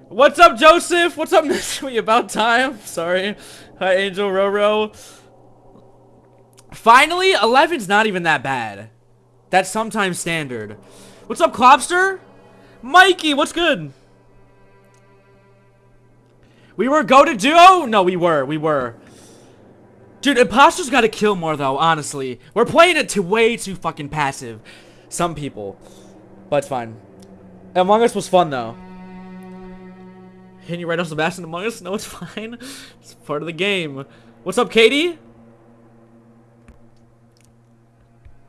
What's up, Joseph? What's up, Mystery? About time. Sorry. Hi, Angel Roro. Finally, 11's not even that bad. That's sometimes standard. What's up, Clobster? Mikey, what's good? We were go to duo? No, we were. Dude, imposters gotta kill more though, honestly. We're playing it way too fucking passive. Some people. But it's fine. Among Us was fun though. Can you write up Sebastian Among Us? No, it's fine. It's part of the game. What's up, Katie?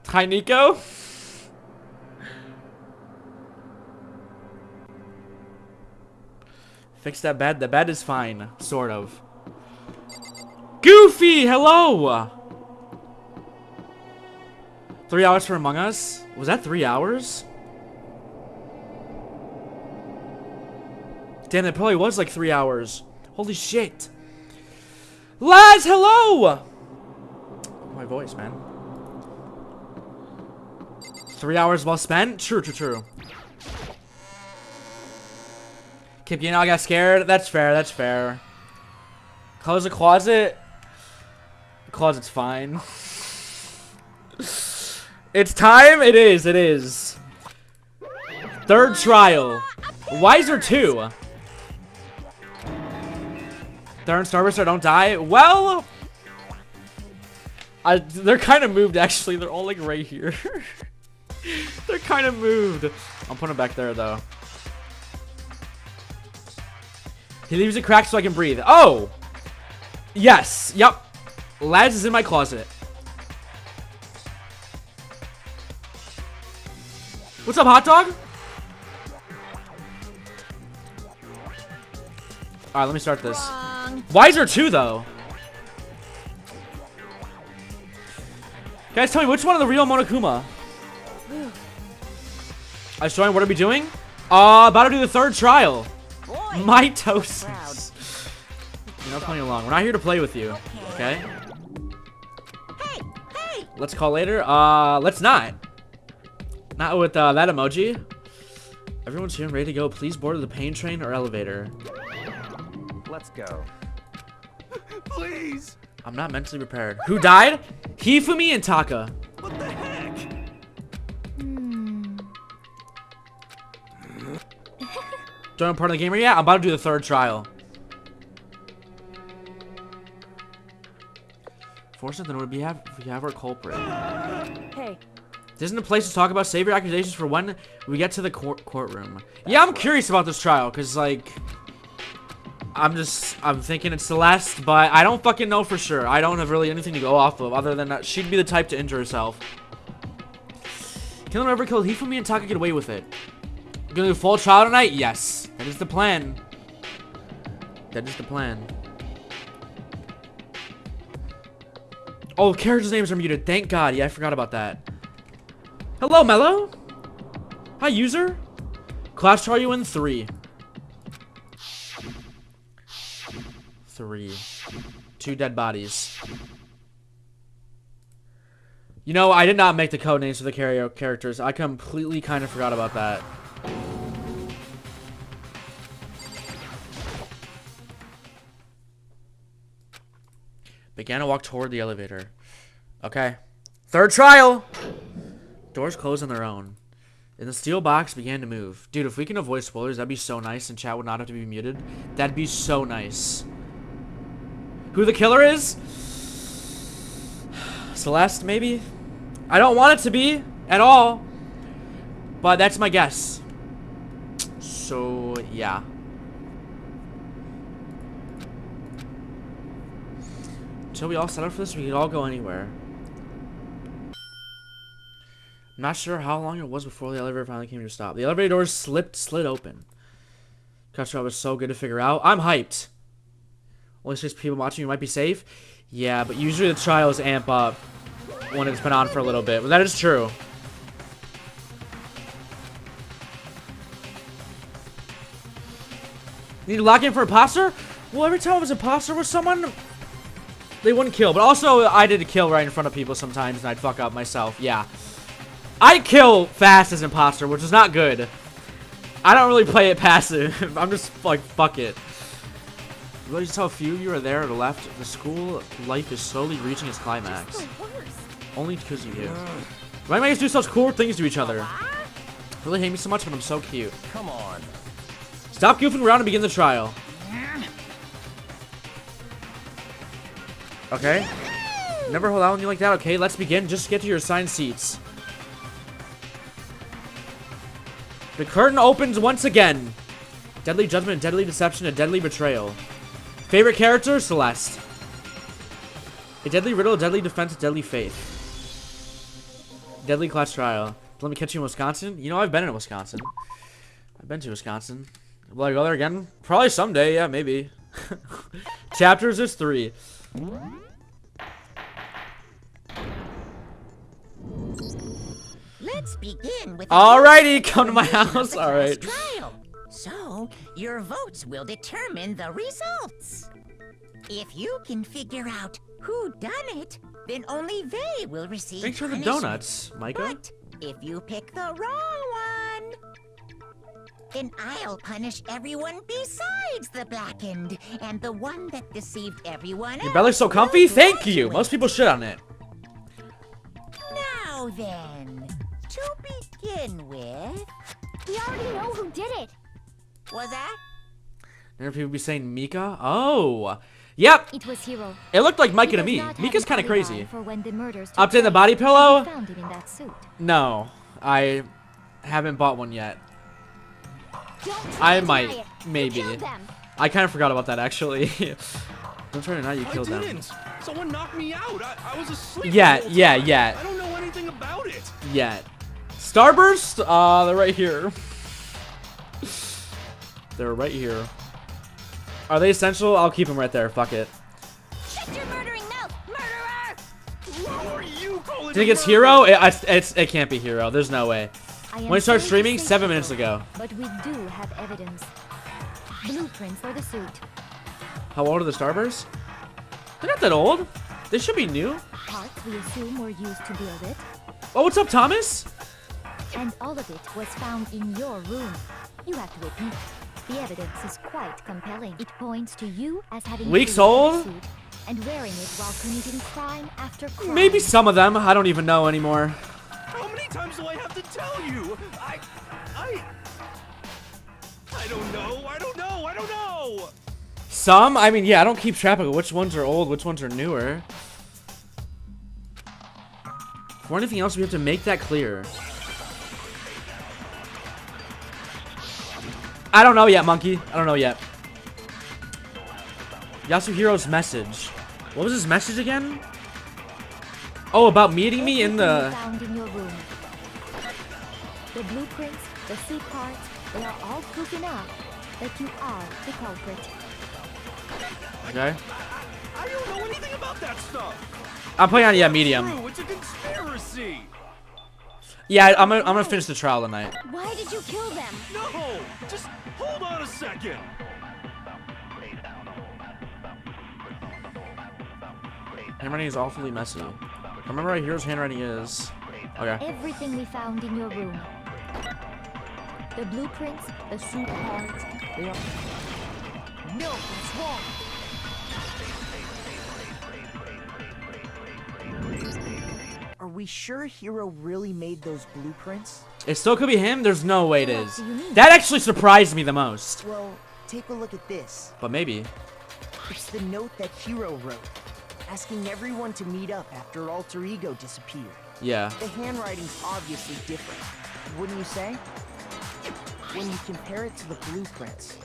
Hi, Nico. Fix that bed. The bed is fine, sort of. Goofy, hello. 3 hours for Among Us? Was that 3 hours? Damn, that probably was like 3 hours. Holy shit. Lads, hello! My voice, man. 3 hours well spent? True. Keep getting out, I got scared. That's fair. Close the closet. The closet's fine. It's time? It is. Third trial. Wiser 2. They're in Starburst, so don't die. Well, they're kind of moved actually. They're all like right here. They're kind of moved. I'm putting them back there though. He leaves it cracked so I can breathe. Oh, yes, yep. Lads is in my closet. What's up, hot dog? Alright, let me start this. Wiser 2 though. Guys, tell me which one of the real Monokuma? I was showing what are we doing? About to do the third trial. Mitosis. You're not playing along. We're not here to play with you. Okay? Hey! Let's call later. Let's not. Not with that emoji. Everyone's here and ready to go. Please board the pain train or elevator. Let's go. Please. I'm not mentally prepared. Who died? Hifumi and Taka. What the heck? Join part of the gamer yet? I'm about to do the third trial. Fortunately, would we have our culprit. Hey. This isn't a place to talk about. Save your accusations for when we get to the courtroom. Yeah, I'm curious about this trial because like. I'm thinking it's Celeste, but I don't fucking know for sure. I don't have really anything to go off of other than that she'd be the type to injure herself. Killing whoever killed Hifumi and Taka get away with it. Gonna do full trial tonight? Yes. That is the plan. Oh, characters' names are muted. Thank God. Yeah, I forgot about that. Hello, Mello. Hi, user. Class trial you in 3. 3. 2 dead bodies. You know, I did not make the code names for the characters. I completely kind of forgot about that. Began to walk toward the elevator. Okay. Third trial! Doors closed on their own. And the steel box began to move. Dude, if we can avoid spoilers, that'd be so nice and chat would not have to be muted. That'd be so nice. Who the killer is? Celeste, maybe? I don't want it to be at all. But that's my guess. So, yeah. Until we all set up for this, we could all go anywhere. I'm not sure how long it was before the elevator finally came to a stop. The elevator doors slid open. Customer was so good to figure out. I'm hyped. Only 6 people watching, you might be safe. Yeah, but usually the trials amp up when it's been on for a little bit. But that is true. Need to lock in for imposter? Well, every time I was imposter with someone, They wouldn't kill, but also I did kill right in front of people sometimes, and I'd fuck up myself. Yeah. I kill fast as imposter, which is not good. I don't really play it passive. I'm just like, fuck it. You just how few of you are there to the left. The school life is slowly reaching its climax. Only because of you. Why do you guys do such cool things to each other? Really hate me so much, but I'm so cute. Come on. Stop goofing around and begin the trial. Okay. Never hold out on you like that. Okay, let's begin. Just get to your assigned seats. The curtain opens once again. Deadly judgment, deadly deception, a deadly betrayal. Favorite character? Celeste. A deadly riddle, a deadly defense, a deadly faith. Deadly class trial. Let me catch you in Wisconsin. You know, I've been in Wisconsin. I've been to Wisconsin. Will I go there again? Probably someday. Yeah, maybe. Chapters is 3. Let's begin with. Alrighty, come to my house. All right. Trial. So your votes will determine the results. If you can figure out who done it, then only they will receive. Thanks for the punishment. donuts, Micah. But if you pick the wrong one, then I'll punish everyone besides the blackened, and the one that deceived everyone else. Your belly's so comfy. Thank you. Most people shit on it. Now then, to begin with, We already know who did it. was that? Never people be saying Mika. Oh, yep. It was Hiro. It looked like Micah He to does me. not have Mika's an kind of alibi crazy. for when the murders took Up in the place. body pillow? We found him in that suit. No, I haven't bought one yet. Don't try I to might, deny it. maybe. You killed them. I kind of forgot about that actually. Don't try to not you I killed them. didn't. Someone knocked me out. I was asleep. Yeah, the whole yeah, time. yeah. I don't know anything about it. Yet. Starburst? They're right here. They're right here. Are they essential? I'll keep them right there. Fuck it. Shut your murdering mouth, murderer! Who are you calling? Do you think a it's murderer? Hero? It can't be Hero. There's no way. I am When it started sorry to streaming, say 7 so, minutes ago. But we do have evidence. Blueprints for the suit. How old are the Starbursts? They're not that old. They should be new. Parts we assume were used to build it. Oh, what's up, Thomas? And all of it was found in your room. You have to admit, the evidence is quite compelling. It points to you as having Weeks created the old? suit and wearing it while committing crime after crime. Maybe some of them. I don't even know anymore. How many times do I have to tell you? I don't know. I don't know. I don't know. Some? I mean, yeah, I don't keep track of which ones are old, which ones are newer. For anything else, we have to make that clear. I don't know yet, monkey. I don't know yet. Yasuhiro's message. What was his message again? Oh, about meeting me in Everything we the... found in your room. The blueprints, the suit parts, they are all proof enough that you are the culprit. Okay. I don't know anything about that stuff. I'm playing on, yeah, medium. True, it's a conspiracy. Yeah, I'm gonna finish the trial tonight. Why did you kill them? No, just hold on a second. Handwriting is awfully messy. I remember how Hero's handwriting is. Okay. Everything we found in your room. The blueprints, the suit parts, they are... No, what's wrong? Are we sure Hero really made those blueprints? It still could be him. There's no way it What is. do you mean? That actually surprised me the most. Well, take a look at this. But maybe. It's the note that Hero wrote, asking everyone to meet up after Alter Ego disappeared. Yeah. The handwriting's obviously different, wouldn't you say? When you compare it to the blueprints.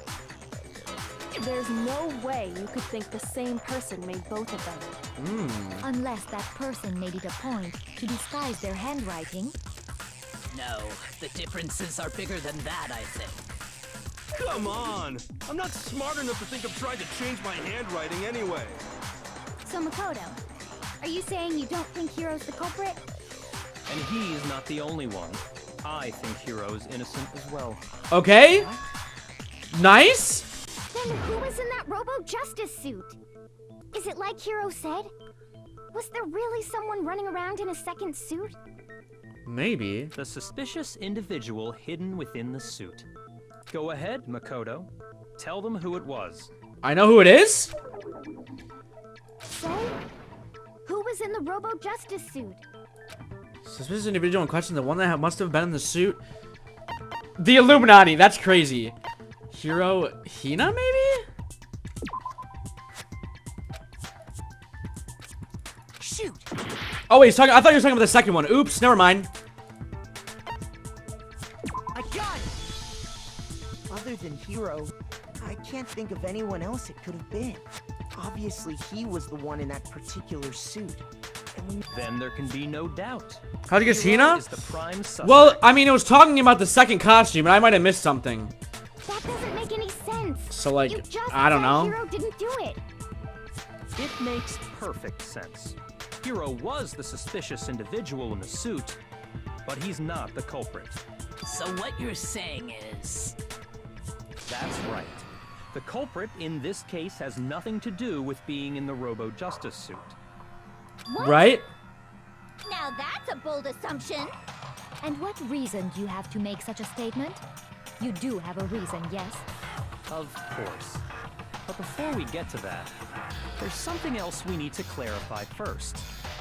There's no way you could think the same person made both of them. Unless that person made it a point to disguise their handwriting. No, the differences are bigger than that, I think. Come on. I'm not smart enough to think of trying to change my handwriting anyway. So Makoto, are you saying you don't think Hiro's the culprit? And he's not the only one. I think Hiro is innocent as well. Okay. Nice. Then who was in that Robo Justice suit? Is it like Hiro said? Was there really someone running around in a second suit? Maybe. The suspicious individual hidden within the suit. Go ahead, Makoto. Tell them who it was. I know who it is? So, who was in the Robo-Justice suit? Suspicious individual in question, the one that must have been in the suit. The Illuminati, that's crazy. Hiro Hina, maybe? Shoot! Oh wait, he's talking. I thought you were talking about the second one. Oops, never mind. I got it! Other than Hiro, I can't think of anyone else it could have been. Obviously, he was the one in that particular suit. Then there can be no doubt. How'd you get Hiro Hina? is the prime suspect. Well, I mean, it was talking about the second costume, and I might have missed something. That doesn't make any sense. So, like, You just I don't said know. Hiro didn't do it. It makes perfect sense. Hiro was the suspicious individual in the suit, but he's not the culprit. So what you're saying is... That's right. The culprit in this case has nothing to do with being in the Robo-Justice suit. What? Right? Now that's a bold assumption. And what reason do you have to make such a statement? You do have a reason, yes? Of course. But before we get to that, there's something else we need to clarify first.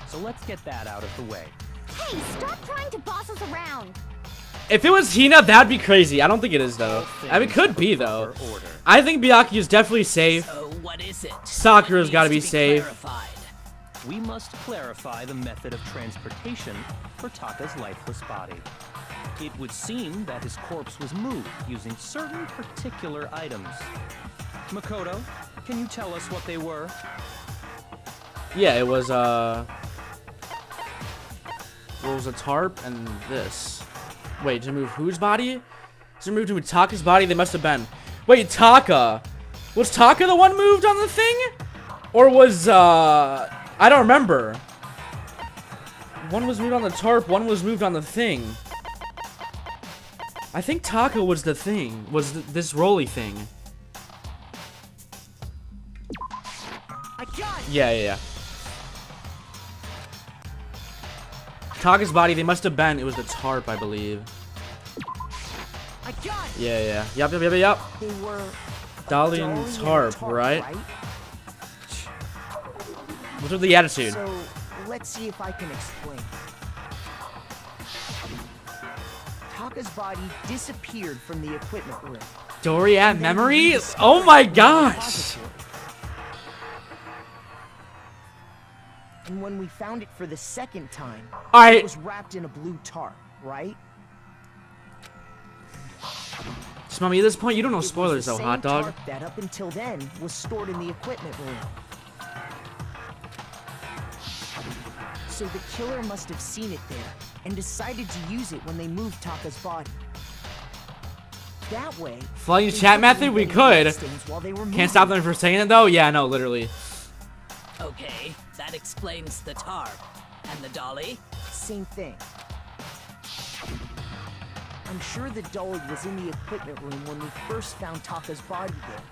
So let's get that out of the way. Hey, stop trying to boss us around. If it was Hina, that'd be crazy. I don't think it is, though. I mean, it could be, though. I think Byakuya is definitely safe. So what is it? Sakura's What gotta needs be to safe. clarified? We must clarify the method of transportation for Taka's lifeless body. It would seem that his corpse was moved using certain particular items. Makoto, can you tell us what they were? Yeah, it was, It was a tarp and this. Wait, to move whose body? To move to Taka's body? They must have been. Wait, Taka. Was Taka the one moved on the thing? Or was, I don't remember. One was moved on the tarp, one was moved on the thing. I think Taka was the thing, was this rolly thing. I got it! Yeah. Taka's body, they must have been, it was the tarp, I believe. I got it! Yeah. Yup. They were Dolly and tarp, right? What's with the attitude? So, let's see if I can explain. Taka's body disappeared from the equipment room. Dory at And then memory? we discovered Oh my it in the gosh! repository. And when we found it for the second time, Alright. it was wrapped in a blue tarp, right? So, mommy, at this point, you don't know It was spoilers, the though, same hot dog. tarp that up until then was stored in the equipment room. So the killer must have seen it there and decided to use it when they moved Taka's body. That way, Flying they chat wouldn't method? leave We any could. bloodstains while they were Can't moving. stop them from saying it, though? Yeah, no, literally. Okay, that explains the tarp. And the dolly? Same thing. I'm sure the dolly was in the equipment room when we first found Taka's body there.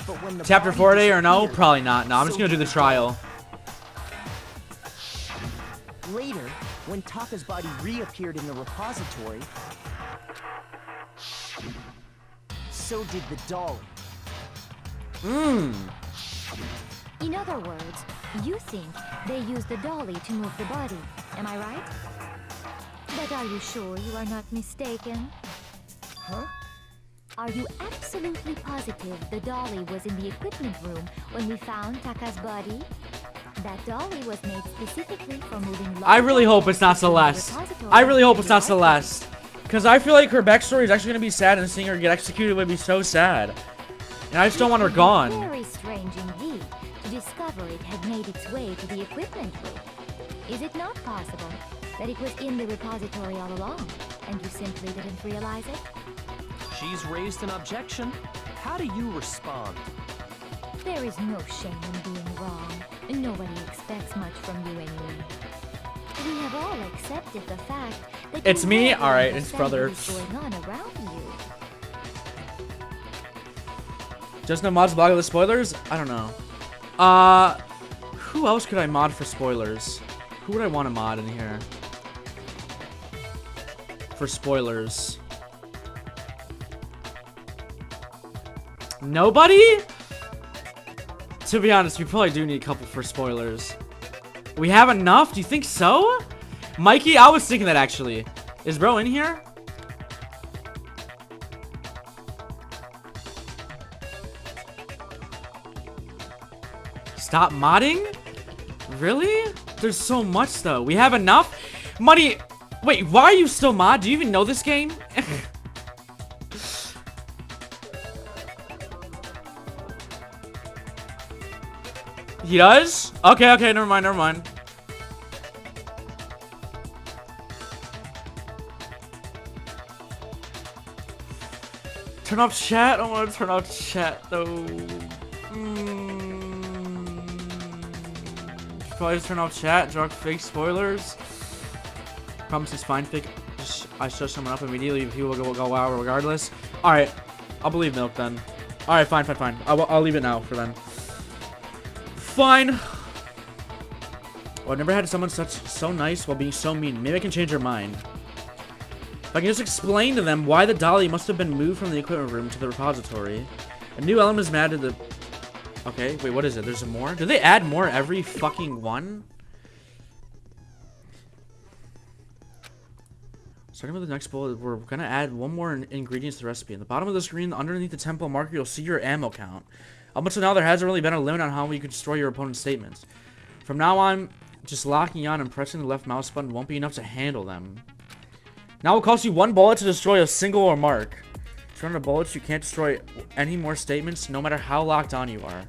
But when the Chapter body 4 today or no? disappeared, Probably not. No, I'm just so gonna do the did trial. Later, when Taka's body reappeared in the repository, so did the dolly. In other words, you think they used the dolly to move the body. Am I right? But are you sure you are not mistaken? Huh? Are you absolutely positive the dolly was in the equipment room when we found Taka's body? That dolly was made specifically for moving large I really hope it's not objects from the Celeste. repository I really hope it's to not the Celeste. Because I feel like her backstory is actually going to be sad, and seeing her get executed would be so sad. And I just don't want her gone. Very strange indeed to discover it had made its way to the equipment room. Is it not possible that it was in the repository all along, and you simply didn't realize it? She's raised an objection. How do you respond? There is no shame in being wrong. Nobody expects much from you anyway. We have all accepted the fact that It's you me? never Alright, it's understand brother. what is going on around you. Just no mods blog the spoilers? I don't know. Who else could I mod for spoilers? Who would I want to mod in here? For spoilers. Nobody? To be honest, we probably do need a couple for spoilers. We have enough? Do you think so? Mikey, I was thinking that actually. Is bro in here? Stop modding? Really? There's so much though. We have enough? Money. Wait, why are you still mod? Do you even know this game? He does? Okay, okay, never mind, never mind. Turn off chat? I want to turn off chat though. Probably just turn off chat, drug fake spoilers. Promise it's fine, fake. I show someone up immediately, people will go wow regardless. Alright, I'll believe Milk then. Alright, fine, fine, fine. I'll leave it now for then. Fine. Oh, I've never had someone so nice while being so mean. Maybe I can change their mind. If I can just explain to them why the dolly must have been moved from the equipment room to the repository. A new element is added to the... Okay, wait, what is it? There's more? Do they add more every fucking one? Starting with the next bullet, we're gonna add one more ingredient to the recipe. In the bottom of the screen, underneath the tempo marker, you'll see your ammo count. Up until now, there hasn't really been a limit on how you can destroy your opponent's statements. From now on, just locking on and pressing the left mouse button won't be enough to handle them. Now it will cost you 1 bullet to destroy a single remark. If you run out of bullets, you can't destroy any more statements, no matter how locked on you are.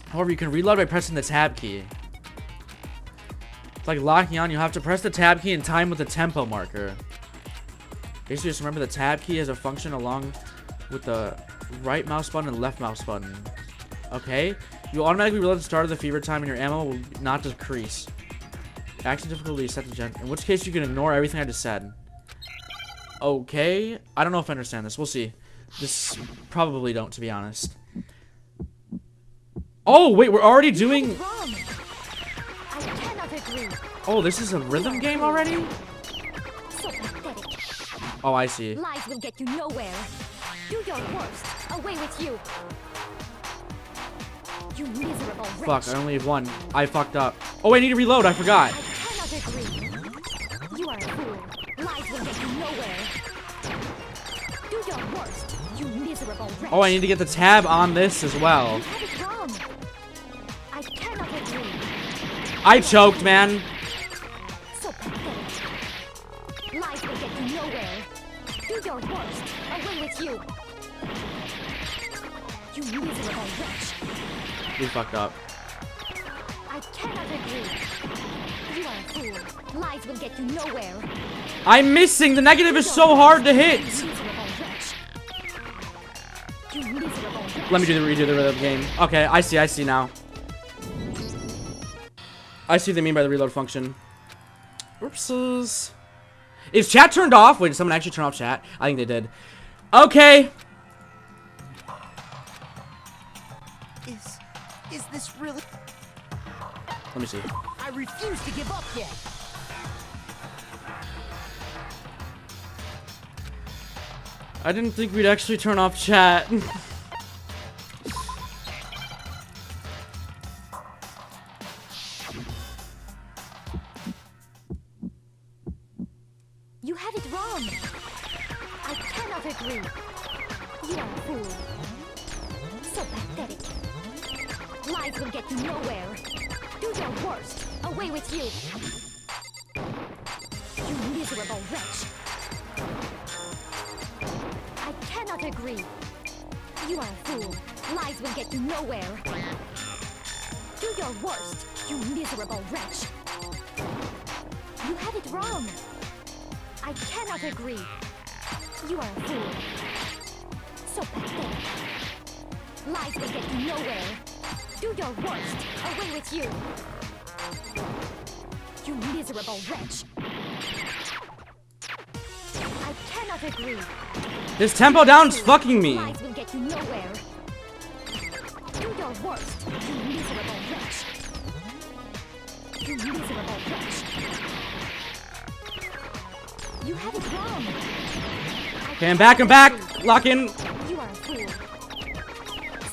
However, you can reload by pressing the tab key. It's like locking on, you have to press the tab key in time with the tempo marker. Basically, just remember the tab key has a function along with the right mouse button and left mouse button. Okay? You automatically reload at the start of the fever time and your ammo will not decrease. Action difficulty is set to gen. In which case, you can ignore everything I just said. Okay. I don't know if I understand this. We'll see. This probably don't, to be honest. Oh, wait, we're already doing... Oh, this is a rhythm game already? So pathetic. Oh, I see. Lies will get you nowhere. Do your worst. Away with you. You miserable wretch. Fuck, I only have one. I fucked up. Oh, I need to reload. I forgot. I cannot agree. You are a fool. Lies will get you nowhere. Do your worst. You miserable wretch. Oh, I need to get the tab on this as well. You have it wrong. I cannot agree. I choked, man. So pathetic. Lies will get you nowhere. Do your worst. Away with you. You miserable wretch. We fucked up. I cannot agree. You are a fool. Lies will get you nowhere. I'm missing. The negative is so hard to hit. You miserable wretch. You miserable wretch. Let me redo the rhythm game. Okay, I see now. I see what they mean by the reload function. Oopsies. Is chat turned off? Wait, did someone actually turn off chat? I think they did. Okay. Is this really... Let me see. I refuse to give up yet. I didn't think we'd actually turn off chat. You have it wrong. I cannot agree. You are a fool. So pathetic. Lies will get you nowhere. Do your worst. Away with you. You miserable wretch. I cannot agree. You are a fool. Lies will get you nowhere. Do your worst. You miserable wretch. You have it wrong. I cannot agree. You are a fool. So pathetic. Lies will get you nowhere. Do your worst. Away with you. You miserable wretch. I cannot agree. This tempo down's fucking me. Lies will get get you nowhere. Do your worst, you miserable wretch. You miserable wretch. You have it wrong. Okay, I'm back. I'm back. Lock in. You are a fool.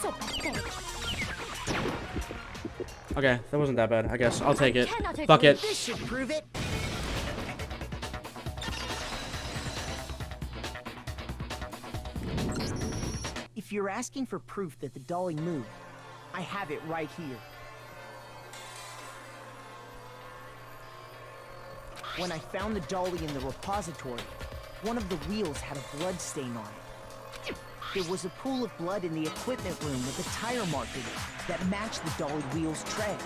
So pathetic. Okay, that wasn't that bad. I guess I'll take it. Cannot Fuck agree. it. This should prove it. If you're asking for proof that the dolly moved, I have it right here. When I found the dolly in the repository, one of the wheels had a blood stain on it. There was a pool of blood in the equipment room with a tire mark in it that matched the dolly wheel's tread.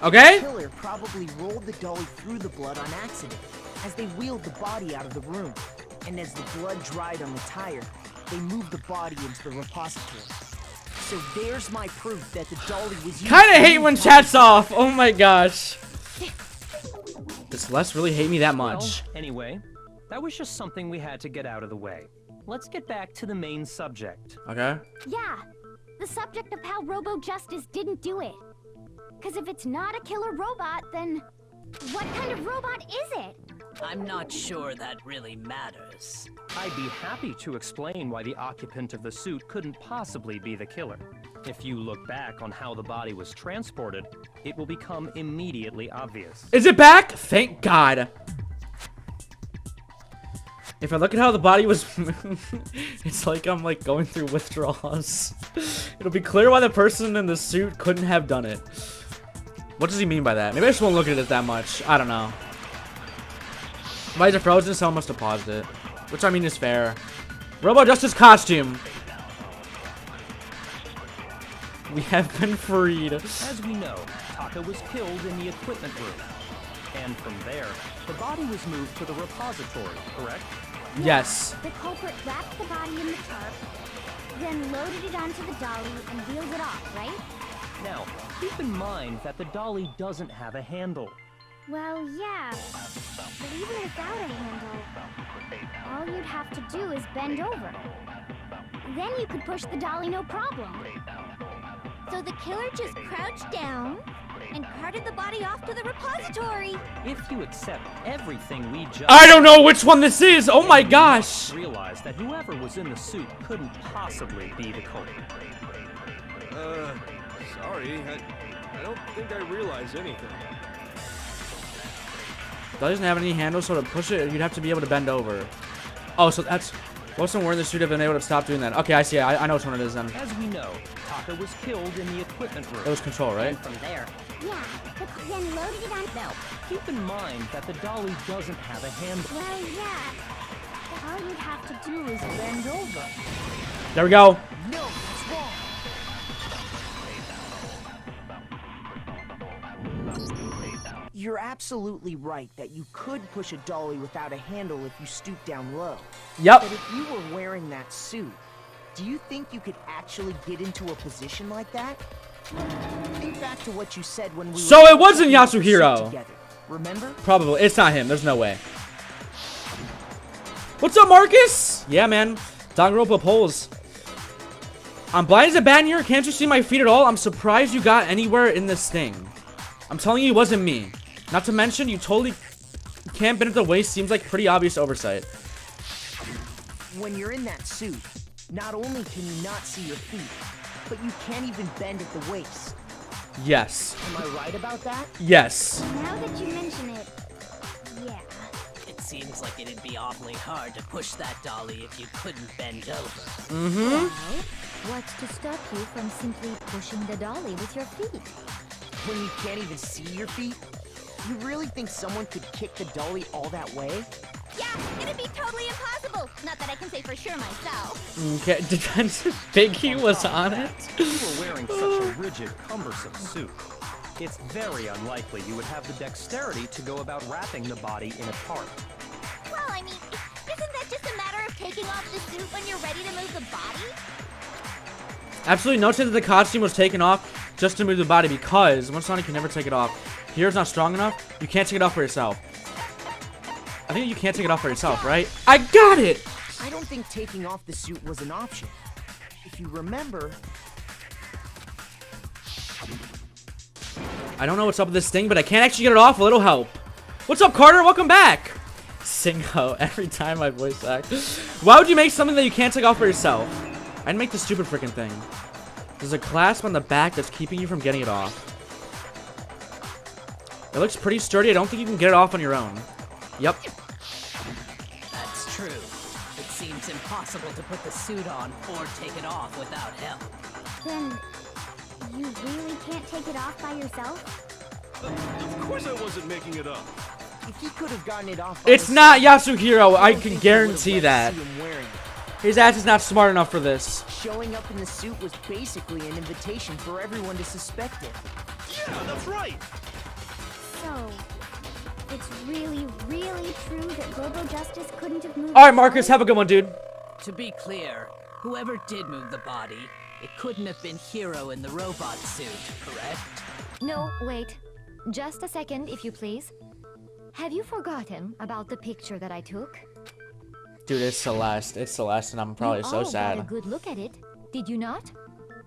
Okay. The killer probably rolled the dolly through the blood on accident as they wheeled the body out of the room. And as the blood dried on the tire, they moved the body into the repository. So there's my proof that the dolly was used. Kinda hate when chat's off. Oh my gosh. Does Celeste really hate me that much? Well, anyway, that was just something we had to get out of the way. Let's get back to the main subject. Okay. Yeah, the subject of how Robo Justice didn't do it. Because if it's not a killer robot, then what kind of robot is it? I'm not sure that really matters. I'd be happy to explain why the occupant of the suit couldn't possibly be the killer. If you look back on how the body was transported, it will become immediately obvious. Is it back? Thank God. If I look at how the body was it's like I'm like going through withdrawals. It'll be clear why the person in the suit couldn't have done it. What does he mean by that? Maybe I just won't look at it that much. I don't know. Why is it frozen? Someone must have paused it. Which I mean is fair. Robo Justice costume. We have been freed. As we know, Taka was killed in the equipment room. And from there, the body was moved to the repository, correct? Yes. The culprit wrapped the body in the tarp, then loaded it onto the dolly and wheeled it off, right? Now, keep in mind that the dolly doesn't have a handle. Well, yeah. But even without a handle, all you'd have to do is bend over. Then you could push the dolly no problem. So the killer just crouched down and carted the body off to the repository. If you accept everything we just... I don't know which one this is. Oh my gosh. Realize that whoever was in the suit couldn't possibly be the culprit. Sorry, I don't think I realize anything. Doesn't have any handle, so to push it, you'd have to be able to bend over. Oh, so that's... Wasn't wearing the suit have been able to stop doing that. Okay, I see. I know which one it is then. As we know, Taka was killed in the equipment room. It was control, right? And from there, Yeah, then loaded it on. now, keep in mind that the dolly doesn't have a handle. Well, yeah. All you'd have to do is bend over. There we go. No, that's wrong. You're absolutely right that you could push a dolly without a handle if you stoop down low. Yep. But if you were wearing that suit, do you think you could actually get into a position like that? Think back to what you said when we So were it wasn't putting the suit Yasuhiro. together. Remember? Probably. It's not him. There's no way. What's up, Marcus? Yeah, man. Danganronpa polls. I'm blind as a bat in here. Can't you see my feet at all? I'm surprised you got anywhere in this thing. I'm telling you, it wasn't me. Not to mention, you totally can't bend at the waist. Seems like pretty obvious oversight. When you're in that suit, not only can you not see your feet, but you can't even bend at the waist. Yes. Am I right about that? Yes. Now that you mention it, yeah. It seems like it'd be awfully hard to push that dolly if you couldn't bend over. Mm-hmm. Well, what's to stop you from simply pushing the dolly with your feet? When you can't even see your feet? You really think someone could kick the dolly all that way? Yeah, it'd be totally impossible. Not that I can say for sure myself. Okay. Biggie was on it. You were wearing such a rigid, cumbersome suit. It's very unlikely you would have the dexterity to go about wrapping the body in a tarp. Well, I mean, isn't that just a matter of taking off the suit when you're ready to move the body? Absolutely no chance that the costume was taken off just to move the body, because one Sonic can never take it off. Here's not strong enough. You can't take it off for yourself. I think you can't take it off for yourself, right? I got it! I don't think taking off the suit was an option. If you remember, I don't know what's up with this thing, but I can't actually get it off. A little help. What's up, Carter? Welcome back. Singo. Every time my voice acts. Why would you make something that you can't take off for yourself? I'd make the stupid freaking thing. There's a clasp on the back that's keeping you from getting it off. It looks pretty sturdy. I don't think you can get it off on your own. Yep. That's true. It seems impossible to put the suit on or take it off without help. Then, you really can't take it off by yourself? Of course I wasn't making it up. if he could have gotten it off by It's himself, not Yasuhiro. I don't can think we would've guarantee let that. see him wearing it. His ass is not smart enough for this. Showing up in the suit was basically an invitation for everyone to suspect it. Yeah, that's right. So, it's really, really true that Robo Justice couldn't have moved. Alright, Marcus, have a good one, dude. To be clear, whoever did move the body, it couldn't have been Hiro in the robot suit, correct? No, wait. Just a second, if you please. Have you forgotten about the picture that I took? Dude, it's Celeste. It's Celeste, and I'm probably You so all sad. got a good look at it, did you not?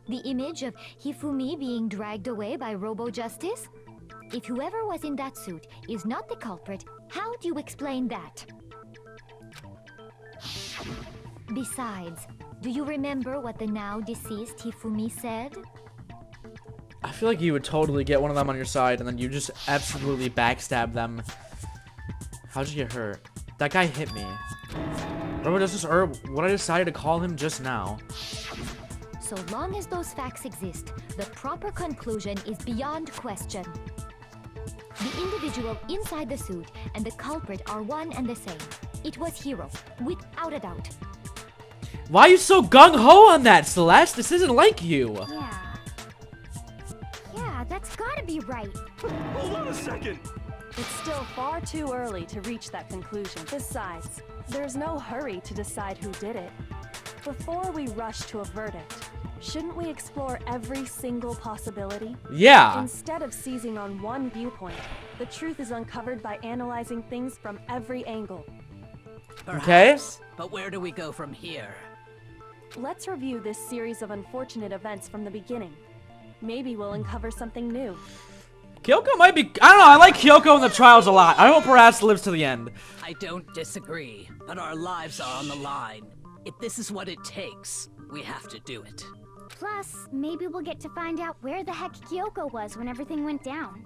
The image of Hifumi being dragged away by Robo Justice? If whoever was in that suit is not the culprit, how do you explain that? Besides, do you remember what the now deceased Hifumi said? I feel like you would totally get one of them on your side, and then you just absolutely backstab them. How'd you get hurt? That guy hit me. Robo Justice, or what I decided to call him just now. So long as those facts exist, the proper conclusion is beyond question. The individual inside the suit and the culprit are one and the same. It was Hiro, without a doubt. Why are you so gung-ho on that, Celeste? This isn't like you. Yeah, that's gotta be right. Hold on a second. It's still far too early to reach that conclusion. Besides, there's no hurry to decide who did it. Before we rush to a verdict, shouldn't we explore every single possibility? Yeah. Instead of seizing on one viewpoint, the truth is uncovered by analyzing things from every angle. Perhaps, but where do we go from here? Let's review this series of unfortunate events from the beginning. Maybe we'll uncover something new. Kyoko might be... I don't know. I like Kyoko in the trials a lot. I hope her ass lives to the end. I don't disagree, but our lives are on the line. If this is what it takes, we have to do it. Plus, maybe we'll get to find out where the heck Kyoko was when everything went down.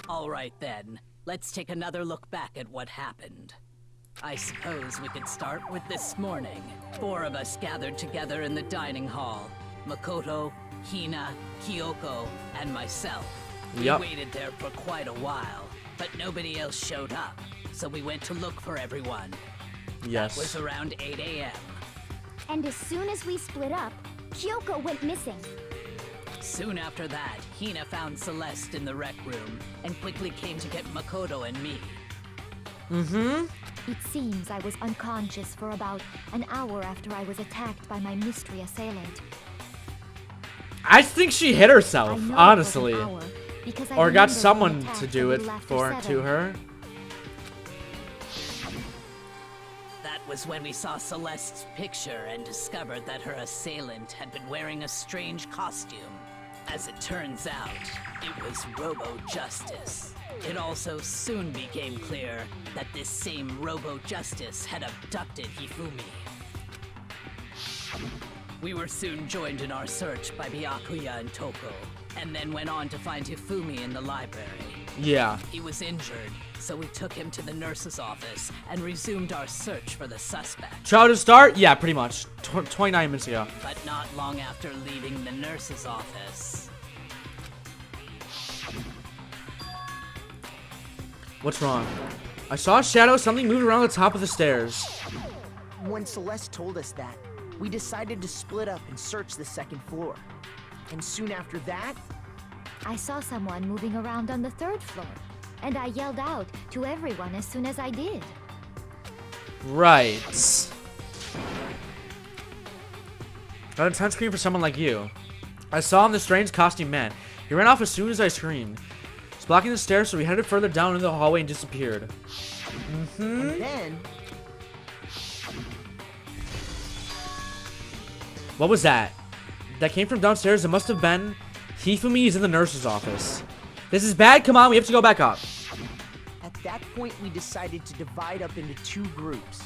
All right then, let's take another look back at what happened. I suppose we could start with this morning. 4 of us gathered together in the dining hall. Makoto, Hina, Kyoko, and myself. Yup. We waited there for quite a while, but nobody else showed up, so we went to look for everyone. Yes. It was around 8 a.m. And as soon as we split up, Kyoko went missing. Soon after that, Hina found Celeste in the rec room and quickly came to get Makoto and me. It seems I was unconscious for about an hour after I was attacked by my mystery assailant. I think she hit I herself, know it was an honestly. hour, because I Or got remember the someone attack to a do it little after for to 7. her. That was when we saw Celeste's picture and discovered that her assailant had been wearing a strange costume. As it turns out, it was Robo Justice. It also soon became clear that this same Robo Justice had abducted Hifumi. We were soon joined in our search by Byakuya and Toko, and then went on to find Hifumi in the library. Yeah. He was injured, so we took him to the nurse's office and resumed our search for the suspect. Trial to start? Yeah, pretty much. 29 minutes ago. But not long after leaving the nurse's office, What's wrong? I saw a shadow. Something moved around the top of the stairs. When Celeste told us that, we decided to split up and search the second floor. And soon after that, I saw someone moving around on the 3rd floor, and I yelled out to everyone as soon as I did. Right. An intense scream for someone like you. I saw him, the strange costume man. He ran off as soon as I screamed. He's blocking the stairs, so we headed further down into the hallway and disappeared. and then What was that? That came from downstairs. It must have been Hifumi is in the nurse's office. This is bad. Come on, we have to go back up. At that point, we decided to divide up into 2 groups.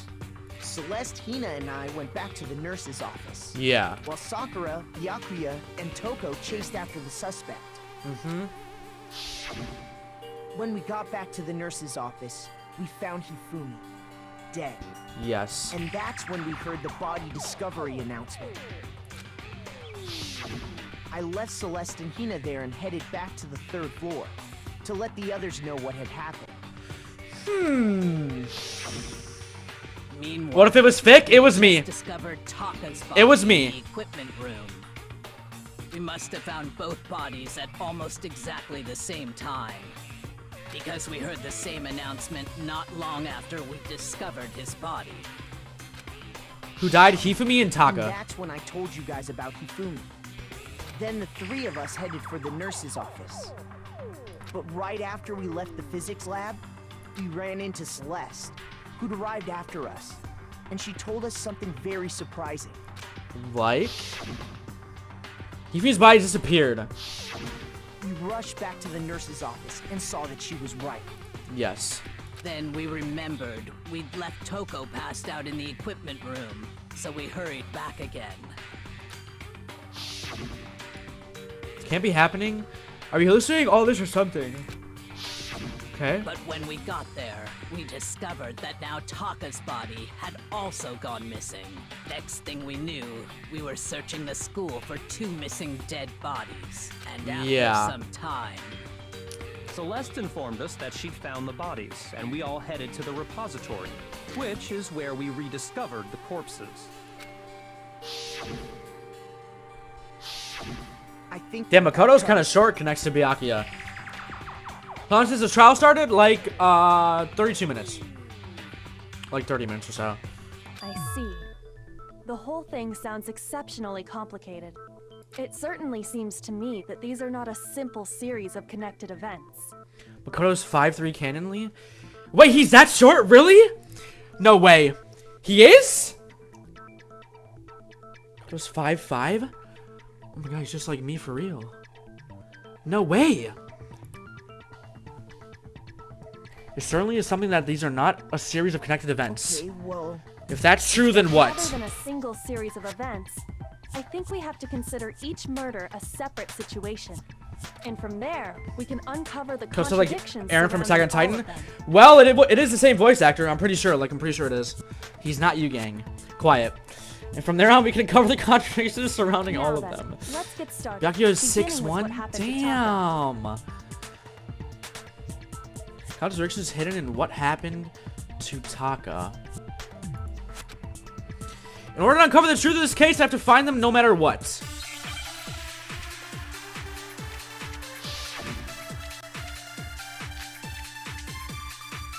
Celeste, Hina, and I went back to the nurse's office. Yeah. While Sakura, Byakuya, and Toko chased after the suspect. Mm-hmm. When we got back to the nurse's office, we found Hifumi, dead. Yes. And that's when we heard the body discovery announcement. I left Celeste and Hina there and headed back to the 3rd floor to let the others know what had happened. Meanwhile, What if it was Fick? It was me. discovered Taka's body It was in me. the equipment room. We must have found both bodies at almost exactly the same time, because we heard the same announcement not long after we discovered his body. Who died? Hifumi and And Taka. that's when I told you guys about Hifumi. Then the 3 of us headed for the nurse's office. But right after we left the physics lab, we ran into Celeste, who'd arrived after us. And she told us something very surprising. Like? Hifumi's body disappeared. We rushed back to the nurse's office and saw that she was right. Yes. Then we remembered we'd left Toko passed out in the equipment room, so we hurried back again. It can't be happening. Are we hallucinating all this or something? Okay. But when we got there, we discovered that now Taka's body had also gone missing. Next thing we knew, we were searching the school for 2 missing dead bodies. And after some time, Celeste informed us that she'd found the bodies, and we all headed to the repository, which is where we rediscovered the corpses. I think Damn, Makoto's kind of short connects to Byakuya. How long since the trial started? Like, 32 minutes. Like 30 minutes or so. I see. The whole thing sounds exceptionally complicated. It certainly seems to me that these are not a simple series of connected events. Makoto's 5'3" canonly? Wait, he's that short? Really? No way. He is? Makoto's 5'5"? Oh my god, he's just like me for real. No way. It certainly is something that these are not a series of connected events. Okay, well, If that's true, then what? Rather than a single series of events, I think we have to consider each murder a separate situation. And from there, we can uncover the So like contradictions. Aaron from Attack on surrounding all Titan? of them. Well, it is the same voice actor. I'm pretty sure. Like, I'm pretty sure it is. He's not you, gang. Quiet. And from there on, we can uncover the contradictions surrounding all Now of then, them. let's get started. Byakuya is beginning with what 6'1"? happened to Taka. Damn. Contradictions hidden in what happened to Taka. In order to uncover the truth of this case, I have to find them no matter what.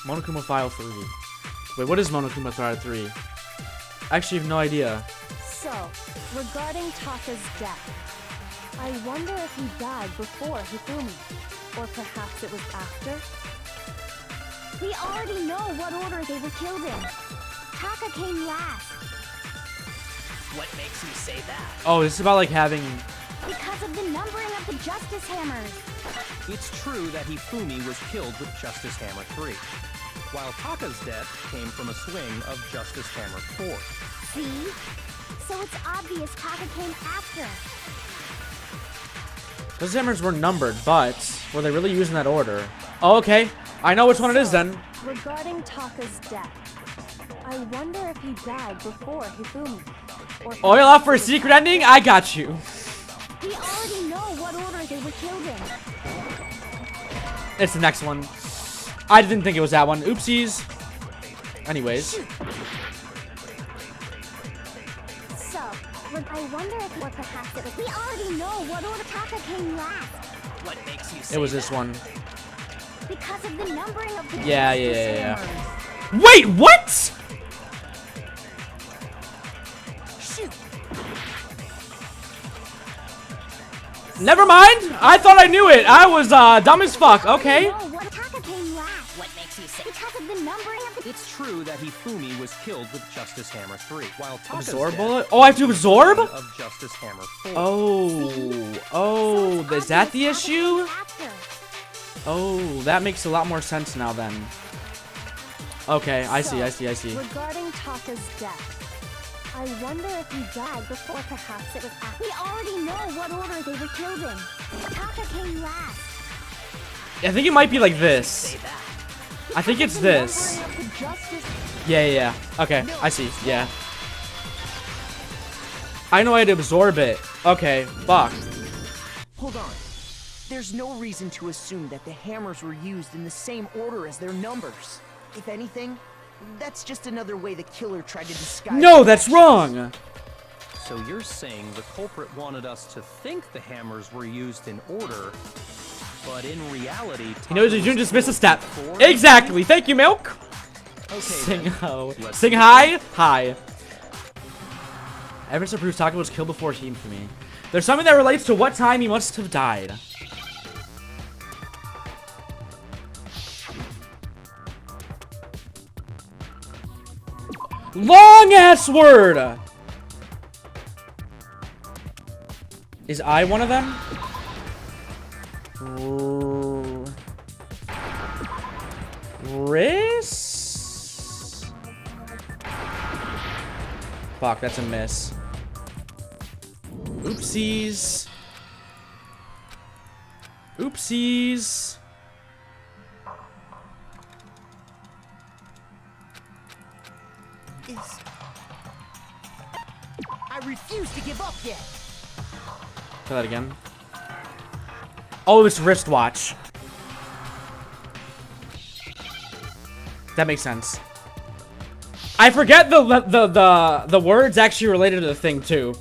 Monokuma File 3. Wait, what is Monokuma File 3? I actually have no idea. So, regarding Taka's death, I wonder if he died before Hifumi, or perhaps it was after? We already know what order they were killed in. Taka came last what makes you say that? Oh, this is about like having... because of the numbering of the Justice Hammers. It's true that Hifumi was killed with Justice Hammer 3, while Taka's death came from a swing of Justice Hammer 4. See? So it's obvious Taka came after. Those hammers were numbered, but were they really used in that order? Oh, okay. I know which one it is then. Regarding Taka's death, I wonder if he died before Hifumi, or Oil off for a secret ending? I got you. We already know what order they were killed in. It's the next one. I didn't think it was that one. Oopsies. Anyways. So, I wonder if, or perhaps it was. We already know what order Taka came last. What makes you say It was this that? one. Because of the numbering of the Yeah. Justice Hammers. Wait, what? Shoot. Never mind. I thought I knew it. I was dumb as fuck. Okay. No, what Taka came last. What makes you say? Because of the numbering of the... It's true that Hifumi was killed with Justice Hammer 3, while Taka's Absorb death bullet? Oh, I have to absorb? of Justice Hammer 4. Oh, is that the issue? After. Oh, that makes a lot more sense now then. Okay, I see. Regarding Taka's death, I wonder if he died before perhaps it was after. We already know what order they were killed in. Taka came last. I think it might be like this. I think it's this. Yeah. Okay, I see. Yeah. I know I had to absorb it. Okay, fuck. Hold on. There's no reason to assume that the hammers were used in the same order as their numbers. If anything, that's just another way the killer tried to disguise. No, that's wrong. So you're saying the culprit wanted us to think the hammers were used in order, but in reality, He knows he's doing Taka dismiss a was step. killed before? Exactly. Thank you, Milk. Okay, Sing then. ho. Let's Sing begin. hi. Hi. Evidence proves Taka was killed before Hifumi. There's something that relates to what time he must have died. Long ass word. Is I one of them? Riss? Fuck, that's a miss. Oopsies. Oopsies. I refuse to give up yet. Try that again. Oh, it's wristwatch. That makes sense. I forget the words actually related to the thing too.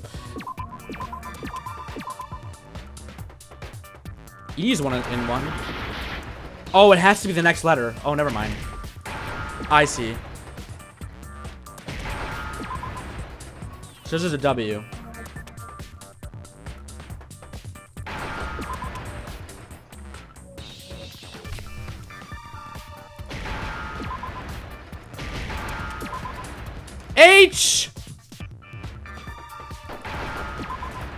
E's one in one. Oh, it has to be the next letter. Oh, never mind. I see. So this is a W. H!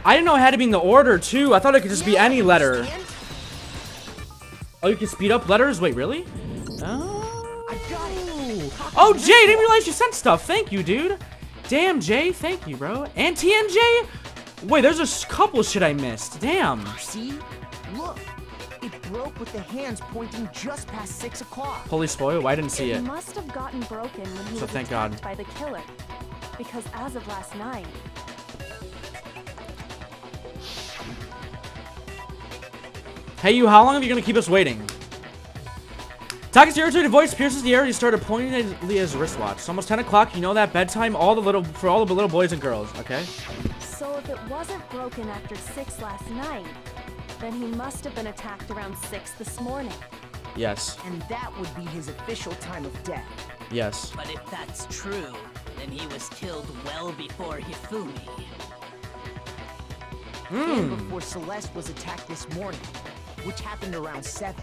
I didn't know it had to be in the order, too. I thought it could just be any letter. Oh, you can speed up letters? Wait, really? Oh, Jay, I didn't realize you sent stuff. Thank you, dude. Damn, Jay. Thank you, bro. And TNJ? Wait, there's a couple shit I missed. Damn. See? Look. It broke with the hands pointing just past 6 o'clock. Holy spoil, why didn't see It it? must have gotten broken when he So was thank attacked God. by the killer. Because as of last night, Hey, you, how long are you gonna keep us waiting? Taka's irritated voice pierces the air. He started pointing at Leah's wristwatch. It's almost 10 o'clock. You know that bedtime for all the little boys and girls. Okay. so if it wasn't broken after 6 last night, then he must have been attacked around 6 this morning. Yes. And that would be his official time of death. Yes. But if that's true, then he was killed well before Hifumi. And before Celeste was attacked this morning, which happened around 7.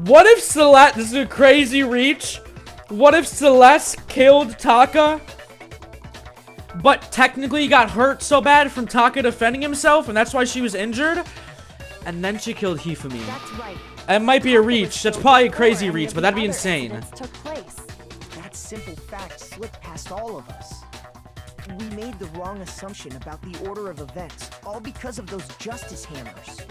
What if Celeste? This is a crazy reach. What if Celeste killed Taka? But technically got hurt so bad from Taka defending himself, and that's why she was injured. And then she killed Hifumi. That's right. It might be a reach. That's probably a crazy reach, but that'd be insane. Took place. That simple fact slipped past all of us. We made the wrong assumption about the order of events, all because of those justice hammers.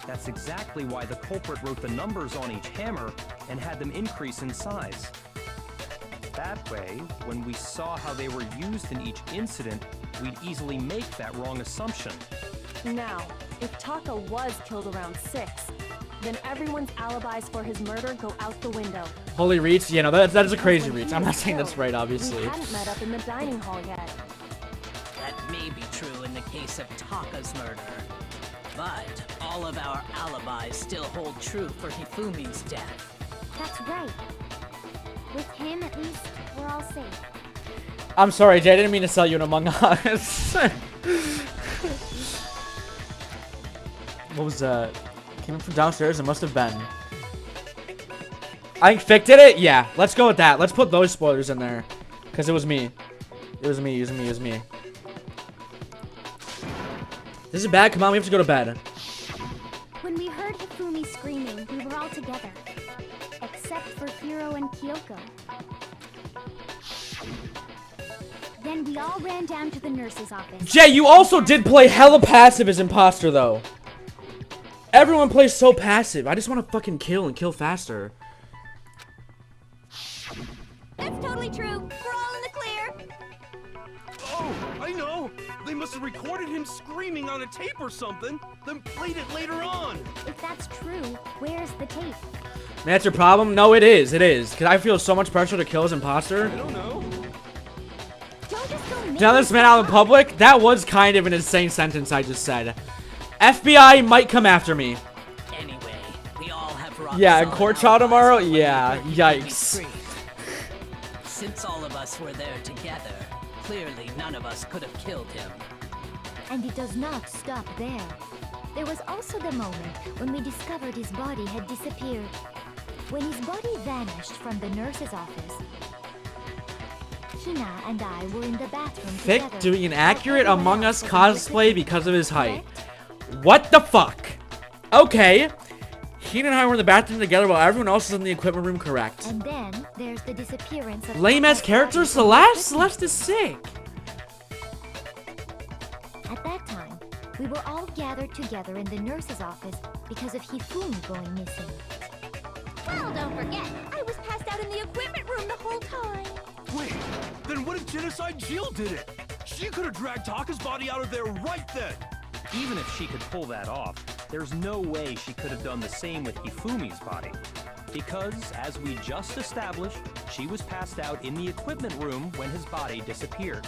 That's exactly why the culprit wrote the numbers on each hammer and had them increase in size. That way, when we saw how they were used in each incident, we'd easily make that wrong assumption. Now, if Taka was killed around 6, then everyone's alibis for his murder go out the window. Holy reach? Yeah, no, that is a crazy When he reach. I'm not was saying that's killed, right, obviously. We hadn't met up in the dining hall yet. That may be true in the case of Taka's murder. But all of our alibis still hold true for Hifumi's death. That's right. With him, at least, we're all safe. I'm sorry, Jay. I didn't mean to sell you an Among Us. What was that? Came in from downstairs. It must have been. I think Fick did it? Yeah. Let's go with that. Let's put those spoilers in there. Because it was me. It was me. It was me. It was me. This is bad. Come on. We have to go to bed. When we heard Hifumi screaming, we were all together. Except for Hiro and Kyoko. Then we all ran down to the nurse's office. Jay, you also did play hella passive as imposter, though. Everyone plays so passive. I just want to fucking kill and kill faster. That's totally true. We're all in the clear. Oh, I know! They must have recorded him screaming on a tape or something, then played it later on! If that's true, where's the tape? That's your problem? No, it is. It is. Because I feel so much pressure to kill as imposter. I don't know. Don't just go make Now this man out in public, that was kind of an insane sentence I just said. FBI might come after me. Anyway, we all have rock Yeah, solid court trial alibis tomorrow? for Yeah, when we yikes. screamed. Since all of us were there together, clearly none of us could have killed him. And it does not stop there. There was also the moment when we discovered his body had disappeared. When his body vanished from the nurse's office, Hina and I were in the bathroom Fick together. doing an while accurate everyone Among else Us was in the cosplay equipment because of his room, height. correct? What the fuck? Okay. He and I were in the bathroom together while everyone else is in the equipment room, correct. And then there's the disappearance of Lame ass Taka's character, body from the Celeste? equipment. Celeste is sick. At that time, we were all gathered together in the nurse's office because of Hifumi going missing. Well, don't forget, I was passed out in the equipment room the whole time. Wait, then what if Genocide Jill did it? She could have dragged Taka's body out of there right then! Even if she could pull that off, there's no way she could have done the same with Hifumi's body. Because, as we just established, she was passed out in the equipment room when his body disappeared.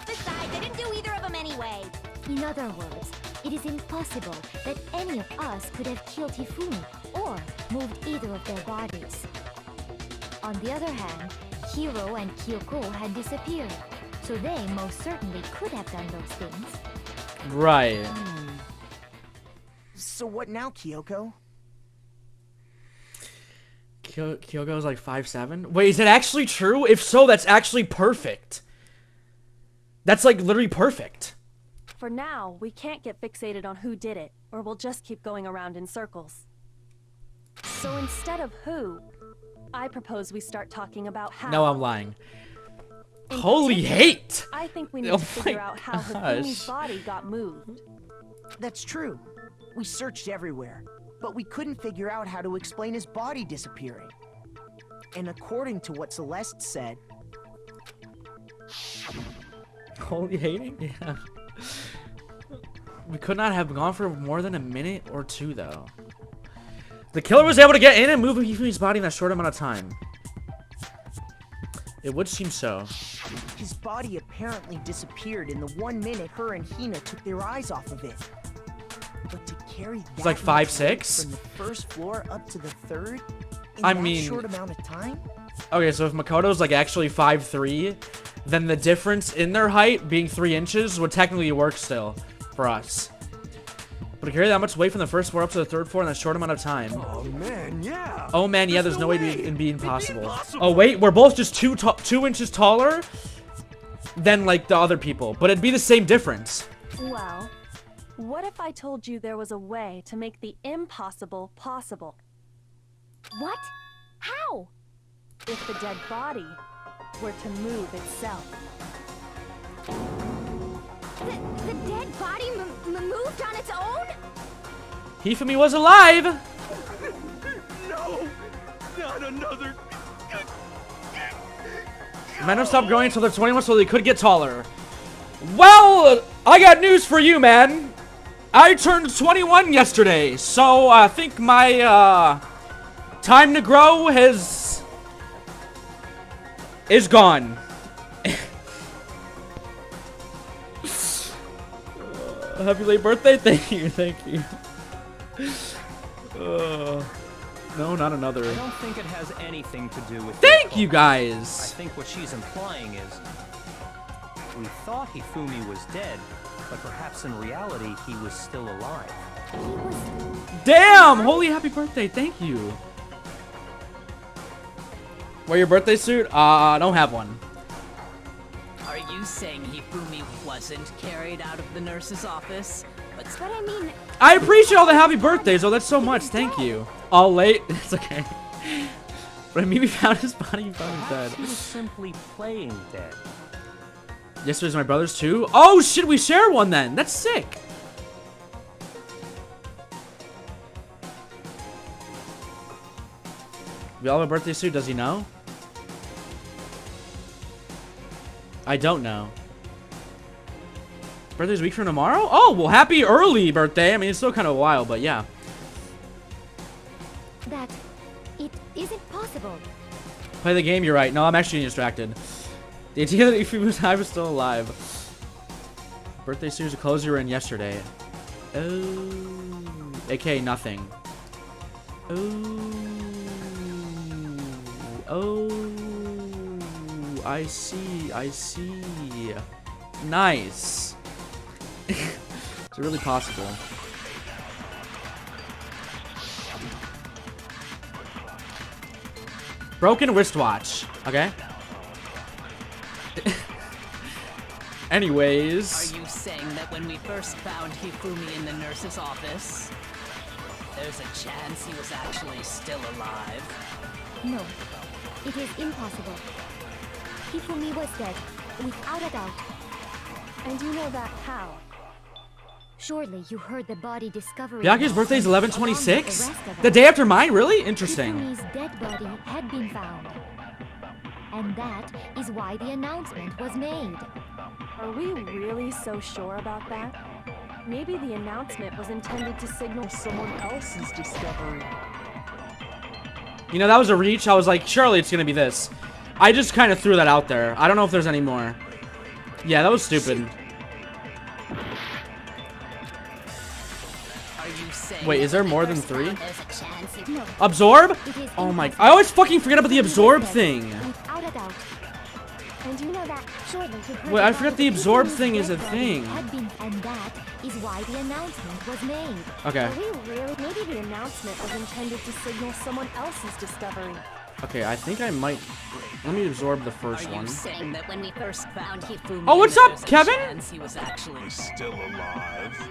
Besides, I didn't do either of them anyway. In other words, it is impossible that any of us could have killed Hifumi or moved either of their bodies. On the other hand, Hiro and Kyoko had disappeared, so they most certainly could have done those things. Right. So what now, Kyoko? Kyogo's like 5'7". Wait, is that actually true? If so, that's actually perfect. That's like literally perfect. For now, we can't get fixated on who did it, or we'll just keep going around in circles. So instead of who, I propose we start talking about how. No, I'm lying. In Holy particular, hate! I think we need Oh to figure my out how gosh. Hifumi's body got moved. That's true. We searched everywhere, but we couldn't figure out how to explain his body disappearing. And according to what Celeste said, Holy hating? Yeah. We could not have gone for more than a minute or two, though. The killer was able to get in and move Hifumi's body in that short amount of time. It would seem so. his body apparently disappeared in the 1 minute her and Hina took their eyes off of it. But to carry that like much 5'6" weight from the first floor up to the third in I that mean- short amount of time? Okay, so if Makoto's like actually 5'3", then the difference in their height being 3 inches would technically work still for us. But to carry that much weight from the first floor up to the third floor in that short amount of time. Oh man, yeah. Oh man, yeah, There's there's no way way. it'd be It'd be impossible. impossible. Oh wait, we're both just 2 inches taller than like the other people, but it'd be the same difference. Well, what if I told you there was a way to make the impossible possible? What? How? If the dead body were to move itself. The dead body moved on its own? Hifumi was alive! No, not another. Men don't stop growing until they're 21 so they could get taller. Well, I got news for you, man. I turned 21 yesterday, so I think my time to grow is gone. Happy late birthday! Thank you, thank you. No, not another. I don't think it has anything to do with Thank you I guys. think what she's implying is we thought Hifumi was dead, but perhaps in reality he was still alive. Damn! Holy happy birthday, thank you. Wear your birthday suit? I don't have one. Are you saying Hifumi wasn't carried out of the nurse's office? But I mean, I appreciate all the happy birthdays. Oh, that's so much. Thank you. All late. It's okay. But I mean, we found his body. You found him dead. Perhaps he was simply playing dead. Yesterday's my brother's too. Oh shit, we share one then. That's sick. We all have a birthday suit. Does he know? I don't know. Birthday's a week from tomorrow? Oh, well, happy early birthday. I mean, it's still kind of a while, but yeah. that it isn't possible. Play the game, you're right. No, I'm actually distracted. The idea that if he was I was still alive. Birthday series of clothes you were in yesterday. Oh. AKA nothing. Oh. Oh. I see. I see. Nice. Is it really possible? Broken wristwatch. Okay. Anyways. are you saying that when we first found Hifumi in the nurse's office, there's a chance he was actually still alive? No, it is impossible. Hifumi was dead, without a doubt. And you know that how? Surely you heard the body discovery. Byakuya's birthday is 11/26? The day after mine? Really? Interesting. Hifumi's dead body had been found. And that is why the announcement was made. Are we really so sure about that? Maybe the announcement was intended to signal someone else's discovery. You know, that was a reach. I was like, surely it's gonna be this. I just kind of threw that out there. I don't know if there's any more. Yeah, that was stupid. Wait, is there more than 3? Absorb? Oh my... I always fucking forget about the absorb thing. Without a doubt. And you know that surely you heard Wait, I forgot the absorb thing is a thing. And that is why the announcement was made. Okay. Are we really? Maybe the announcement was intended to signal someone else's discovery. Okay, I think I might... Let me absorb the first one. Saying that when we first found Hifumi, Oh, what's up, Kevin? he was actually Still alive.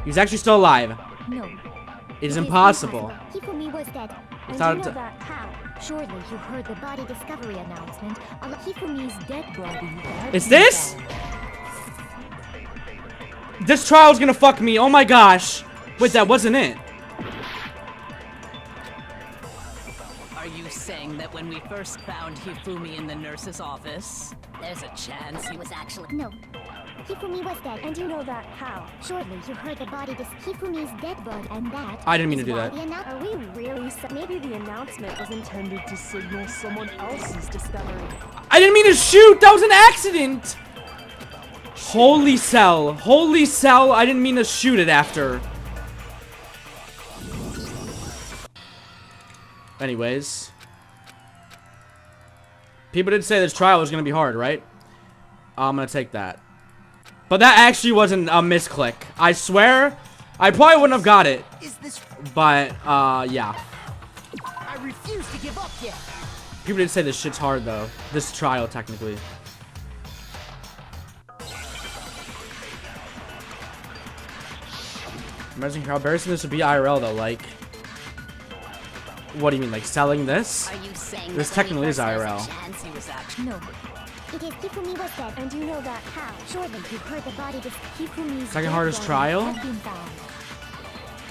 He's actually still alive. No. It is impossible. Hifumi was dead. It's And not you know a- that how? Surely you heard the body discovery announcement on Hifumi's dead body. Is this? This trial's gonna fuck me. Oh my gosh. Wait, that wasn't it. Are you saying that when we first found Hifumi in the nurse's office, there's a chance he was actually... No. Hifumi was dead. And you know that how? Surely you heard the body Hifumi's dead body. And that I didn't mean to is do why that. Are we really? Maybe the announcement was intended to signal someone else's discovery. I didn't mean to shoot. That was an accident. Holy cell. Holy cell. I didn't mean to shoot it after. Anyways. People did say this trial was going to be hard, right? I'm going to take that. But that actually wasn't a misclick. I swear, I probably wouldn't have got it. Is this? But, yeah. I refuse to give up yet. People did say this shit's hard, though. This trial, technically. Imagine how embarrassing this would be IRL, though. Like, what do you mean, like selling this? Are you saying This that technically is there's a IRL. chance he was actually... No. It is Hifumi was dead. And you know that how? Surely you heard the body Hifumi's Second dead hardest body trial? had been found.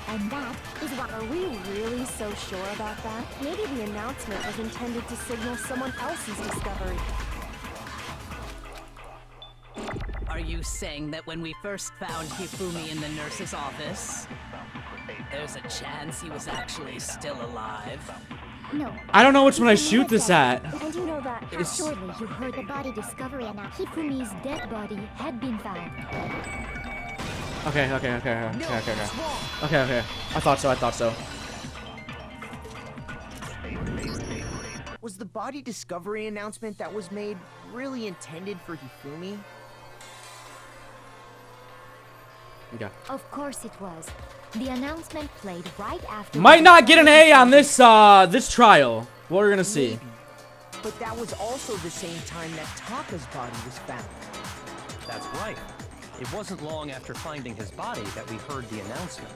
And that is why... Are we really so sure about that? Maybe the announcement was intended to signal someone else's discovery. Are you saying that when we first found Hifumi in the nurse's office, there's a chance he was actually still alive? No. I don't know which one I Hifumi shoot was this dead. at. And you know that how? It's- Surely you heard the body discovery and Hifumi's dead body had been found. Okay. No, it's wrong. Okay. I thought so. Was the body discovery announcement that was made really intended for Hifumi? Okay. Of course it was. The announcement played right after. Might not get an A on this this trial. What we're gonna see. Maybe. But that was also the same time that Taka's body was found. That's right. It wasn't long after finding his body that we heard the announcement.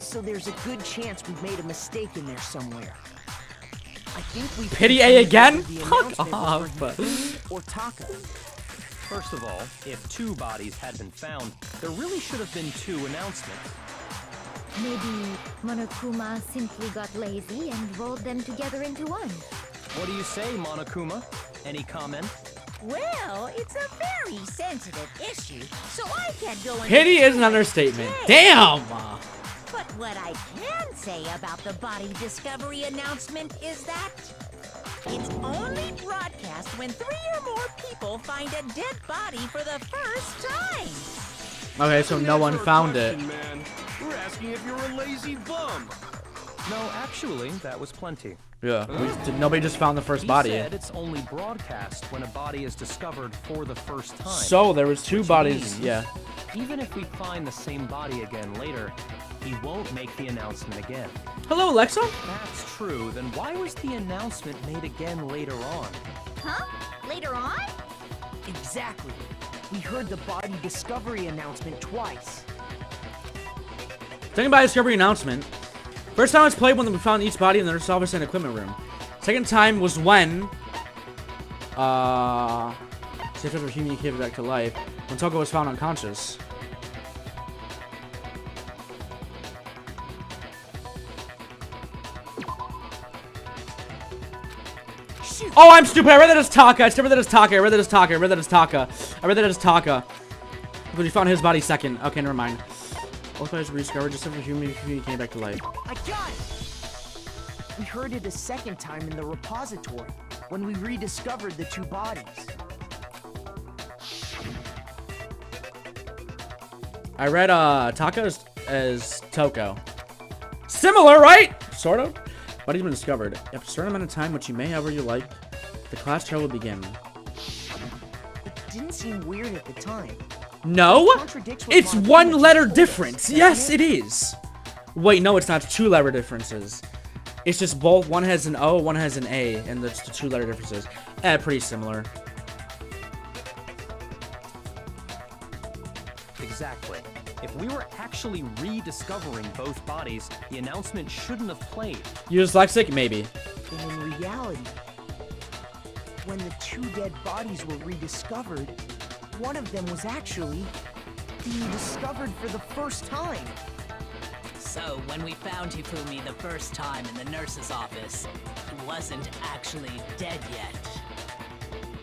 So there's a good chance we've made a mistake in there somewhere. I think we Pity A again? The Fuck announcement was for off. Hifumi or Taka. First of all, if 2 bodies had been found, there really should have been 2 announcements. Maybe Monokuma simply got lazy and rolled them together into one. What do you say, Monokuma? Any comment? Well, it's a very sensitive issue, so I can't go into Pity is an understatement. Damn. But what I can say about the body discovery announcement is that it's only broadcast when 3 or more people find a dead body for the first time. Okay, so no one found it. Man. We're asking if you're a lazy bum. No, actually, that was plenty. Yeah. Nobody just found the first body. He said it's only broadcast when a body is discovered for the first time. So there was 2 Which bodies. means, Yeah. Even if we find the same body again later, he won't make the announcement again. Hello, Alexa. That's true. Then why was the announcement made again later on? Huh? Later on? Exactly. We heard the body discovery announcement twice. Second body discovery announcement. First time was played when we found each body in the nurse's office and equipment room. Second time was when Safe after human came back to life. When Toko was found unconscious. Oh, I'm stupid. I read that as Taka. I read that as Taka. I read that as Taka. I read that as Taka. I read that as Taka. Because we found his body second. Okay, never mind. Both bodies were rediscovered just after human came back to life. I got it! We heard it a second time in the repository, when we rediscovered the 2 bodies. I read Taka as Toko. Similar, right? Sort of. Body's been discovered. After a certain amount of time, which you may however you like, the class trial will begin. It didn't seem weird at the time. No? It contradicts what It's Monica 1 just letter told us, difference. doesn't Yes, it? it is. Wait, no, it's not 2 letter differences. It's just both. One has an O, one has an A, and that's the 2 letter differences. Pretty similar. Exactly. If we were actually rediscovering both bodies, the announcement shouldn't have played. You dyslexic? Maybe. And in reality, when the 2 dead bodies were rediscovered, one of them was actually being discovered for the first time. So, when we found Hifumi the first time in the nurse's office, he wasn't actually dead yet.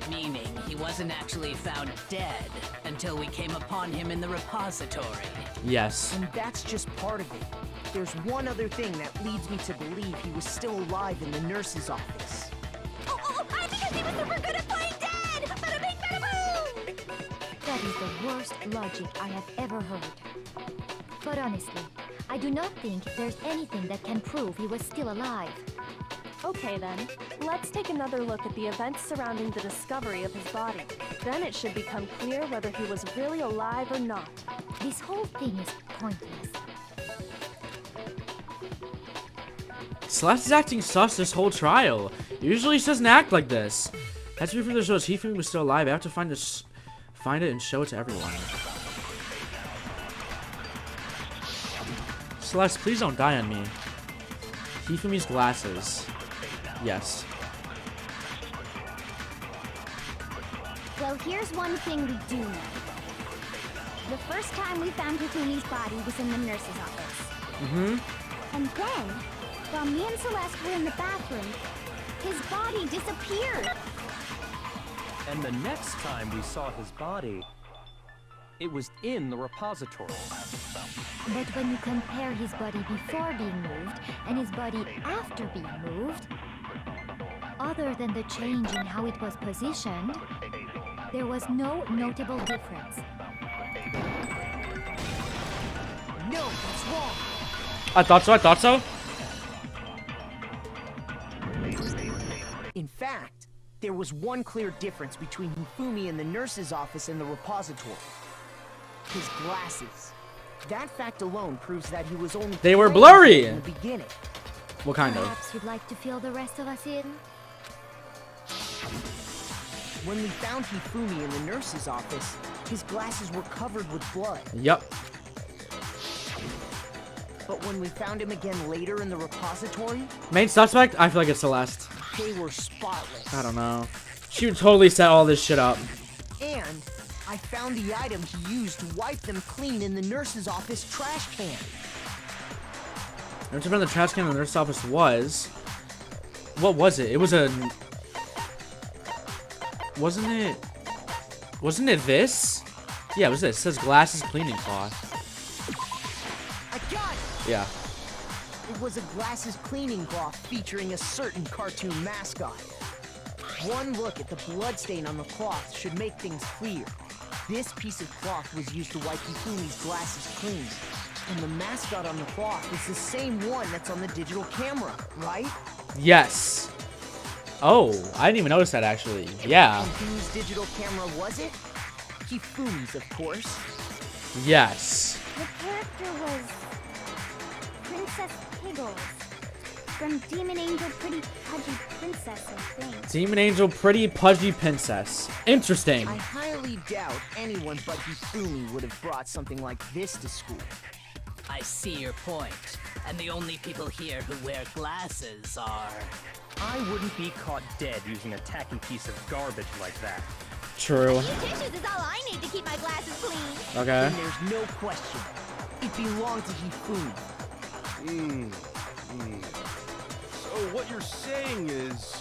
Meaning, he wasn't actually found dead until we came upon him in the repository. Yes. And that's just part of it. There's one other thing that leads me to believe he was still alive in the nurse's office. Oh, because he was super good at playing dead! Bada bing, bada boom! That is the worst logic I have ever heard. But honestly, I do not think there's anything that can prove he was still alive. Okay then, let's take another look at the events surrounding the discovery of his body. Then it should become clear whether he was really alive or not. This whole thing is pointless. Celeste is acting sus this whole trial. Usually she doesn't act like this. That's before the shows Hifumi was still alive. I have to find it and show it to everyone. Celeste, please don't die on me. Hifumi's glasses. Yes. Well, here's one thing we do know. The first time we found Hifumi's body was in the nurse's office. Mm-hmm. And then, while me and Celeste were in the bathroom, his body disappeared. And the next time we saw his body, it was in the repository. But when you compare his body before being moved and his body after being moved, other than the change in how it was positioned, there was no notable difference. No, that's wrong. I thought so. In fact, there was one clear difference between Hifumi in the nurse's office and the repository. his glasses. That fact alone proves that he was only They were playing blurry. in the beginning. What kind of? Perhaps you'd like to fill the rest of us in? When we found Hifumi in the nurse's office, his glasses were covered with blood. Yup. But when we found him again later in the repository, Main suspect? I feel like it's Celeste. they were spotless. I don't know. She would totally set all this shit up. And I found the item he used to wipe them clean in the nurse's office trash can. Remember the trash can in the nurse's office was... What was it? It was a... Wasn't it this? Yeah, it was this. It says glasses cleaning cloth. I got it! Yeah. It was a glasses cleaning cloth featuring a certain cartoon mascot. One look at the bloodstain on the cloth should make things clear. This piece of cloth was used to wipe Hifumi's glasses clean. And the mascot on the cloth is the same one that's on the digital camera, right? Yes. Oh, I didn't even notice that actually. Yeah. And whose digital camera was it? Hifumi's, of course. Yes. The character was Princess Piggles from Demon Angel Pretty Pudgy Princess, I think. Demon Angel Pretty Pudgy Princess. Interesting. I highly doubt anyone but Hifumi would have brought something like this to school. I see your point. And the only people here who wear glasses are... I wouldn't be caught dead using a tacky piece of garbage like that. True. New tissues is all I need to keep my glasses clean. Okay. And there's no question. It belonged to Hifumi. So what you're saying is...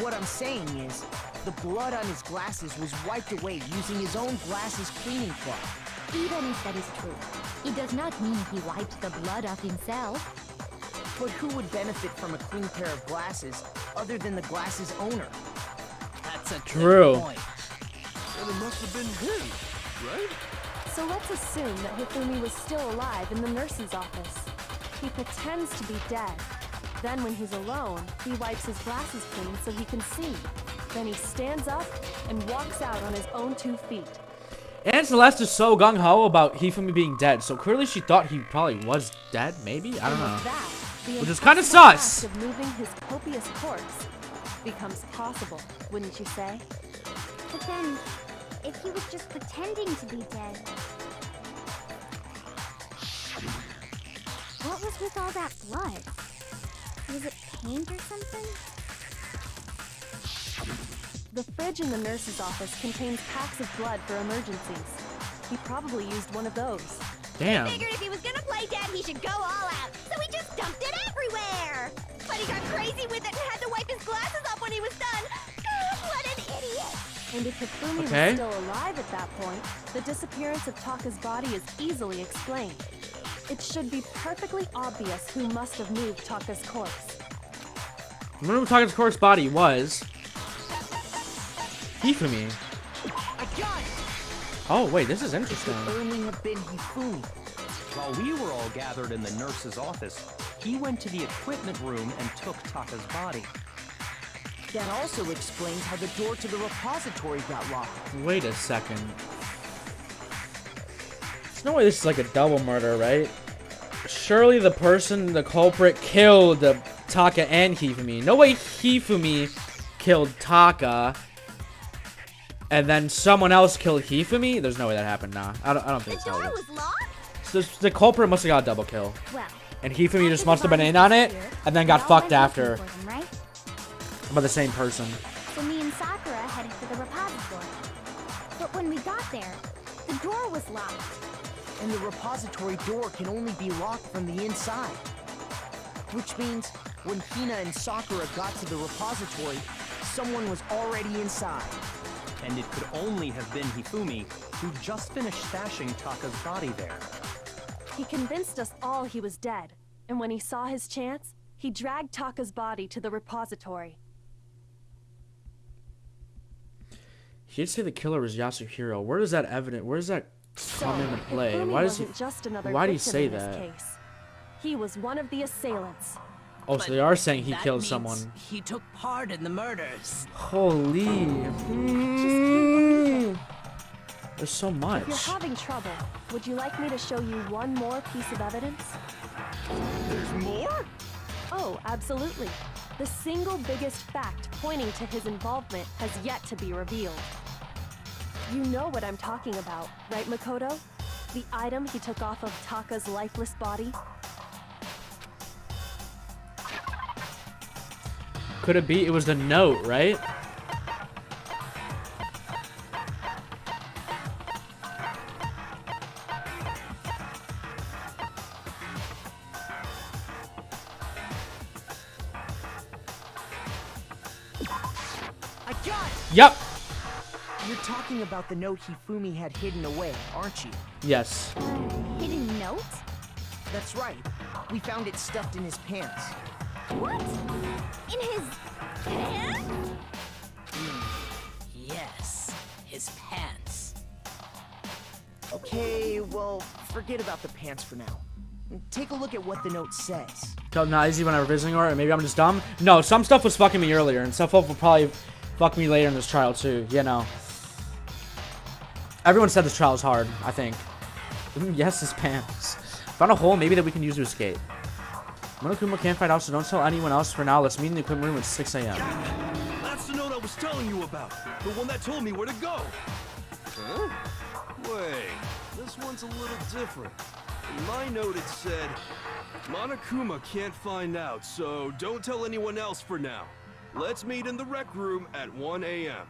What I'm saying is, the blood on his glasses was wiped away using his own glasses cleaning cloth. Even if that is true, it does not mean he wiped the blood off himself. But who would benefit from a clean pair of glasses other than the glasses owner? That's a True. good point. Then it must have been him, right? So let's assume that Hifumi was still alive in the nurse's office. He pretends to be dead. Then when he's alone, he wipes his glasses clean so he can see. Then he stands up and walks out on his own 2 feet. And Celeste is so gung-ho about Hifumi being dead, so clearly she thought he probably was dead, maybe? I don't And know. with that, the Which is kinda impossible sus. task of moving his copious corpse becomes possible, wouldn't you say? But then, if he was just pretending to be dead, what was with all that blood? Was it paint or something? The fridge in the nurse's office contains packs of blood for emergencies. He probably used one of those. Damn. Figured if he was gonna play dead, he should go all out. So he just dumped it everywhere. But he got crazy with it and had to wipe his glasses off when he was done. What an idiot! And if Hifumi Okay. was still alive at that point, the disappearance of Taka's body is easily explained. It should be perfectly obvious who must have moved Taka's corpse. Remember who Taka's corpse body was? Hifumi. I got it! Oh, wait, this is interesting. Could only have been Hifumi. While we were all gathered in the nurse's office, he went to the equipment room and took Taka's body. That also explains how the door to the repository got locked. Wait a second. There's no way this is like a double murder, right? Surely the culprit killed Taka and Hifumi. No way Hifumi killed Taka and then someone else killed Hifumi? There's no way that happened, nah. I don't think The so. door was locked? So the culprit must have got a double kill. Well, And Hifumi just after must the have been in bodies on it disappeared, and then we got all fucked went after looking for them, right? by the same person. So me and Sakura headed for the repository. But when we got there, the door was locked. And the repository door can only be locked from the inside. Which means when Hina and Sakura got to the repository, someone was already inside. And it could only have been Hifumi, who just finished stashing Taka's body there. He convinced us all he was dead, and when he saw his chance, he dragged Taka's body to the repository. He did say the killer was Yasuhiro. Where does that come into play? Hifumi Why does he? wasn't just another Why do you victim say in this that? case. He was one of the assailants. Oh, so they are saying he That killed means someone. He took part in the murders. Holy. There's so much. If you're having trouble, would you like me to show you one more piece of evidence? There's more? Oh, absolutely. The single biggest fact pointing to his involvement has yet to be revealed. You know what I'm talking about, right, Makoto? The item he took off of Taka's lifeless body? Could it be? It was the note, right? I got it! Yep. You're talking about the note Hifumi had hidden away, aren't you? Yes. Hidden note? That's right. We found it stuffed in his pants. What? In his pants? Yes, his pants. Okay, well, forget about the pants for now. Take a look at what the note says. Felt not easy when I was visiting her, or maybe I'm just dumb. No, some stuff was fucking me earlier, and stuff will probably fuck me later in this trial too. You know. Everyone said this trial is hard, I think. Yes, his pants. Found a hole maybe that we can use to escape. Monokuma can't find out, so don't tell anyone else for now. Let's meet in the equipment room at 6 a.m. That's the note I was telling you about. The one that told me where to go. Huh? Wait, this one's a little different. In my note it said, Monokuma can't find out, so don't tell anyone else for now. Let's meet in the rec room at 1 a.m.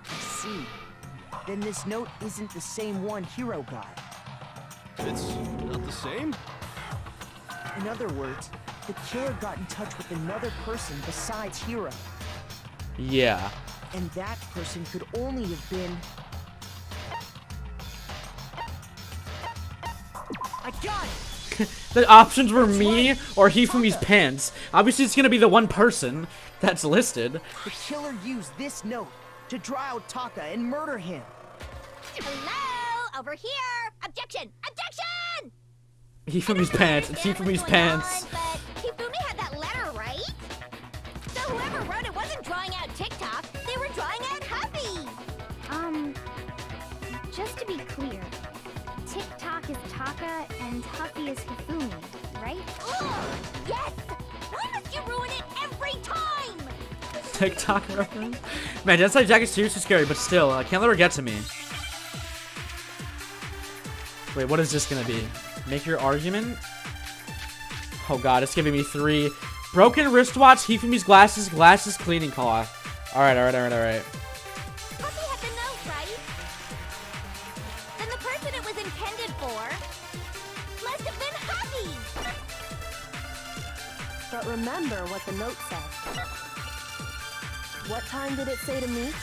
I see. Then this note isn't the same one Hiro got. It's not the same? In other words, the killer got in touch with another person besides Hiro. Yeah. And that person could only have been... I got it! The options were me or Hifumi's pants. Obviously, it's gonna be the one person that's listed. The killer used this note to draw out Taka and murder him. Hello? Over here! Objection! Objection! Hifumi's pants. It's Hifumi's pants. But Hifumi had that letter, right? So whoever wrote it wasn't drawing out TikTok, they were drawing out Huffy! Just to be clear, TikTok is Taka and Huffy is Hifumi, right? Ugh, yes! Why must you ruin it every time? TikTok reference? Man, Dead Side Jacket's seriously scary, but still, I can't let her get to me. Wait, what is this gonna be? Make your argument? Oh god, it's giving me 3. Broken wristwatch, Hifumi's glasses, cleaning cloth. Alright. Huffy had the note, right? Then the person it was intended for must have been Huffy! But remember what the note said. What time did it say to meet?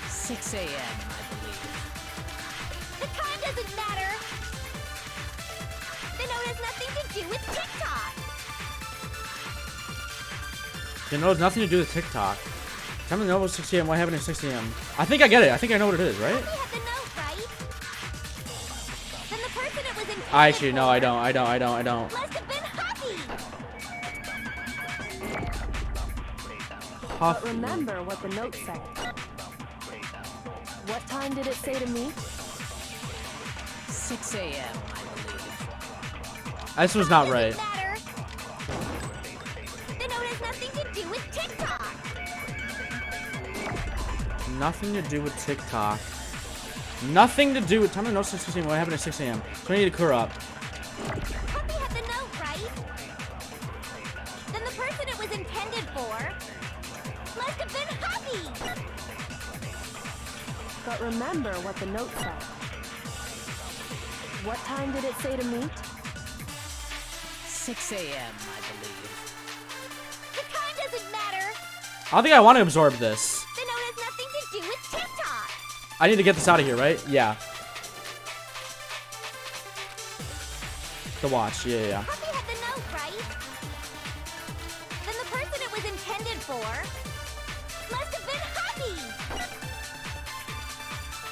6 a.m., I believe. The time doesn't matter! The note has nothing to do with TikTok! You know, it's nothing to do with TikTok. Time to know about 6 a.m. What happened at 6 a.m.? I think I get it. I think I know what it is, right? Huffy had the note, right? Then the person it was intended Actually, no, for I don't. must have been Huffy! But remember what the note said. What time did it say to meet? 6 a.m., I believe. This was not right. Doesn't matter. The note has nothing to do with TikTok! Nothing to do with TikTok. Nothing to do with time to know 6 a.m. What happened at 6 a.m. So I need to clear up. Huffy had the note, right? Then the person it was intended for must have been Huffy! But remember what the note said. What time did it say to meet? 6 a.m., I believe. The time doesn't matter! I don't think I want to absorb this. The note has nothing to do with TikTok! I need to get this out of here, right? Yeah. The watch. Yeah. Huffy had the note, right? Then the person it was intended for must have been Huffy!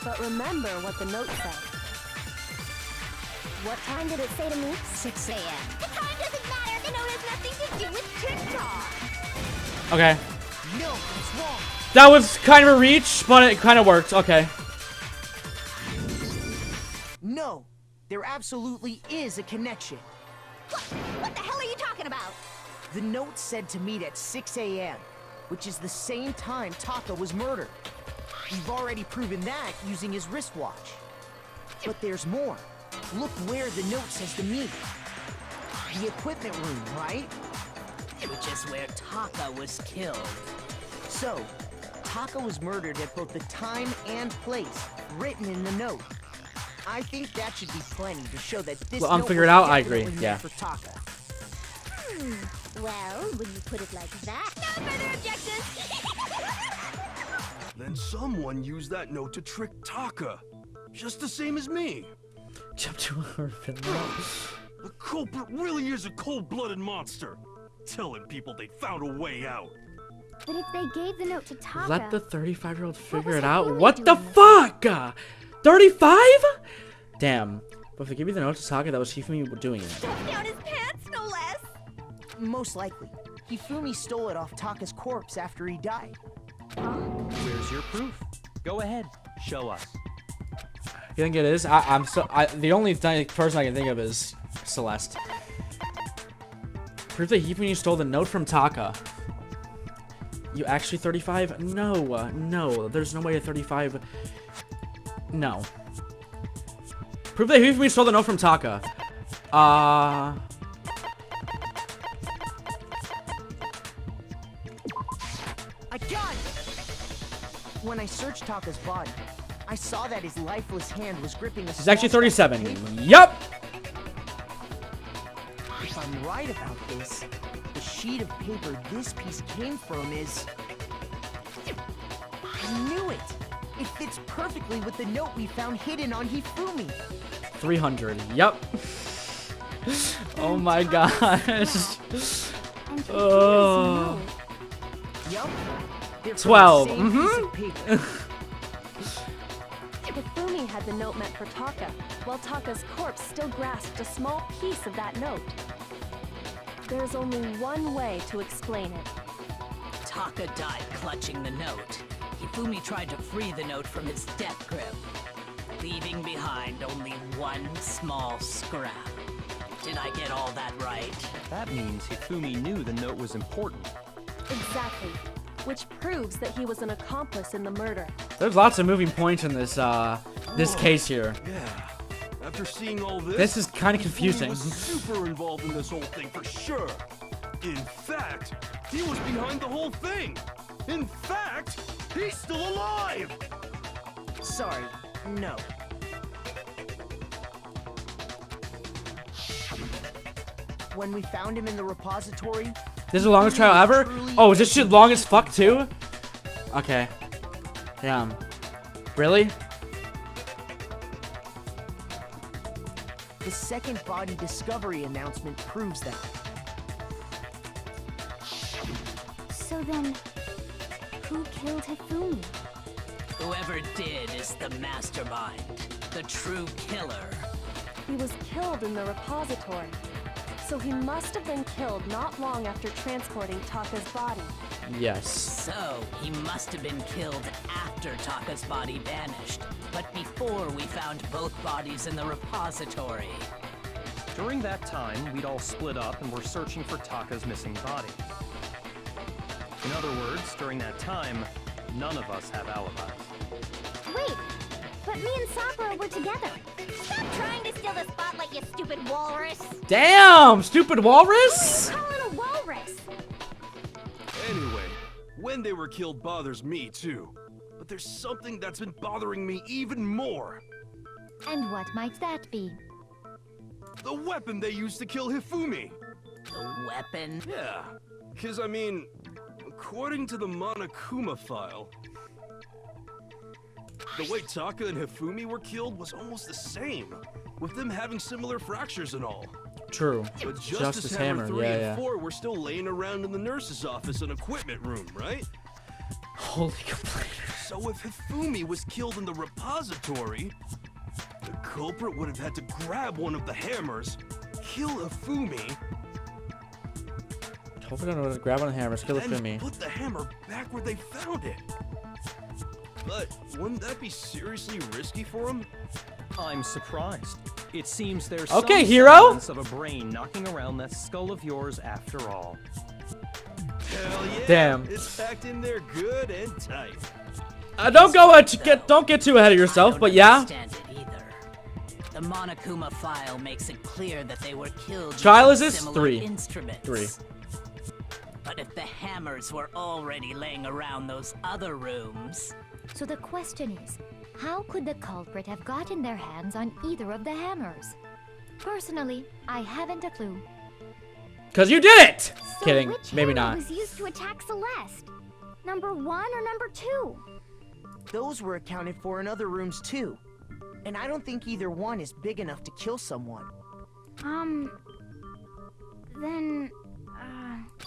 But remember what the note said. What time did it say to meet? 6 a.m. The time doesn't matter! The note has nothing to do with TikTok! Okay. No, it's wrong. That was kind of a reach, but it kind of worked. Okay. No, there absolutely is a connection. What the hell are you talking about? The note said to meet at 6 a.m., which is the same time Taka was murdered. We've already proven that using his wristwatch. But there's more. Look where the note says to meet. The equipment room, right? Which is where Taka was killed. So, Taka was murdered at both the time and place written in the note. I think that should be plenty to show that this Well, I'm note figured was out, I agree, definitely yeah. meant for Taka. Well, when you put it like that... No further objections! Then someone used that note to trick Taka. Just the same as me. Jump to her fin. The culprit really is a cold-blooded monster. Telling people they found a way out. But if they gave the note to Taka... Let the 35-year-old figure was it out. Hifumi What the doing? fuck? 35? Damn. But if they give you the note to Taka, that was Hifumi doing it. Stuffed down his pants, no less! Most likely. Hifumi stole it off Taka's corpse after he died. Where's your proof? Go ahead, show us. You think it is? The only person I can think of is Celeste. Proof that Hifumi stole the note from Taka. You actually 35? No, no. There's no way a 35. No. Proof that Hifumi stole the note from Taka. I got it! When I searched Taka's body, I saw that his lifeless hand was gripping a He's actually small stack of 37. paper. Yup! If I'm right about this, the sheet of paper this piece came from is... I knew it! It fits perfectly with the note we found hidden on Hifumi. 300. Yup. Oh my gosh. And Oh. Yup. They're from the 12. same piece of paper. Hifumi had the note meant for Taka, while Taka's corpse still grasped a small piece of that note. There's only one way to explain it. Taka died clutching the note. Hifumi tried to free the note from his death grip, leaving behind only one small scrap. Did I get all that right? That means Hifumi knew the note was important. Exactly. Which proves that he was an accomplice in the murder. There's lots of moving points in this this case here. Yeah. After seeing all this, This is kind of Hifumi confusing. was super involved in this whole thing for sure. In fact, he was behind the whole thing. In fact, he's still alive. Sorry, no. When we found him in the repository, This is the longest trial ever? Oh, is this shit long as fuck too? Okay. Damn. Really? the second body discovery announcement proves that. So then, who killed Hifumi? Whoever did is the mastermind, the true killer. He was killed in the repository. So he must have been killed not long after transporting Taka's body. Yes. So, he must have been killed after Taka's body vanished, but before we found both bodies in the repository. During that time, we'd all split up and were searching for Taka's missing body. In other words, during that time, none of us have alibis. Wait, but me and Sakura were together. Stop trying to steal the spotlight, you stupid walrus. Damn, stupid walrus. Call it a walrus. Anyway, when they were killed bothers me too. But there's something that's been bothering me even more. And what might that be? The weapon they used to kill Hifumi. The weapon? Yeah, because I mean, according to the Monokuma file, the way Taka and Hifumi were killed was almost the same, with them having similar fractures and all. True. But Justice Hammer Hammer, 3 yeah, and yeah. 4 were still laying around in the nurse's office and equipment room, right? Holy complainer. So if Hifumi was killed in the repository, the culprit would have had to grab one of the hammers, kill Hifumi, Hopefully, don't know to grab on the hammer, kill and Hifumi. put the hammer back where they found it. But wouldn't that be seriously risky for him? I'm surprised. It seems there's Okay, some hero. semblance of a brain knocking around that skull of yours after all. Hell yeah! Damn. It's packed in there good and tight. Don't get too ahead of yourself, I don't but yeah. understand it either. The Monokuma file makes it clear that they were killed Trial using is this? similar 3. instruments. 3. But if the hammers were already laying around those other rooms, So the question is, how could the culprit have gotten their hands on either of the hammers? Personally, I haven't a clue. Cause you did it. So Kidding. which Maybe hammer not. was used to attack Celeste? Number 1 or number 2? Those were accounted for in other rooms too. And I don't think either one is big enough to kill someone. Then,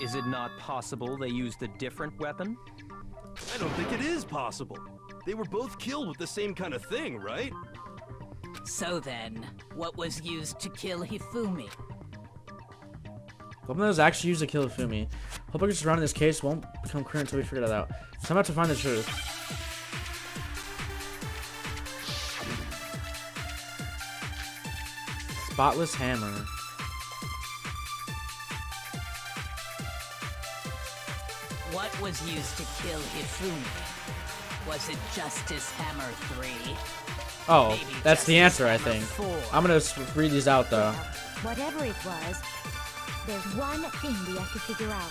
Is it not possible they used a different weapon? I don't think it is possible. They were both killed with the same kind of thing, right? so then, what was used to kill Hifumi? Hoping that was actually used to kill Fumi. Hope I can just run this case won't become clear until we figure that out. So I'm about to find the truth. Spotless hammer. What was used to kill Hifumi? Was it Justice Hammer 3? Oh, Maybe that's the Justice answer, I Hammer think. 4. I'm gonna read these out though. whatever it was, there's one thing we have to figure out.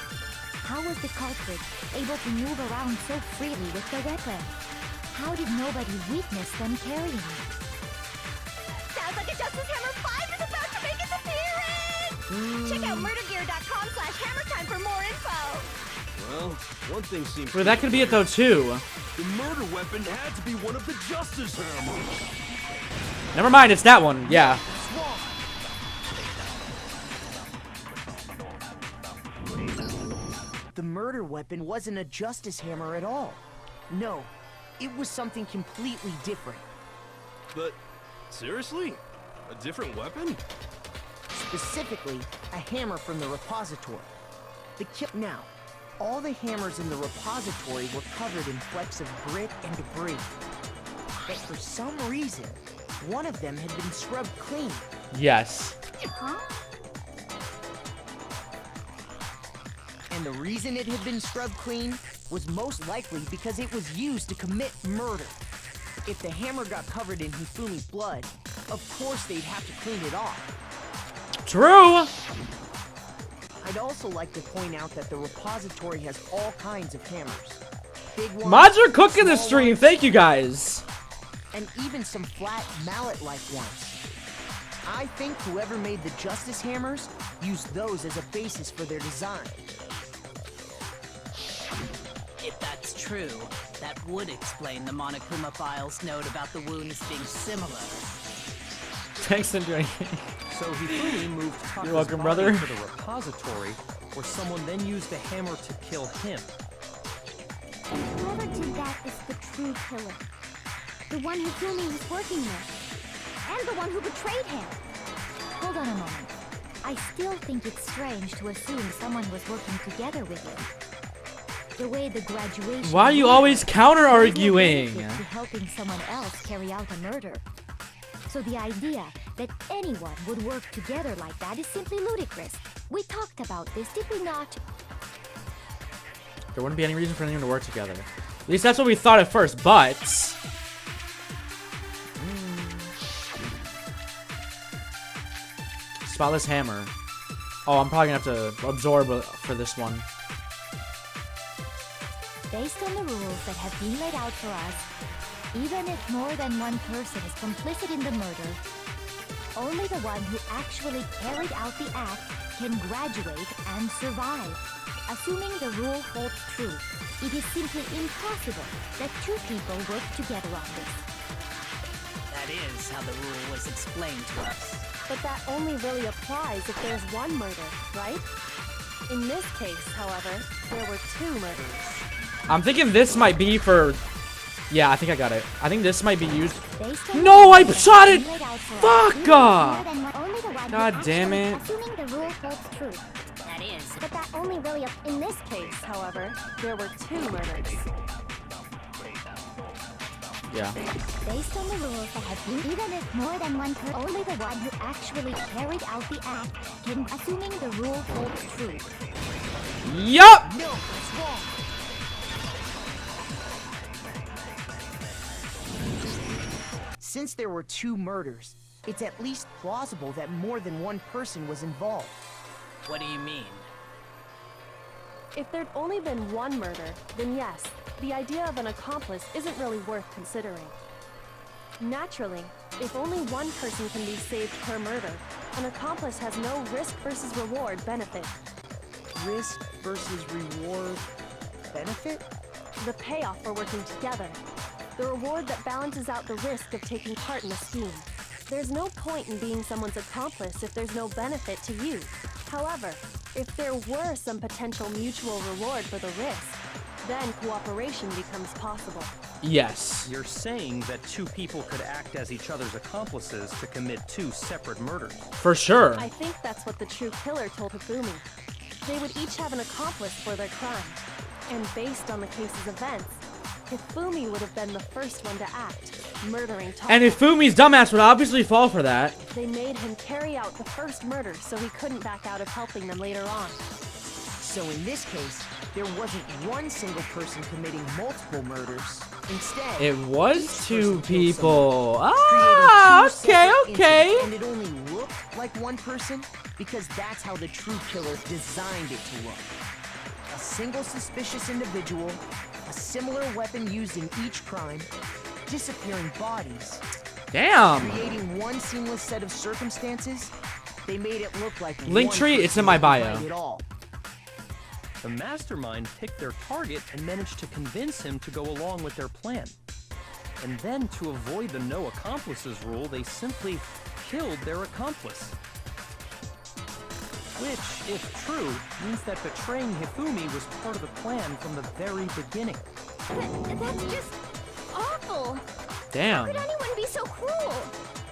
How was the culprit able to move around so freely with the weapon? How did nobody witness them carrying it? Sounds like a Justice Hammer 5 is about to make its appearance! Check out murdergear.com/hammertime for more info! Well, one thing seems Wait, that could be it though too. the murder weapon had to be one of the Justice Hammers. Never mind, it's that one. Yeah. The murder weapon wasn't a Justice Hammer at all. No, it was something completely different. But seriously? A different weapon? Specifically, a hammer from the repository. Now, all the hammers in the repository were covered in flecks of grit and debris. But for some reason, one of them had been scrubbed clean. Yes. Huh? And the reason it had been scrubbed clean was most likely because it was used to commit murder. If the hammer got covered in Hifumi's blood, of course they'd have to clean it off. True. I'd also like to point out that the repository has all kinds of hammers. Big ones, Mods are cooking the small stream. ones, Thank you guys. and even some flat mallet-like ones. I think whoever made the Justice Hammers used those as a basis for their design. If that's true, that would explain the Monokuma file's note about the wounds being similar. Thanks for doing it. So Hifumi moved Taka's You're welcome, body brother. to the repository, where someone then used the hammer to kill him. Whoever did that is the true killer. The one Hifumi was working with. And the one who betrayed him. Hold on a moment. I still think it's strange to assume someone was working together with him. The way the graduation... Why are you went, always counter-arguing? there's no benefit to helping someone else carry out a murder. So the idea that anyone would work together like that is simply ludicrous. We talked about this, did we not? There wouldn't be any reason for anyone to work together. At least that's what we thought at first, but... Spotless hammer. Oh, I'm probably gonna have to absorb for this one. Based on the rules that have been laid out for us, even if more than one person is complicit in the murder, only the one who actually carried out the act can graduate and survive. Assuming the rule holds true, it is simply impossible that two people work together on this. That is how the rule was explained to us. But that only really applies if there's one murder, right? In this case, however, there were two murders. I'm thinking this might be for... Yeah, I think I got it. I think this might be used... Based on No, the I rules that shot have it! been laid out for us, Fuck even if off! more than one- only the one who God damn actually- it. Assuming the rule holds true. That is. But that only really In this case, however, there were two murders. Yeah. Based on the rules that have been, even if more than one person, only the one who actually carried out the act can, assuming the rule holds true. Yup! No, that's wrong. Since there were 2 murders, it's at least plausible that more than one person was involved. What do you mean? If there'd only been one murder, then yes, the idea of an accomplice isn't really worth considering. Naturally, if only one person can be saved per murder, an accomplice has no risk versus reward benefit. Risk versus reward benefit? The payoff for working together. The reward that balances out the risk of taking part in a scheme. There's no point in being someone's accomplice if there's no benefit to you. However, if there were some potential mutual reward for the risk, then cooperation becomes possible. Yes. You're saying that 2 people could act as each other's accomplices to commit 2 separate murders. For sure. I think that's what the true killer told Hifumi. They would each have an accomplice for their crime. And based on the case's events, Hifumi would have been the first one to act, murdering Taka. And Hifumi's dumbass would obviously fall for that. They made him carry out the first murder so he couldn't back out of helping them later on. So in this case, there wasn't one single person committing multiple murders. Instead, It was each 2 person killed people. someone, Ah, creating 2 okay, separate okay. incidents, and it only looked like one person because that's how the true killer designed it to look. A single suspicious individual, a similar weapon used in each crime, disappearing bodies, Damn. creating one seamless set of circumstances. They made it look like Linktree, one it's in my person bio. behind it all. The mastermind picked their target and managed to convince him to go along with their plan. And then, to avoid the no accomplices rule, they simply killed their accomplice. Which, if true, means that betraying Hifumi was part of the plan from the very beginning. That's just awful. Damn. How could anyone be so cruel?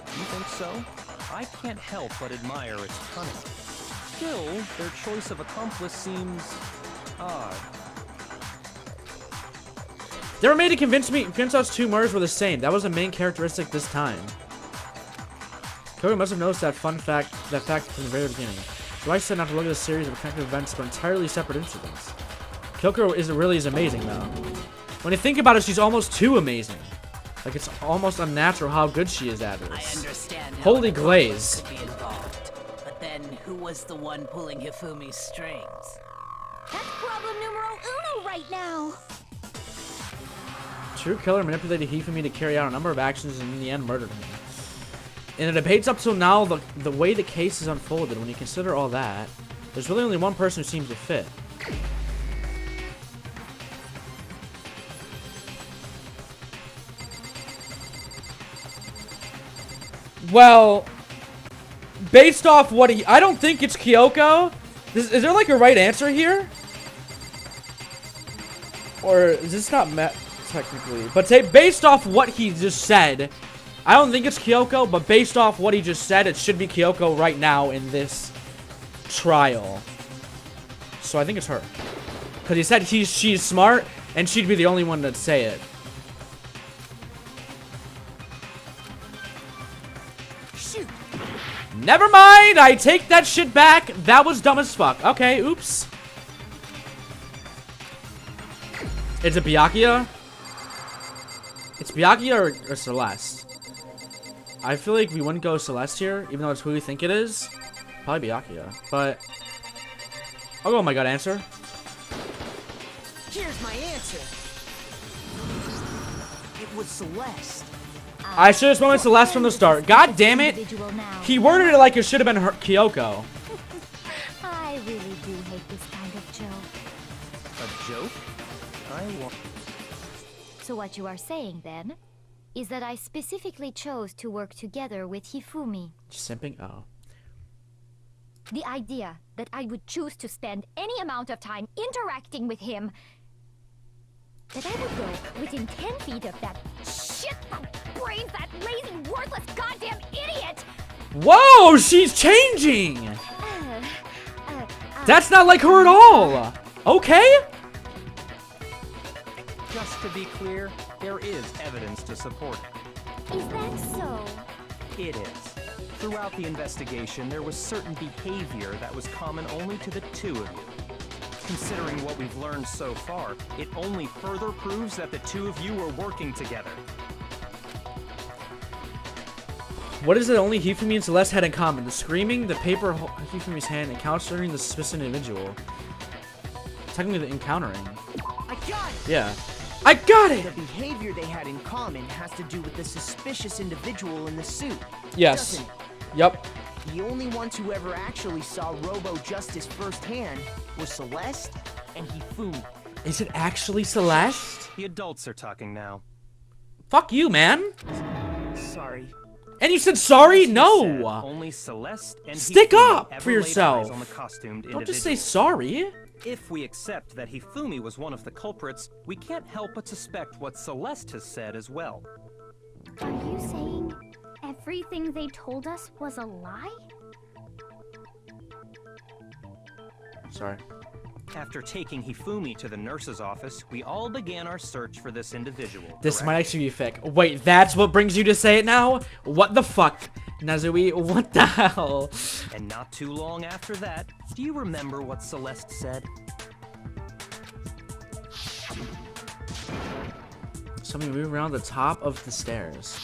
You think so? I can't help but admire its cunning. Still, their choice of accomplice seems odd. They were made to convince us 2 murders were the same. That was the main characteristic this time. Koga must have noticed that fact from the very beginning. So I said not to look at a series of connected events but entirely separate incidents. Kyoko really is amazing though. When you think about it, she's almost too amazing. Like it's almost unnatural how good she is at I this. understand how Holy an accomplice glaze. could be involved, but then who was the one pulling Hifumi's strings? That's problem numero uno right now. True killer manipulated Hifumi to carry out a number of actions and in the end murdered him. In the debates up till now, the way the case is unfolded, when you consider all that, there's really only one person who seems to fit. Well, based off what I don't think it's Kyoko. Is there like a right answer here? Or is this not technically? But based off what he just said, I don't think it's Kyoko, but based off what he just said, it should be Kyoko right now in this trial. So I think it's her. Because he said she's smart, and she'd be the only one to say it. Shoot! Never mind, I take that shit back. That was dumb as fuck. Okay, oops. Is it Byakuya? It's Byakuya or Celeste? I feel like we wouldn't go Celeste here, even though it's who we think it is. Probably Byakuya, but I'll go with my gut answer. Here's my answer. It was Celeste. I should have went with Celeste from the start. God damn it! He worded it like it should have been her Kyoko. I really do hate this kind of joke. A joke? I want... So what you are saying then is that I specifically chose to work together with Hifumi. Simping? Oh. The idea that I would choose to spend any amount of time interacting with him, that I would go within 10 feet of that shit brains, that lazy, worthless, goddamn idiot! Whoa, she's changing! That's not like her at all! Okay? Just to be clear, there is evidence to support it. Is that so? It is. Throughout the investigation, there was certain behavior that was common only to the two of you. Considering what we've learned so far, it only further proves that the two of you were working together. What is it only Hifumi and Celeste had in common? The screaming, the paper Hifumi's hand, encountering the suspicious individual. Technically, the encountering. I got it! Yeah. I got The it! behavior they had in common has to do with the suspicious individual in the suit. Yes. Doesn't it? Yep. The only ones who ever actually saw Robo Justice firsthand were Celeste and Hifumi. Is it actually Celeste? The adults are talking now. Fuck you, man. Sorry. And you said sorry? Said No. only Celeste and Stick Hifumi up ever for laid yourself. eyes on the costumed Don't just say individual. sorry. If we accept that Hifumi was one of the culprits, we can't help but suspect what Celeste has said as well. Are you saying everything they told us was a lie? Sorry. After taking Hifumi to the nurse's office, we all began our search for this individual. This correct? might actually be fake. Wait, that's what brings you to say it now? What the fuck? Nazui, what the hell? And not too long after that, do you remember what Celeste said? Somebody moving around the top of the stairs.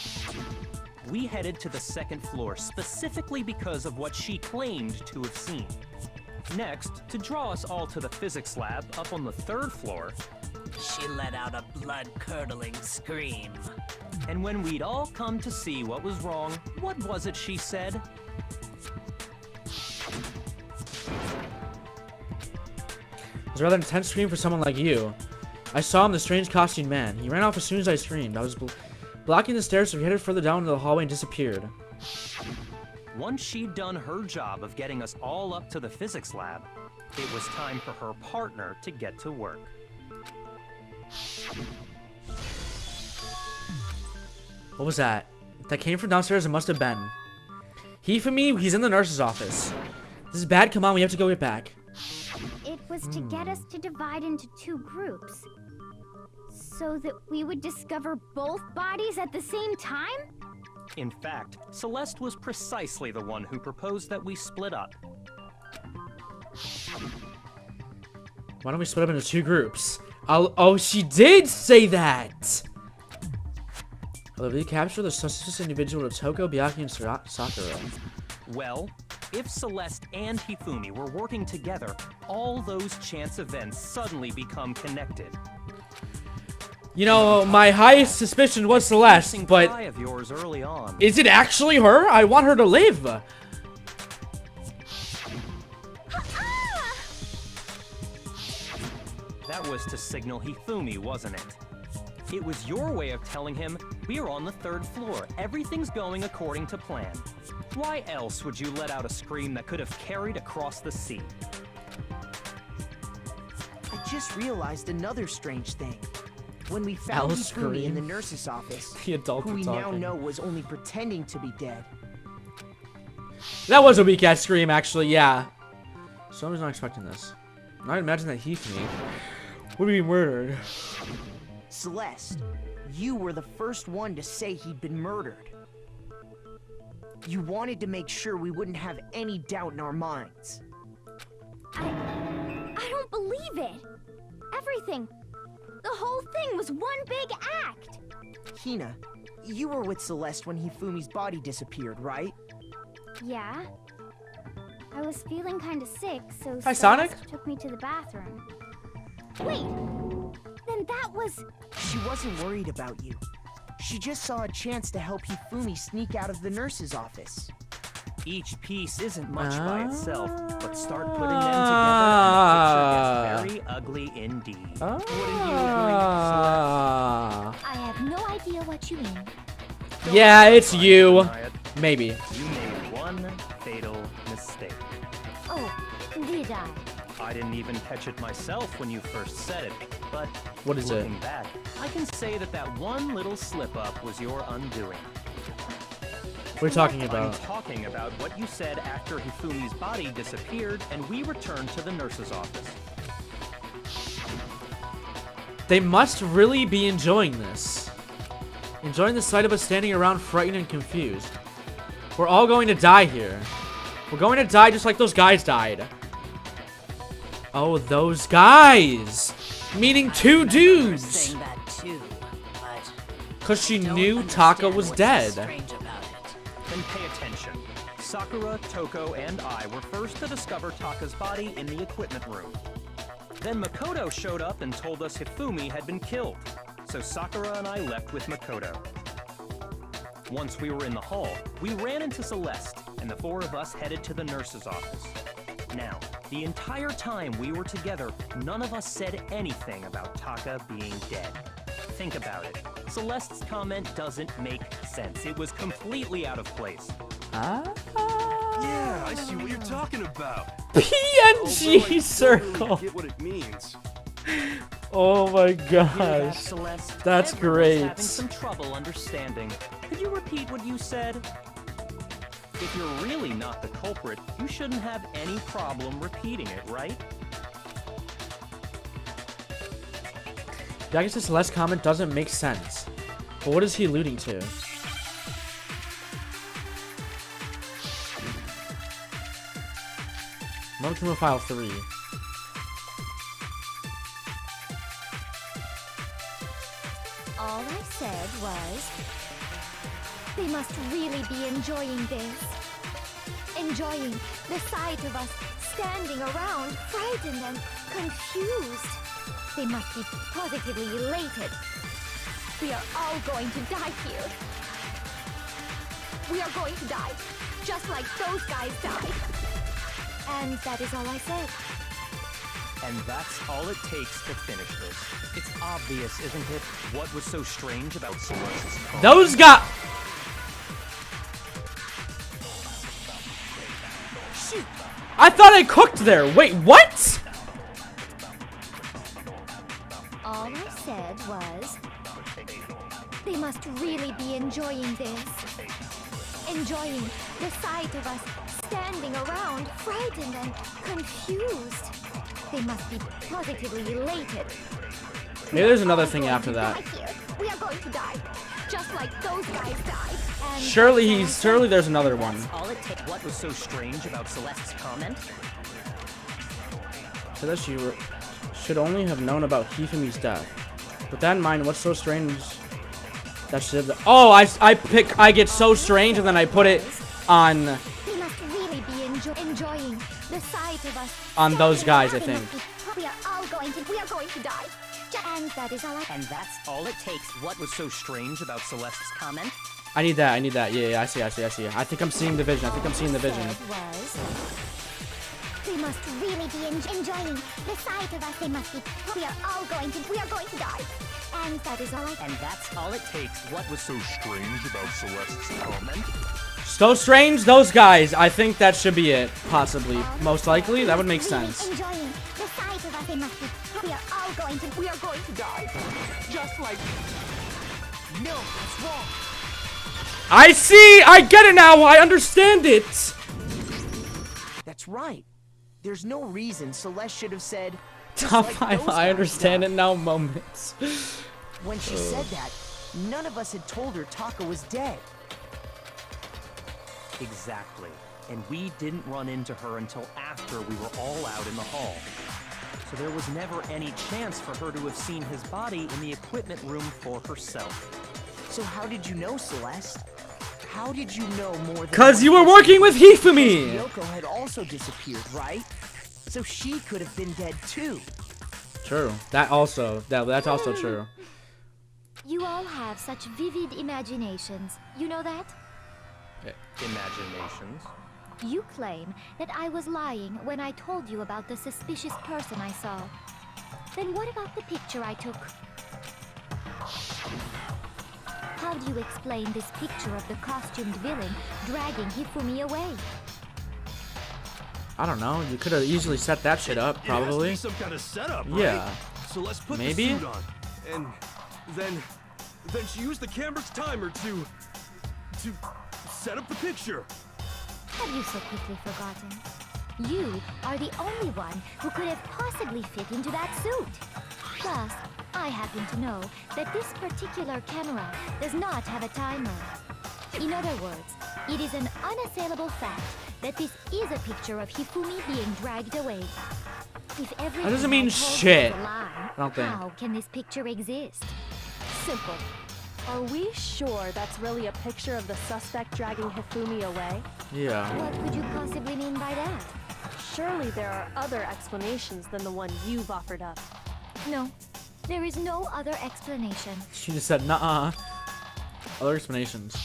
We headed to the second floor specifically because of what she claimed to have seen. Next, to draw us all to the physics lab up on the third floor, She let out a blood-curdling scream. and when we'd all come to see what was wrong, what was it she said? It was a rather intense scream for someone like you. I saw him, the strange costumed man. He ran off as soon as I screamed. I was blocking the stairs, so he headed further down into the hallway and disappeared. Once she'd done her job of getting us all up to the physics lab, it was time for her partner to get to work. What was that? That came from downstairs. It must have been. Hifumi, he's in the nurse's office. This is bad. Come on, we have to go get back. It was to get us to divide into two groups. So that we would discover both bodies at the same time? In fact, Celeste was precisely the one who proposed that we split up. Why don't we split up into two groups? Oh, she did say that! Will we capture the suspicious individual of Toko, Byaki, and Sakura? Well, if Celeste and Hifumi were working together, all those chance events suddenly become connected. You know, my highest suspicion was Celeste, but Try of yours early on. is it actually her? I want her to live. That was to signal Hifumi, wasn't it? It was your way of telling him, we're on the third floor, everything's going according to plan. Why else would you let out a scream that could have carried across the sea? I just realized another strange thing. When we found Alice Hifumi in the scream. nurse's office, The adults who were we now talking. know was only pretending to be dead. That was a weak ass scream, actually, yeah. Someone's not expecting this. I imagine that Hifumi would be murdered. Celeste, you were the first one to say he'd been murdered. You wanted to make sure we wouldn't have any doubt in our minds. I don't believe it. Everything. The whole thing was one big act. Hina, you were with Celeste when Hifumi's body disappeared, right? Yeah. I was feeling kind of sick, so Hi, Celeste Sonic. took me to the bathroom. Wait. Then that was... She wasn't worried about you. She just saw a chance to help Hifumi sneak out of the nurse's office. Each piece isn't much by itself, but start putting them together and the picture gets very ugly indeed. Wouldn't you agree, Celeste? I have no idea what you mean. Yeah, it's you. Deny it. Maybe. You made one fatal mistake. Oh, did I? I didn't even catch it myself when you first said it, but What is it? looking back, I can say that that one little slip-up was your undoing. We're talking I'm about. talking about what you said after Hifumi's body disappeared and we returned to the nurse's office. They must really be enjoying this. Enjoying the sight of us standing around frightened and confused. We're all going to die here. We're going to die just like those guys died. Oh, those guys! Meaning two dudes! Saying that too, but Because she don't knew understand Taka was what's dead. so strange about it. Then pay attention. Sakura, Toko, and I were first to discover Taka's body in the equipment room. Then Makoto showed up and told us Hifumi had been killed, so Sakura and I left with Makoto. Once we were in the hall, we ran into Celeste, and the four of us headed to the nurse's office. Now, the entire time we were together, none of us said anything about Taka being dead. Think about it. Celeste's comment doesn't make sense. It was completely out of place. Yeah, I see what you're talking about. PNG circle. Get what it means. Oh my Hear that, gosh. Celeste? That's Everyone's great. having some trouble understanding. Could you repeat what you said? If you're really not the culprit, you shouldn't have any problem repeating it, right? Yeah, I guess the Celeste comment doesn't make sense. But what is he alluding to? Monocular File 3. All I said was, they must really be enjoying this. Enjoying the sight of us standing around, frightened and confused. They must be positively elated. We are all going to die here. We are going to die, just like those guys died. And that is all I said. And that's all it takes to finish this. It's obvious, isn't it? What was so strange about Celeste's comment? Those guys. Shoot! I thought I cooked there. Wait, what? All I said was, they must really be enjoying this. Enjoying the sight of us standing around, frightened and confused. They must be positively elated. Maybe there's another thing after that. We are going to die, just like those guys died. And Surely there's another one. All it takes. What was so strange about Celeste's comment? So that she should only have known about Hifumi's death. With that in mind, what's so strange that she did that? Oh, I get so strange and then I put it on they must really be enjoying the sight of us. on those guys, I They think. must be- We are going to die. And that is all I. And that's all it takes. What was so strange about Celeste's comment? I need that. Yeah, I see. I think I'm seeing the vision. Said was, they must really be enjoying the sight of us. They must be. We are going to die. And that is all I. And that's all it takes. What was so strange about Celeste's comment? So strange, those guys. I think that should be it. Possibly. Most likely, that would make sense. Enjoying the sight of us. They must be. We are going to die. Just like. No, that's wrong. I see! I get it now! I understand it! That's right. There's no reason Celeste should have said. Top like 5 those I guys understand died. it now moments. When she said that, none of us had told her Taka was dead. Exactly. And we didn't run into her until after we were all out in the hall. So there was never any chance for her to have seen his body in the equipment room for herself. So how did you know, Celeste? How did you know more than? Cause one you were person? working with Hifumi! Yoko had also disappeared, right? So she could have been dead too. True. That's also true. You all have such vivid imaginations. You know that? Imaginations. You claim that I was lying when I told you about the suspicious person I saw. Then what about the picture I took? How do you explain this picture of the costumed villain dragging Hifumi away? I don't know. You could have easily set that shit up, probably. It has to be some kind of setup, right? Yeah. So let's put Maybe? the suit on, and then she used the camera's timer to set up the picture. Have you so quickly forgotten? You are the only one who could have possibly fit into that suit. Plus, I happen to know that this particular camera does not have a timer. In other words, it is an unassailable fact that this is a picture of Hifumi being dragged away. If everything doesn't mean I told you shit. is a lie, I don't think. how can this picture exist? Simple. Are we sure that's really a picture of the suspect dragging Hifumi away? Yeah. What could you possibly mean by that? Surely there are other explanations than the one you've offered up. No, there is no other explanation. She just said, nuh-uh. Other explanations.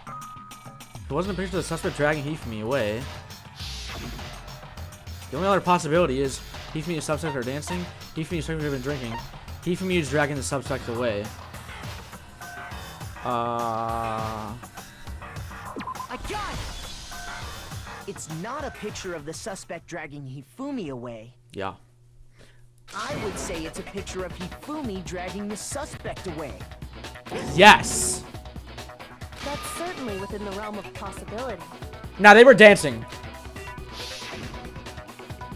It wasn't a picture of the suspect dragging Hifumi away. The only other possibility is Hifumi and the suspect are dancing, Hifumi and the suspect have been drinking, Hifumi is dragging the suspect away. I got it! It's not a picture of the suspect dragging Hifumi away. Yeah. I would say it's a picture of Hifumi dragging the suspect away. Yes! That's certainly within the realm of possibility. Now they were dancing.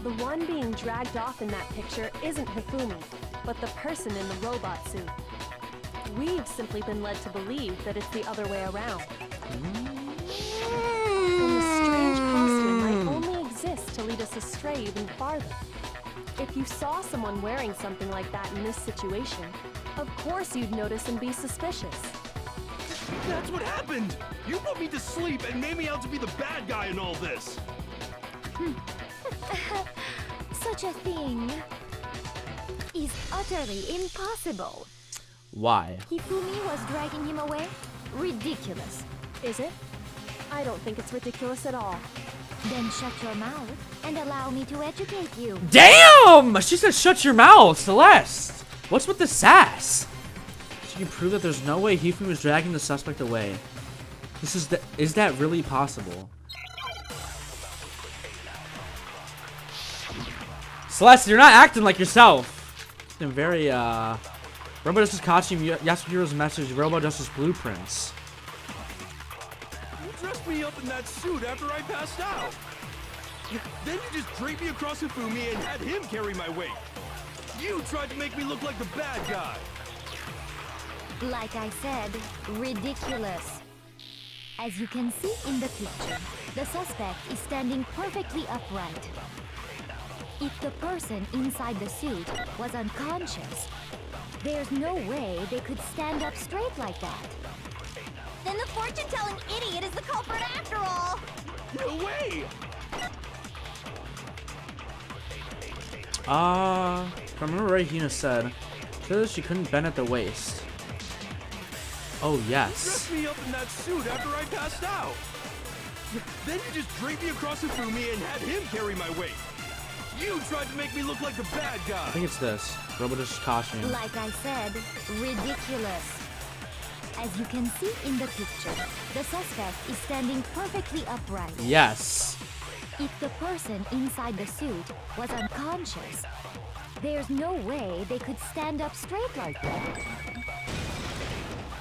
The one being dragged off in that picture isn't Hifumi, but the person in the robot suit. We've simply been led to believe that it's the other way around. And the strange costume might only exist to lead us astray even farther. If you saw someone wearing something like that in this situation, of course you'd notice and be suspicious. That's what happened! You put me to sleep and made me out to be the bad guy in all this! Such a thing is utterly impossible. Why? Hifumi was dragging him away? Ridiculous. Is it? I don't think it's ridiculous at all. Then shut your mouth and allow me to educate you. Damn! She said shut your mouth, Celeste! What's with the sass? She can prove that there's no way Hifumi was dragging the suspect away. Is that really possible? Celeste, you're not acting like yourself. It's been very, Robo Justice costume, Yasuhiro's message, Robo Justice blueprints. You dressed me up in that suit after I passed out. Then you just draped me across Hifumi and had him carry my weight. You tried to make me look like the bad guy. Like I said, ridiculous. As you can see in the picture, the suspect is standing perfectly upright. If the person inside the suit was unconscious, there's no way they could stand up straight like that. Then the fortune-telling idiot is the culprit after all! No way! If I remember right, Hina said, she couldn't bend at the waist. Oh, You yes. dressed me up in that suit after I passed out. Then you just draped me across Hifumi and had him carry my weight. You tried to make me look like the bad I guy. think it's this. Robo Justice costume. Like I said, ridiculous. As you can see in the picture, the suspect is standing perfectly upright. Yes. If the person inside the suit was unconscious, there's no way they could stand up straight like that.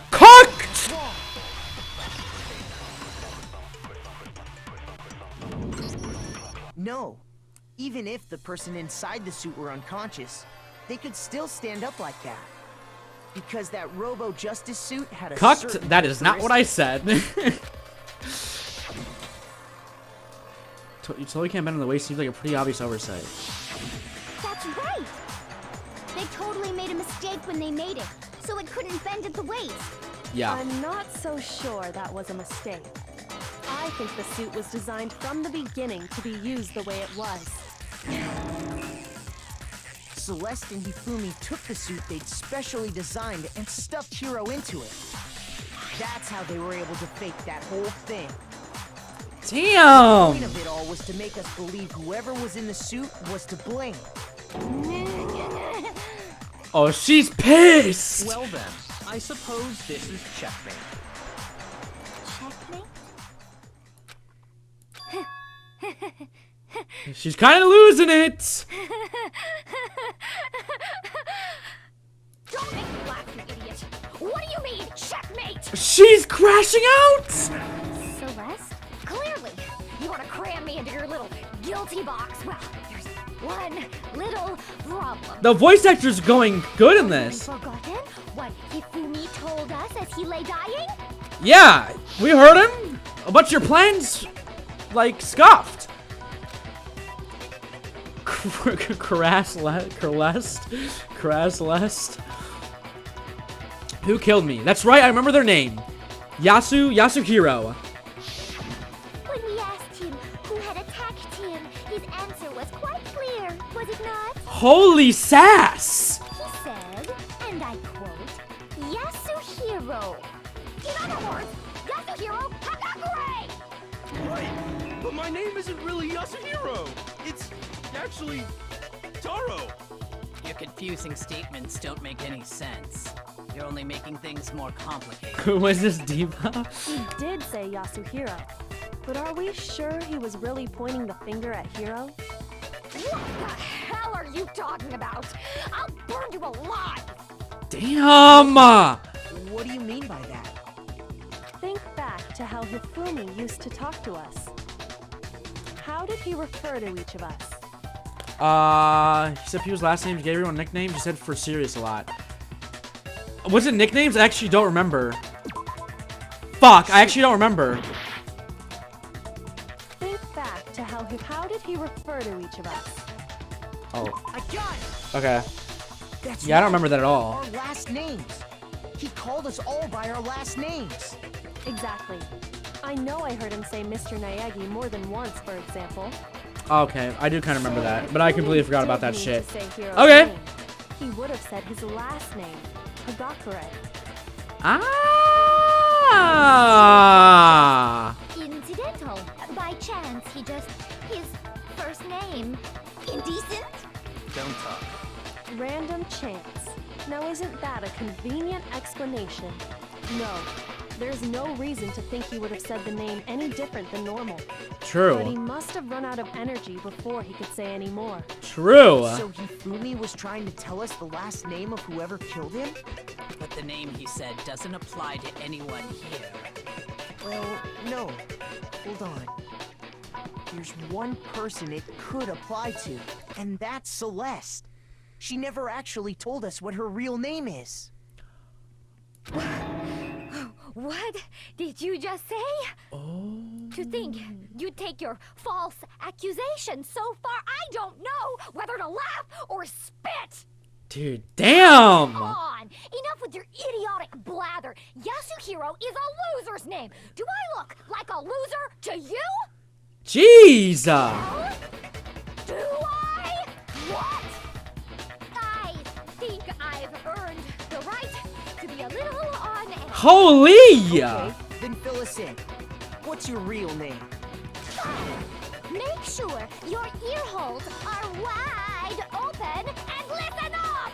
Cooked! No. Even if the person inside the suit were unconscious, they could still stand up like that. Because that Robo Justice suit had a Cooked? certain That is not what I said. You totally can't bend on the waist. Seems like a pretty obvious oversight. That's right! They totally made a mistake when they made it, so it couldn't bend at the waist. Yeah. I'm not so sure that was a mistake. I think the suit was designed from the beginning to be used the way it was. Celeste and Hifumi took the suit they'd specially designed and stuffed Hiro into it. That's how they were able to fake that whole thing. The Damn! point of it all was to make us believe whoever was in the suit was to blame. Oh, she's pissed! Well then, I suppose this is checkmate. Checkmate? She's kind of losing it! Don't make me laugh, you idiot! What do you mean, checkmate? She's crashing out! Celeste? Clearly! You want to cram me into your little guilty box. Well, one little problem. The voice actor's going good in this. Forgotten what Hifumi told us as he lay dying? Yeah, we heard him. But your plans, like, scoffed. Craslest. Who killed me? That's right, I remember their name. Yasuhiro. When we asked him who had attacked him, his answer was quite clear, was it not? Holy sass! He said, and I quote, Yasuhiro. In other words, Yasuhiro Hagakure! Right, but my name isn't really Yasuhiro. It's actually Taro. Your confusing statements don't make any sense. You're only making things more complicated. Who was this diva? He did say Yasuhiro, but are we sure he was really pointing the finger at Hiro? What the hell are you talking about? I'll burn you alive! Damn! What do you mean by that? Think back to how Hifumi used to talk to us. How did he refer to each of us? He said people's last names, gave everyone nicknames. He said for serious a lot. Was it nicknames? I actually don't remember. Fuck, I actually don't remember. Think back to how did he refer to each of us? I got it! Okay. That's Yeah, I don't right. remember that at all. Our last names. He called us all by our last names. Exactly. I know I heard him say Mr. Naegi more than once, for example. Okay, I do kind of remember that, but I completely forgot about that shit. Okay. Okay. He would have said his last name, Hagakure. Ah! Incidental. By chance, his first name. Indecent? Don't talk. Random chance. Now isn't that a convenient explanation? No. There's no reason to think he would have said the name any different than normal. But he True. must have run out of energy before he could say any more. True. So Hifumi was trying to tell us the last name of whoever killed him? But the name he said doesn't apply to anyone here. Well, no. Hold on. There's one person it could apply to, and that's Celeste. She never actually told us what her real name is. What did you just say? Oh. To think you'd take your false accusation so far, I don't know whether to laugh or spit. Dude, damn! Come on, enough with your idiotic blather. Yasuhiro is a loser's name. Do I look like a loser to you? Jeez! Do I? What? I think I've earned the right to be a little on edge. Holy! Okay, then fill us in. What's your real name? Make sure your ear holes are wide open and listen up!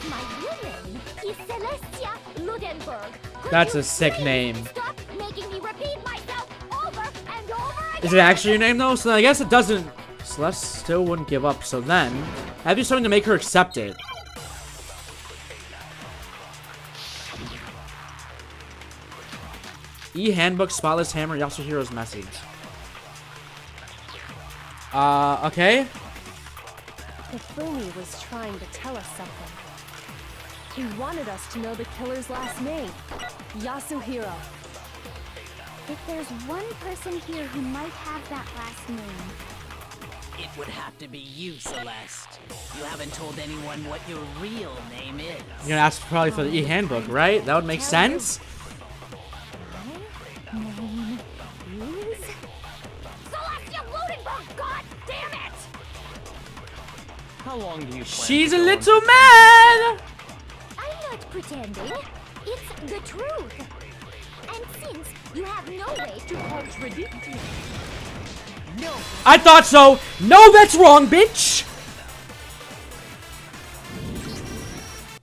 My real name is Celestia Ludenberg. Could That's you a sick please name. Stop making me repeat myself over and over again. Is it actually your name though? So I guess it doesn't. Celeste still wouldn't give up. So then, have you something to make her accept it? E-handbook, spotless hammer, Yasuhiro's message. Okay. Hifumi was trying to tell us something. He wanted us to know the killer's last name, Yasuhiro. If there's one person here who might have that last name. It would have to be you, Celeste. You haven't told anyone what your real name is. You're gonna ask probably for the e-handbook, right? That would make sense. Name is Celestia Ludenberg, god damn it! How long do you plan She's to a go on? little mad! I'm not pretending. It's the truth. And since you have no way to contradict me. No! I thought so! No, that's wrong, bitch!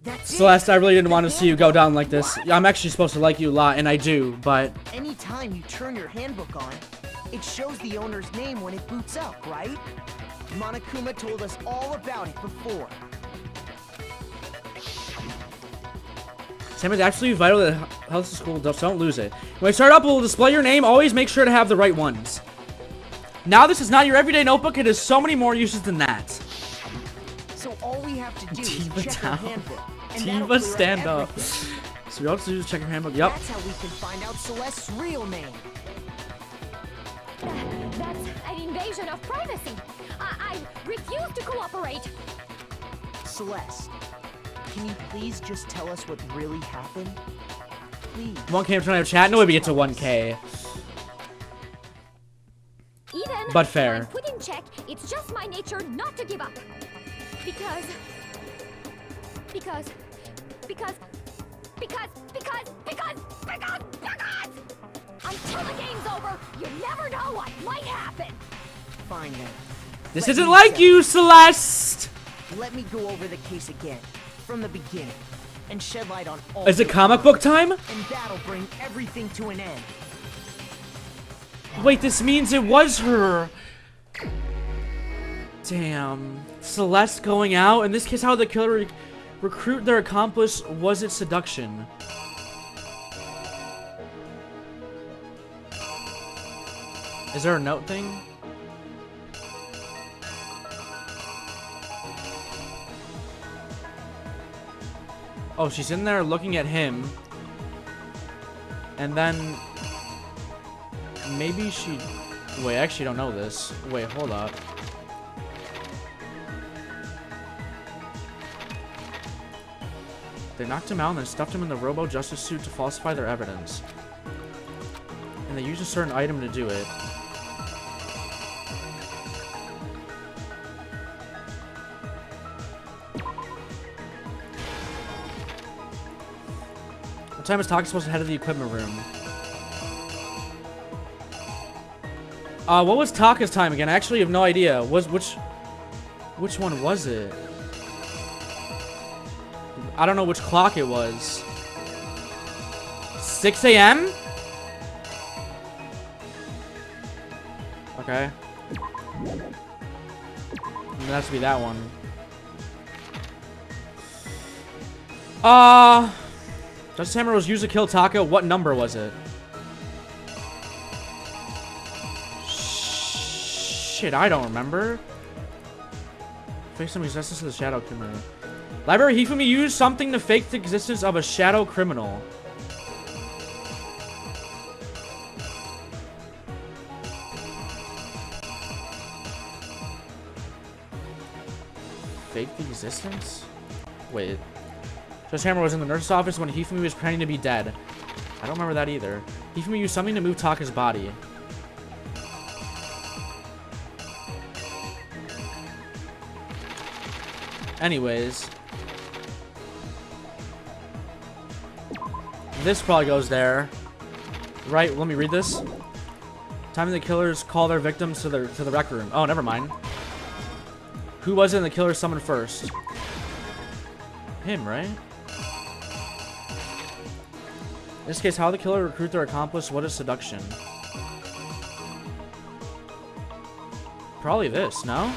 That's Celeste, I really didn't want to see you go down like this. I'm actually supposed to like you a lot, and I do, but... Anytime you turn your handbook on, it shows the owner's name when it boots up, right? Monokuma told us all about it before. Sam, it's absolutely vital that health school don't lose it. When you start up, it will display your name. Always make sure to have the right ones. Now, this is not your everyday notebook. It has so many more uses than that. the check town. our handbook, and that'll Diva, clear stand up. everything. So we also just check your handbook. Yep. That's how we can find out Celeste's real name. That's an invasion of privacy. I refuse to cooperate. Celeste, can you please just tell us what really happened? Please. 1K, I'm trying to have chat. No way we get to 1K. Even But fair. when I'm put in check, it's just my nature not to give up. Because until the game's over, you never know what might happen. Fine then. This Let isn't me like say- you, Celeste. Let me go over the case again, from the beginning, and shed light on all. Is it the comic book time? And that'll bring everything to an end. Wait, this means it was her. Damn. Celeste going out? In this case, how did the killer recruit their accomplice? Was it seduction? Is there a note thing? Oh, she's in there looking at him. And then... maybe she... Wait, I actually don't know this. Wait, hold up. They knocked him out and then stuffed him in the robo-justice suit to falsify their evidence. And they used a certain item to do it. What time is Taka supposed to head to the equipment room? What was Taka's time again? I actually have no idea. Which one was it? I don't know which clock it was. 6 a.m.? Okay. It has to be that one. Justice Hammer was used to kill Taka. What number was it? Shit, I don't remember. Fake some existence of the shadow criminal. Library Hifumi used something to fake the existence of a shadow criminal. Fake the existence? Wait. Justice Hammer was in the nurse's office when Hifumi was pretending to be dead. I don't remember that either. Hifumi used something to move Taka's body. Anyways. This probably goes there. Right, let me read this. Time the killers call their victims to the rec room. Oh, never mind. Who was it the killer summoned first? Him, right? In this case, how the killer recruit their accomplice? What is seduction? Probably this, no?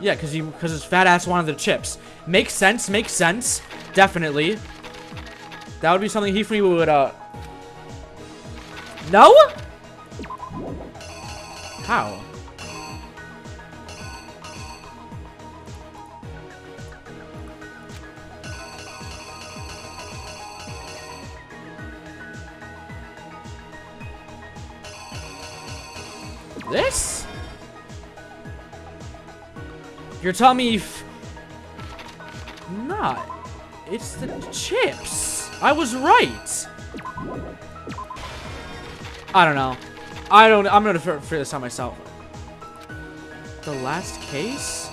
Yeah, because his fat ass wanted the chips. Makes sense, makes sense. Definitely. That would be something Hifumi would, No? How? This? You're telling me if... Not. It's the chips. I was right. I don't know. I'm gonna figure this out myself. The last case?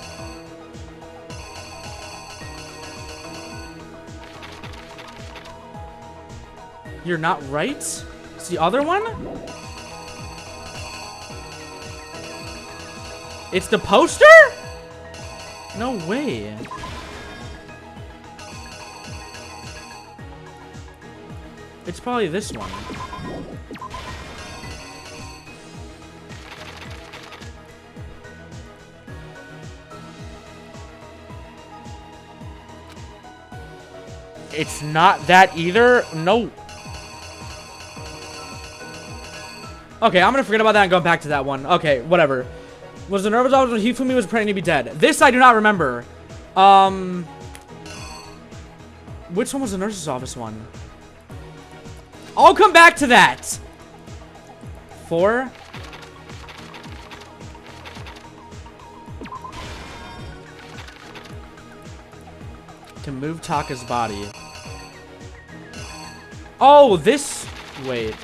You're not right? It's the other one? It's the poster? No way. It's probably this one. It's not that either. No. Okay, I'm gonna forget about that and go back to that one. Okay, whatever. Was the nervous officer when Hifumi was pretending to be dead? This I do not remember. Which one was the nurse's office one? I'll come back to that. 4. To move Taka's body. Oh, this. Wait.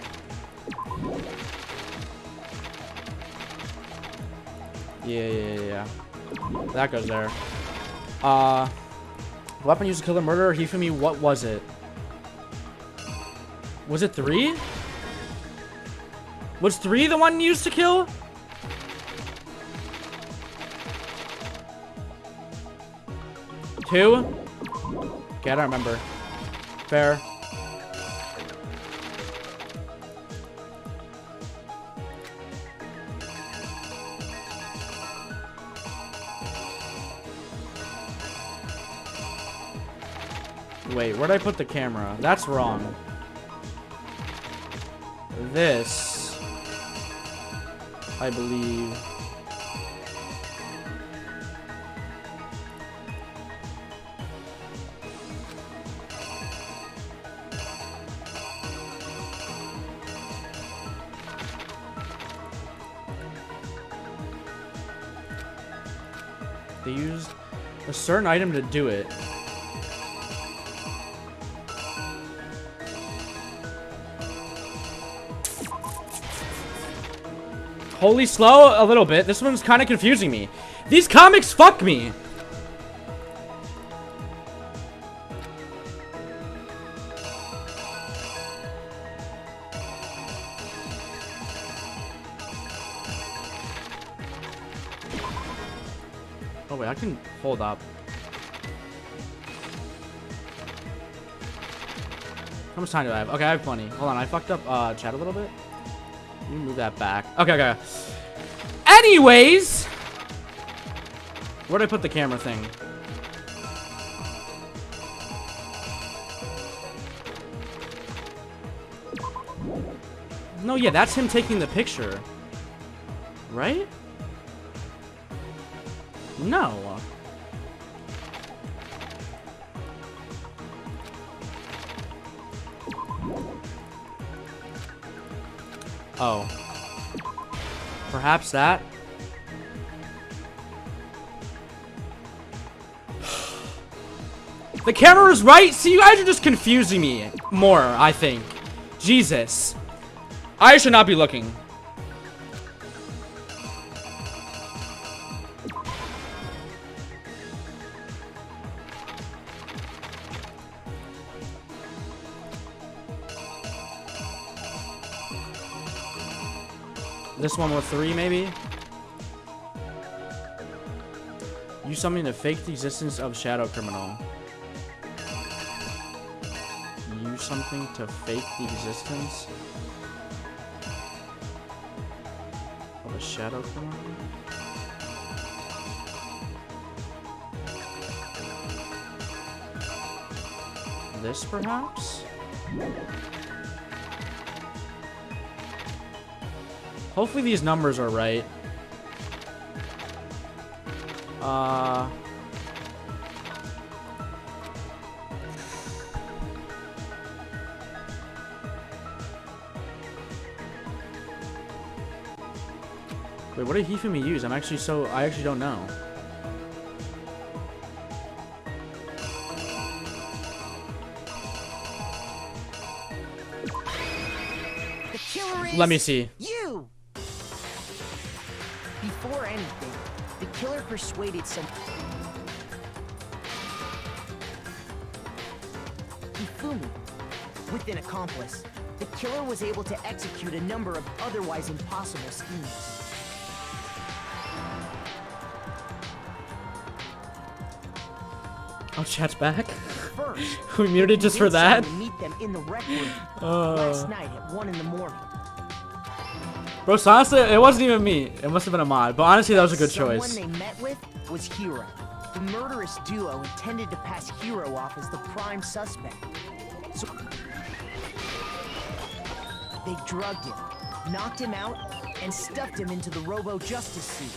Yeah. That goes there. Weapon used to kill the murderer. Hifumi, what was it? Was it 3? Was 3 the one used to kill? Two? Okay, I don't remember. Fair. Wait, where'd I put the camera? That's wrong. This, I believe. They used a certain item to do it. Holy slow a little bit. This one's kind of confusing me. These comics fuck me. Oh wait, I can hold up. How much time do I have? Okay, I have plenty. Hold on, I fucked up chat a little bit. Let me move that back. Okay. Anyways, where'd I put the camera thing? No, yeah, that's him taking the picture. Right? No. Oh. Perhaps that? The camera is right? See, you guys are just confusing me more, I think. Jesus. I should not be looking. This one with 3, maybe? Use something to fake the existence of Shadow Criminal. Use something to fake the existence of a Shadow Criminal? This, perhaps? Hopefully these numbers are right. Wait, what did Hifumi use? I actually don't know. The killer is Let me see. You. Before anything, the killer persuaded some Hifumi. With an accomplice, the killer was able to execute a number of otherwise impossible schemes. Oh, chat's back? First, We muted just for that? to meet them in the rec room last night at 1 in the morning. Bro, so honestly, it wasn't even me. It must have been a mod. But honestly, that was a good choice. Someone they met with was Hiro. The murderous duo intended to pass Hiro off as the prime suspect. So they drugged him, knocked him out, and stuffed him into the Robo Justice suit.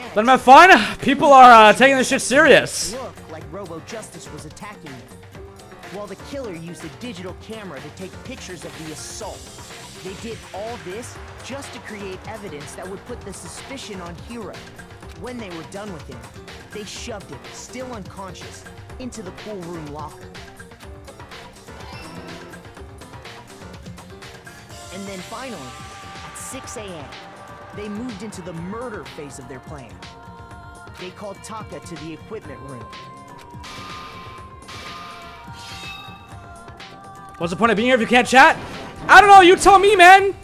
Next, Let him have fun. People are taking this shit serious. looked like Robo Justice was attacking them, while the killer used a digital camera to take pictures of the assault. They did all this just to create evidence that would put the suspicion on Hiro. When they were done with him, they shoved him, still unconscious, into the pool room locker. And then finally, at 6 a.m., they moved into the murder phase of their plan. They called Taka to the equipment room. What's the point of being here if you can't chat? I don't know, you tell me, man.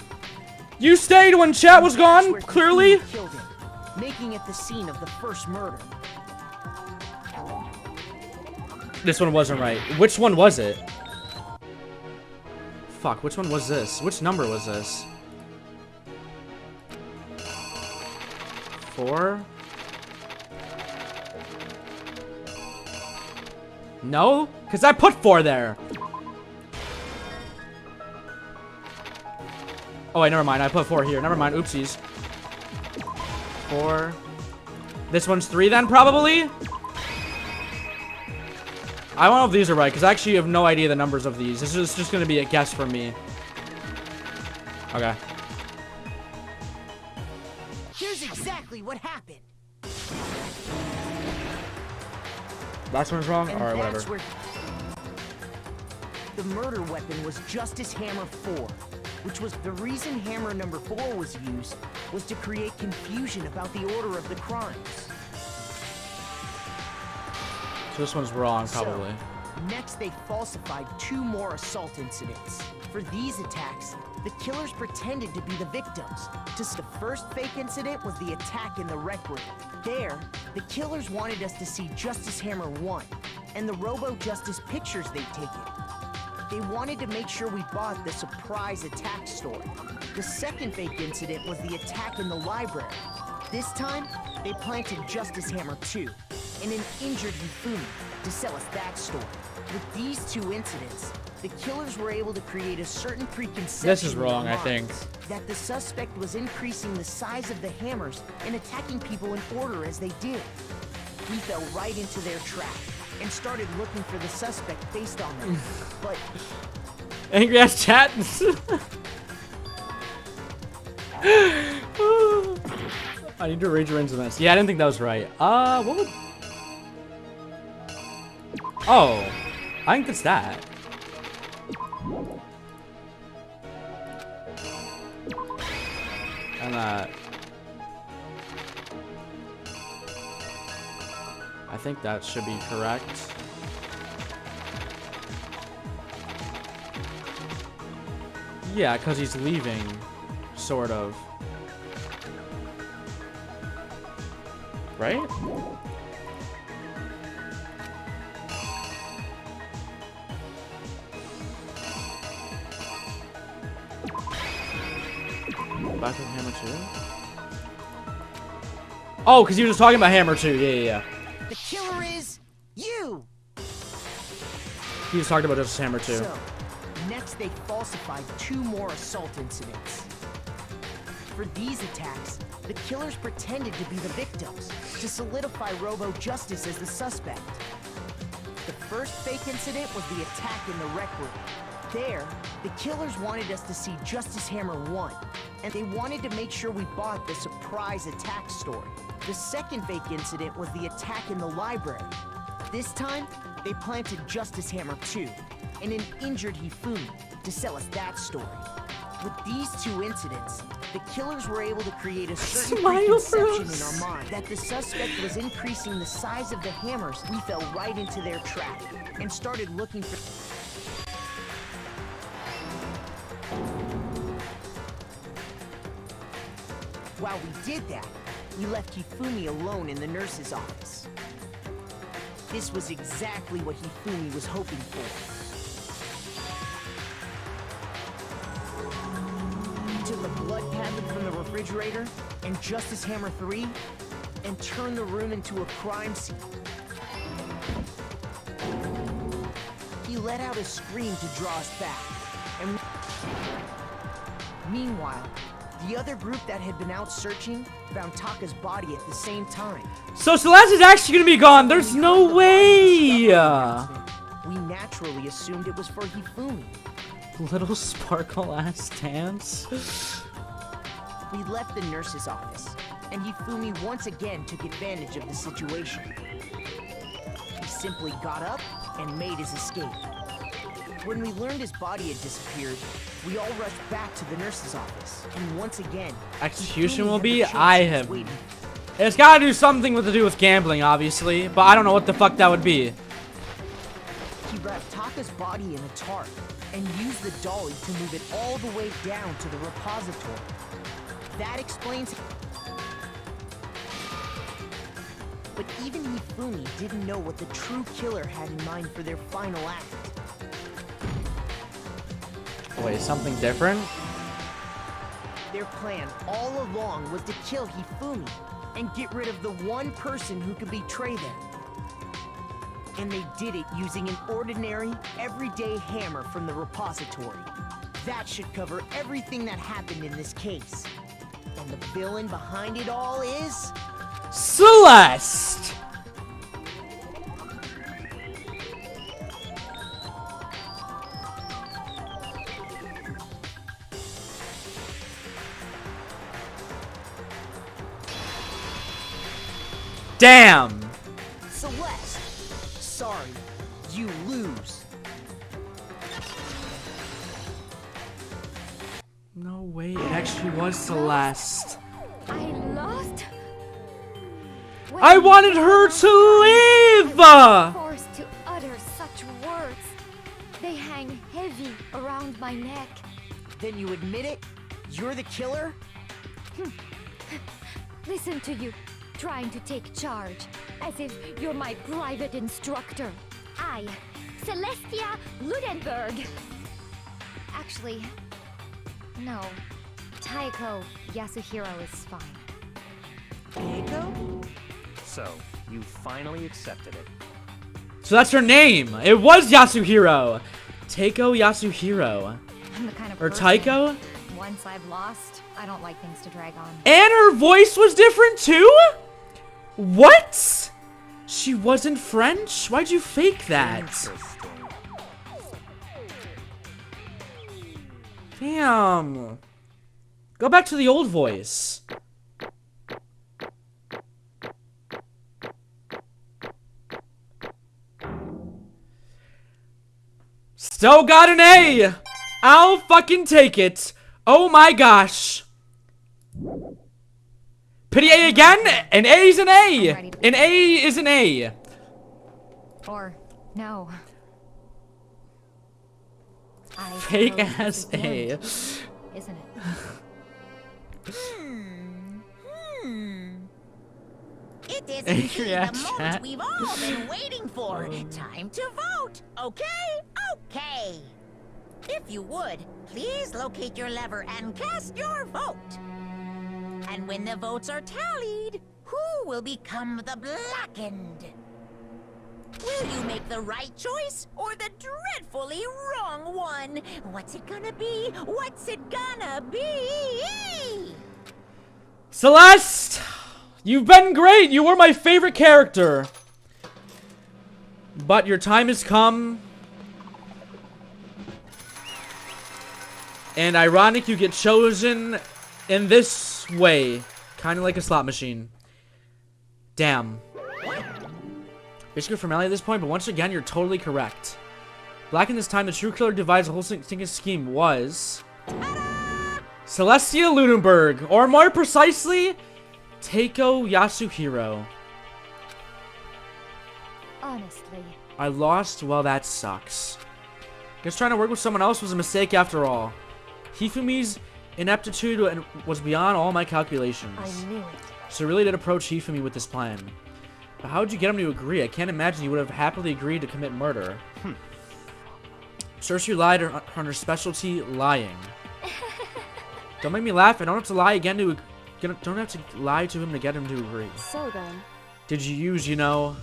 You stayed when chat was That's gone, where clearly. Hifumi killed him, making it the scene of the first murder. This one wasn't right. Which one was it? Fuck, which one was this? Which number was this? 4? No? Because I put 4 there. Oh, wait, never mind. I put 4 here. Never mind. Oopsies. 4. This one's 3 then, probably? I don't know if these are right, because I actually have no idea the numbers of these. This is just going to be a guess from me. Okay. Here's exactly what happened. Last one's wrong? And Alright, that's whatever. where the murder weapon was Justice Hammer 4, which was the reason hammer number 4 was used, was to create confusion about the order of the crimes. So this one's wrong, probably. So, next they falsified 2 more assault incidents. For these attacks, the killers pretended to be the victims. Just the first fake incident was the attack in the rec room. There, the killers wanted us to see Justice Hammer 1 and the Robo Justice pictures they'd taken. They wanted to make sure we bought the surprise attack story. The second fake incident was the attack in the library. This time, they planted Justice Hammer 2 and an injured Hifumi to sell us that story. With these 2 incidents, the killers were able to create a certain preconception This is in their wrong, I think. minds that the suspect was increasing the size of the hammers and attacking people in order as they did. We fell right into their trap and started looking for the suspect based on them. But Angry ass chat. I need to arrange your events. Yeah, I didn't think that was right. What would... Oh, I think it's that. And I think that should be correct. Yeah, because he's leaving, sort of. Right? Back with Hammer 2? Oh, because he was just talking about Hammer 2. Yeah. the killer is you! He was talking about just Hammer 2. So, next they falsified 2 more assault incidents. For these attacks, the killers pretended to be the victims to solidify Robo Justice as the suspect. The first fake incident was the attack in the rec room. There, the killers wanted us to see Justice Hammer 1, and they wanted to make sure we bought the surprise attack story. The second fake incident was the attack in the library. This time, they planted Justice Hammer 2 and an injured Hifumi to sell us that story. With these 2 incidents, the killers were able to create a certain preconception in our mind that the suspect was increasing the size of the hammers. We fell right into their trap and started looking for... While we did that, we left Hifumi alone in the nurse's office. This was exactly what Hifumi was hoping for. He took a blood packet from the refrigerator and Justice Hammer 3 and turned the room into a crime scene. He let out a scream to draw us back. And meanwhile, The other group that had been out searching found Taka's body at the same time. So Celeste is actually gonna be gone. There's no way. We naturally assumed it was for Hifumi. Little sparkle ass dance. We left the nurse's office, and Hifumi once again took advantage of the situation. He simply got up and made his escape. When we learned his body had disappeared, we all rushed back to the nurse's office, and once again, Execution Hifumi will had the be. chance I he was have. waiting. It's gotta do something to do with gambling, obviously, but I don't know what the fuck that would be. He wrapped Taka's body in a tarp and used the dolly to move it all the way down to the repository. That explains. But even Hifumi didn't know what the true killer had in mind for their final act. Wait, something different? Their plan all along was to kill Hifumi and get rid of the one person who could betray them. And they did it using an ordinary, everyday hammer from the repository. That should cover everything that happened in this case. And the villain behind it all is... Celeste! Damn! Celeste! Sorry, you lose. No way, it actually was Celeste. I lost? I wanted her to live! Forced to utter such words. They hang heavy around my neck. Then you admit it? You're the killer? Listen to you, trying to take charge, as if you're my private instructor. I, Celestia Ludenberg. Actually, no. Taiko Yasuhiro is fine. Taiko? So, you finally accepted it. So that's her name. It was Yasuhiro. Taiko Yasuhiro. I'm the kind of Or person, Taiko? once I've lost, I don't like things to drag on. And her voice was different too? What? She wasn't French? Why'd you fake that? Interesting. Damn. Go back to the old voice. Still got an A! I'll fucking take it. Oh my gosh. Pity A again? An A is an A! An A is an A. Or, no. I Fake suppose ass this is A. meant, isn't it? It is Angry indeed at the moment chat. we've all been waiting for. Time to vote. Okay? Okay. If you would, please locate your lever and cast your vote. And when the votes are tallied, who will become the blackened? Will you make the right choice or the dreadfully wrong one? What's it gonna be? What's it gonna be? Celeste! You've been great! You were my favorite character! But your time has come. And ironic, you get chosen in this way. Kind of like a slot machine. Damn. Basically formality at this point, but once again, you're totally correct. Black in this time, the true killer devised the whole stinking scheme was... Celestia Ludenberg, or more precisely, Taiko Yasuhiro. Honestly. I lost? Well, that sucks. Guess trying to work with someone else was a mistake after all. Hifumi's ineptitude was beyond all my calculations. I knew it. So I really did approach Hifumi with this plan. But how would you get him to agree? I can't imagine he would have happily agreed to commit murder. Cersei lied on her specialty, lying. Don't make me laugh. I don't have to lie again to... Don't have to lie to him to get him to agree. So then, Did you use, you know...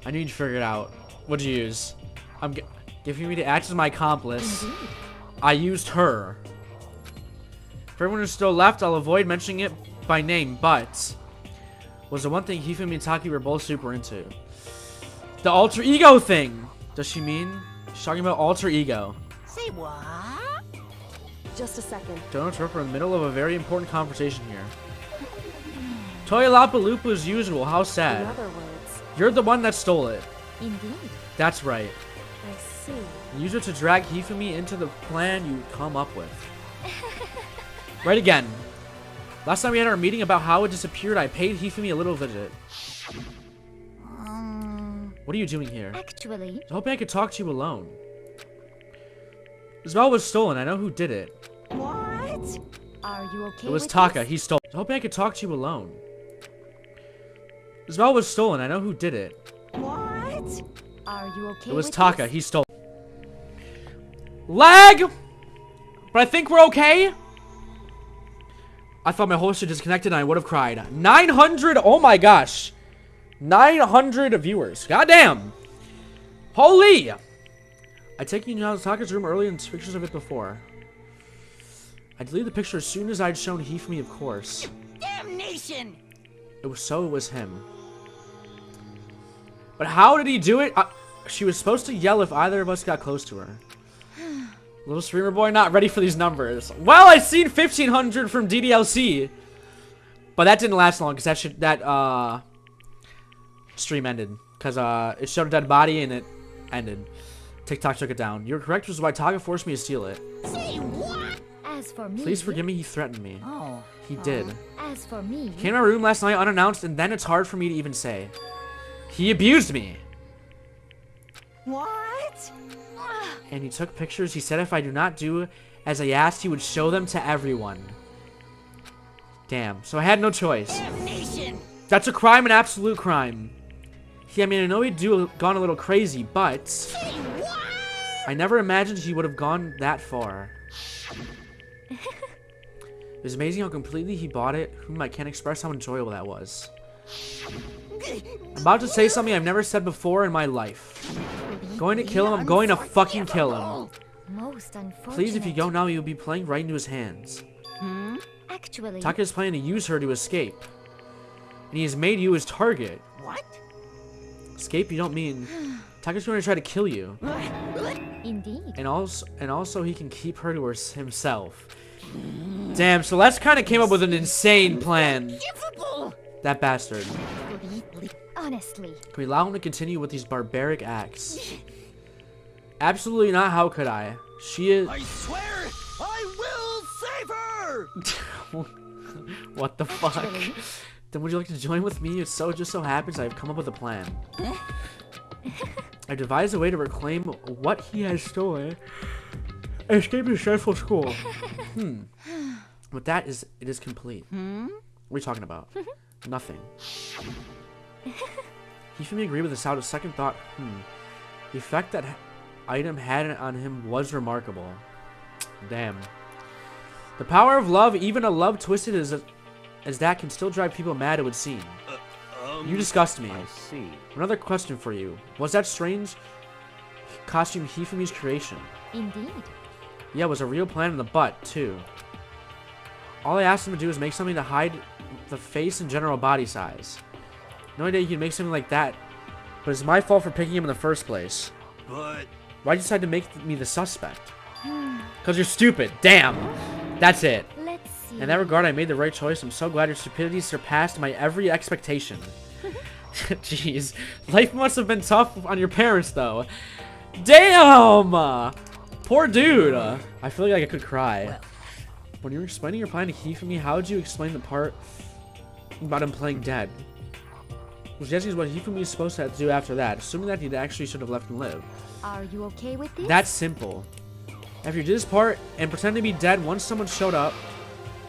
I need to figure it out. What'd you use? I'm giving me to act as my accomplice. I used her. For everyone who's still left, I'll avoid mentioning it by name, but was the one thing Hifumi and Taki were both super into. The alter ego thing. Does she mean? She's talking about alter ego. Say what? Just a second. Don't interrupt. We're in the middle of a very important conversation here. Toyalapaloopa as usual. How In sad. other words, You're the one that stole it. Indeed. That's right. I see. Use it to drag Hifumi into the plan you come up with. Right again. Last time we had our meeting about how it disappeared, I paid Hifumi a little visit. What are you doing here? Actually, I was hoping I could talk to you alone. This bell was stolen. I know who did it. What? are you okay It was with Taka. this? He stole it. I was hoping I could talk to you alone. This bell was stolen. I know who did it. What? Are you okay It was with Taka. this? He stole it. Lag! But I think we're okay. I thought my host had disconnected and I would have cried. 900! Oh my gosh. 900 viewers. Goddamn. Holy! I take you to Taka's room earlier and pictures of it before. I deleted the picture as soon as I'd shown Hifumi, of course. Damnation! It was him. But how did he do it? She was supposed to yell if either of us got close to her. Little streamer boy not ready for these numbers. Well, I seen 1500 from DDLC. But that didn't last long because that stream ended. Because it showed a dead body and it ended. TikTok took it down. You're correct, which is why Taka forced me to steal it. Say what? As for me, Please forgive me, he threatened me. Oh. He did. As for me, Came to my room last night unannounced, and then it's hard for me to even say. He abused me. What? And he took pictures. He said if I do not do as I asked, he would show them to everyone. Damn. So I had no choice. Damnation! That's a crime, an absolute crime. Yeah, I mean, I know he'd gone a little crazy, but Say what? I never imagined he would have gone that far. It was amazing how completely he bought it. I can't express how enjoyable that was. I'm about to say something I've never said before in my life. Going to kill him. I'm going to fucking kill him. most unfortunate. Please, if you go now, you'll be playing right into his hands. Actually, Taka is planning to use her to escape. And he has made you his target. What? Escape, you don't mean... Taka's going to try to kill you. indeed. And also he can keep her to himself. Damn, Celeste kind of came up with an insane plan. Unforgivable! That bastard. Honestly, Can we allow him to continue with these barbaric acts? Absolutely not. How could I? She is... I swear, I will save her! What the fuck? Actually. Then would you like to join with me? It just so happens I've come up with a plan. I devised a way to reclaim what he has stolen and escape his dreadful school. With that, it is complete. What are you talking about? Nothing. Hifumi agreed with this out of second thought. The effect that item had on him was remarkable. Damn. The power of love, even a love twisted as that, can still drive people mad, it would seem. You disgust me. I see. Another question for you. Was that strange costume Hifumi's creation? indeed. Yeah, it was a real plan in the butt, too. All I asked him to do was make something to hide the face and general body size. No idea you could make something like that, but it's my fault for picking him in the first place. But Why'd you decide to make me the suspect? Because you're stupid. Damn. That's it. Let's see. In that regard, I made the right choice. I'm so glad your stupidity surpassed my every expectation. Jeez. Life must have been tough on your parents, though. Damn! Poor dude. I feel like I could cry. When you were explaining your plan to Hifumi, how did you explain the part about him playing dead? Was guessing what Hifumi is supposed to have to do after that, assuming that he actually should have left him live. Are you okay with this? That's simple. After you did this part and pretended to be dead once someone showed up,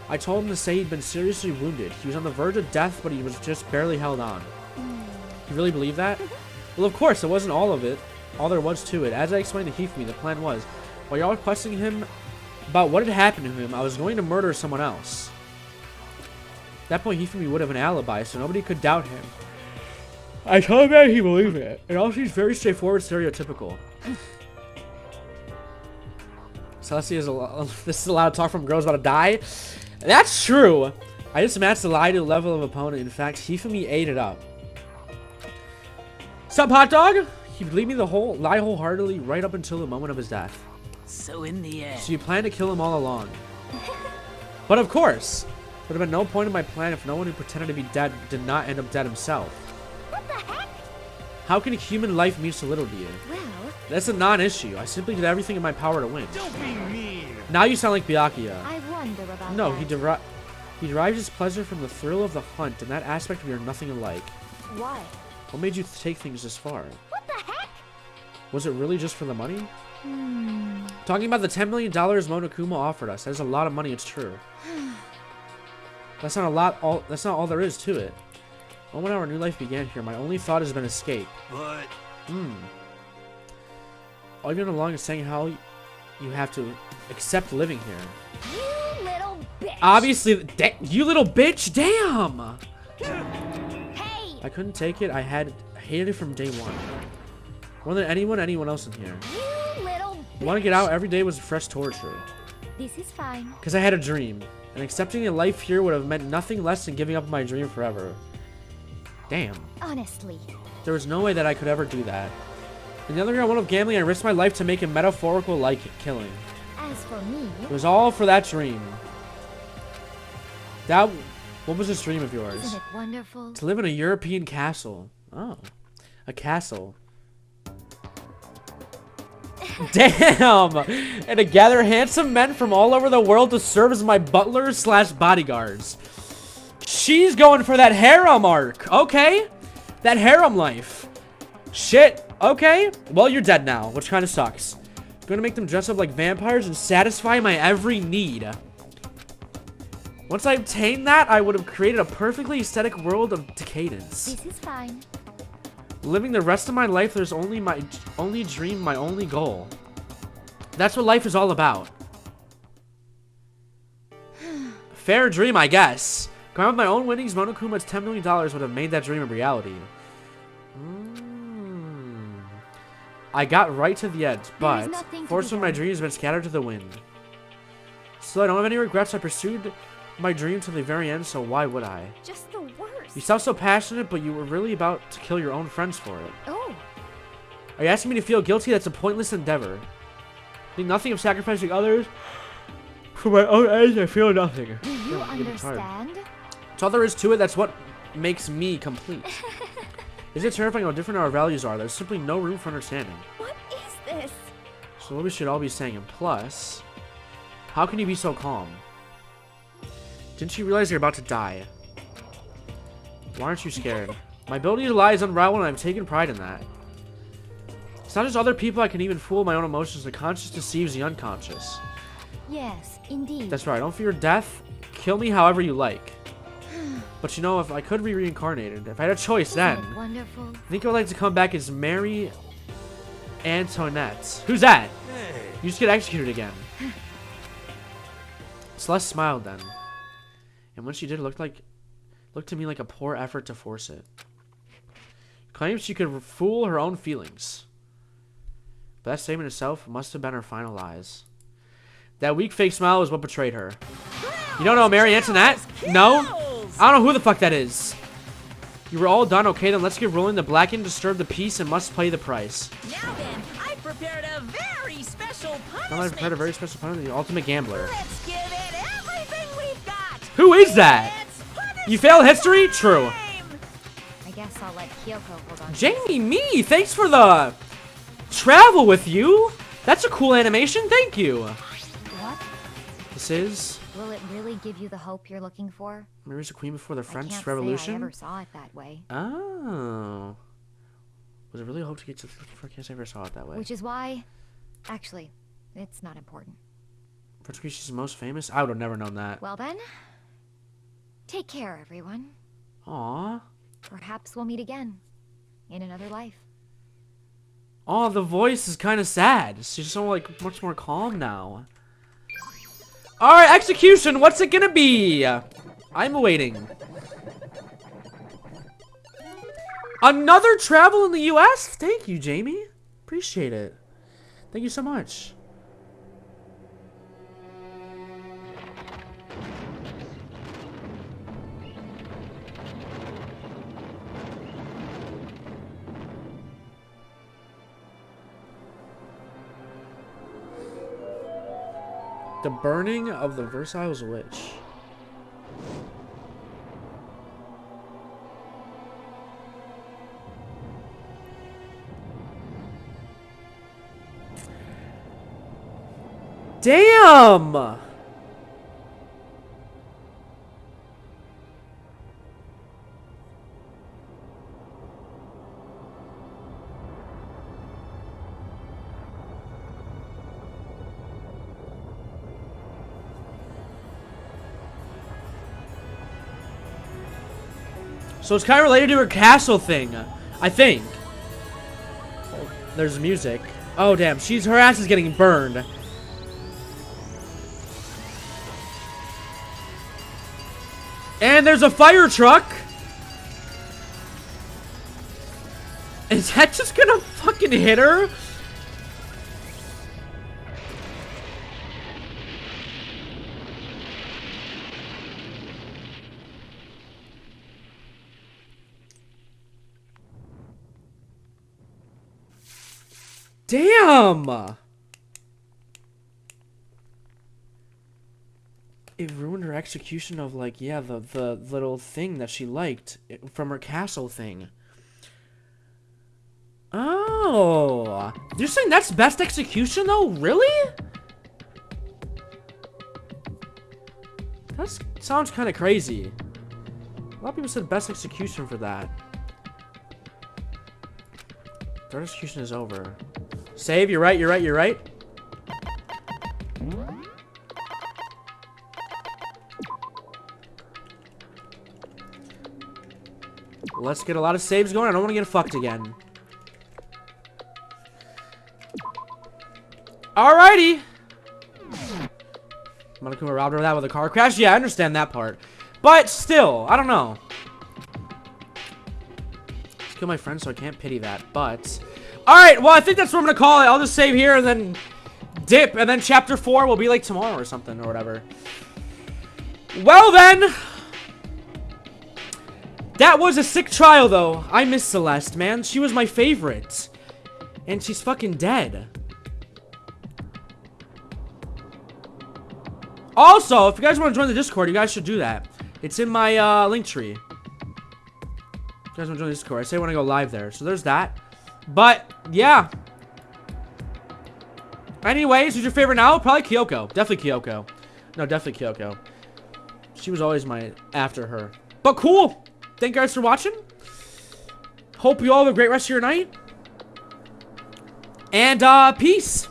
I told him to say he'd been seriously wounded. He was on the verge of death, but he was just barely held on. You really believe that? Well, of course, it wasn't all of it. All there was to it. As I explained to Hifumi, the plan was, while y'all were questioning him about what had happened to him, I was going to murder someone else. At that point, Hifumi would have an alibi, so nobody could doubt him. I told him that he believed it. It all seems very straightforward, stereotypical. Celestia is this is a lot of talk from girls about to die. That's true. I just matched the lie to the level of opponent. In fact, Hifumi ate it up. Sup, hot dog? He believed me lie wholeheartedly right up until the moment of his death. So in the end, So you planned to kill him all along. But of course, there would have been no point in my plan if no one who pretended to be dead did not end up dead himself. What the heck? How can a human life mean so little to you? Well, That's a non-issue. I simply did everything in my power to win. Don't be mean. Now you sound like Byakuya. I wonder about No, that. he derives his pleasure from the thrill of the hunt. In that aspect, we are nothing alike. Why? What made you take things this far? What the heck? Was it really just for the money? Talking about the $10 million Monokuma offered us. That is a lot of money, it's true. That's not all there is to it. Well, when our new life began here, my only thought has been escape. But All you've been along is saying how you have to accept living here. You little bitch! Obviously, you little bitch, damn! Hey! I couldn't take it. I hated it from day one. More than anyone else in here. You little bitch! I want to get out. Every day was fresh torture. This is fine. Because I had a dream. And accepting a life here would have meant nothing less than giving up my dream forever. Damn. Honestly. There was no way that I could ever do that. In the other round of gambling, I risked my life to make a metaphorical like killing. As for me, It was all for that dream. What was this dream of yours? isn't it wonderful? To live in a European castle. Oh. A castle. Damn! And to gather handsome men from all over the world to serve as my butlers / bodyguards. She's going for that harem arc. Okay. That harem life. Shit. Okay. Well, you're dead now, which kind of sucks. I'm gonna make them dress up like vampires and satisfy my every need. Once I obtained that, I would have created a perfectly aesthetic world of decadence. This is fine. Living the rest of my life, there's only my only dream, my only goal. That's what life is all about. Fair dream, I guess. Going with my own winnings, Monokuma's $10 million would have made that dream a reality. I got right to the edge, but fortunately my dream has been scattered to the wind. Still, I don't have any regrets. I pursued my dream to the very end, so why would I? Just the worst. You sound so passionate, but you were really about to kill your own friends for it. Oh, Are you asking me to feel guilty? That's a pointless endeavor. Think nothing of sacrificing others. For my own age, I feel nothing. do you understand? That's all there is to it. That's what makes me complete. Is it terrifying how different our values are? There's simply no room for understanding. What is this? So what we should all be saying. And plus, how can you be so calm? Didn't you realize you're about to die? Why aren't you scared? My ability to lie is unrivaled, and I've taken pride in that. It's not just other people I can even fool my own emotions. The conscious deceives the unconscious. Yes, indeed. That's right. I don't fear death. Kill me however you like. But you know, if I could be reincarnated, if I had a choice then, Isn't it wonderful? I think I would like to come back as Mary Antoinette. Who's that? hey, You just get executed again. Celeste smiled then. And when she did, it looked to me like a poor effort to force it. Claims she could fool her own feelings. But that statement itself must have been her final lies. That weak fake smile is what betrayed her. You don't know Mary Antoinette? No? I don't know who the fuck that is. You were all done? Okay, then let's get rolling. The blackened disturb the peace and must pay the price. Now then, I prepared a very special punishment. Now I've prepared a very special punishment, the ultimate gambler. Let's give it everything we've got. Who is that? It's punishment You failed history? True. time. I guess I'll let Kyoko hold on. Jamie, me, thanks for the travel with you. That's a cool animation. Thank you. What? This is Will it really give you the hope you're looking for? Mary's the Queen before the I French can't Revolution. say I ever saw it that way. Oh. Was it really a hope to get to the I can't say I ever saw it that way. Which is why, actually, it's not important. French Queen, she's the most famous? I would have never known that. Well then, take care, everyone. Aw. Perhaps we'll meet again in another life. Oh, the voice is kind of sad. She's so like much more calm now. All right, execution. What's it gonna be? I'm waiting. Another travel in the U.S. Thank you, Jamie. Appreciate it. Thank you so much. The burning of the Versailles Witch. Damn! So it's kind of related to her castle thing, I think. Oh, there's music. Oh damn, her ass is getting burned. And there's a fire truck. Is that just gonna fucking hit her? Damn! It ruined her execution of, like, yeah, the little thing that she liked from her castle thing. Oh. You're saying that's best execution, though? Really? That sounds kind of crazy. A lot of people said best execution for that. Third execution is over. Save, you're right, you're right, you're right. Let's get a lot of saves going. I don't want to get fucked again. Alrighty. Monokuma robbed her of that with a car crash. Yeah, I understand that part. But still, I don't know. Let's kill my friend so I can't pity that. But alright, well, I think that's what I'm going to call it. I'll just save here and then dip. And then chapter 4 will be like tomorrow or something or whatever. Well then. That was a sick trial, though. I miss Celeste, man. She was my favorite. And she's fucking dead. Also, if you guys want to join the Discord, you guys should do that. It's in my link tree. If you guys want to join the Discord, I say when I go live there. So there's that. But, yeah. Anyways, who's your favorite now? Probably Kyoko. Definitely Kyoko. No, definitely Kyoko. She was always my after her. But cool. Thank you guys for watching. Hope you all have a great rest of your night. And, peace.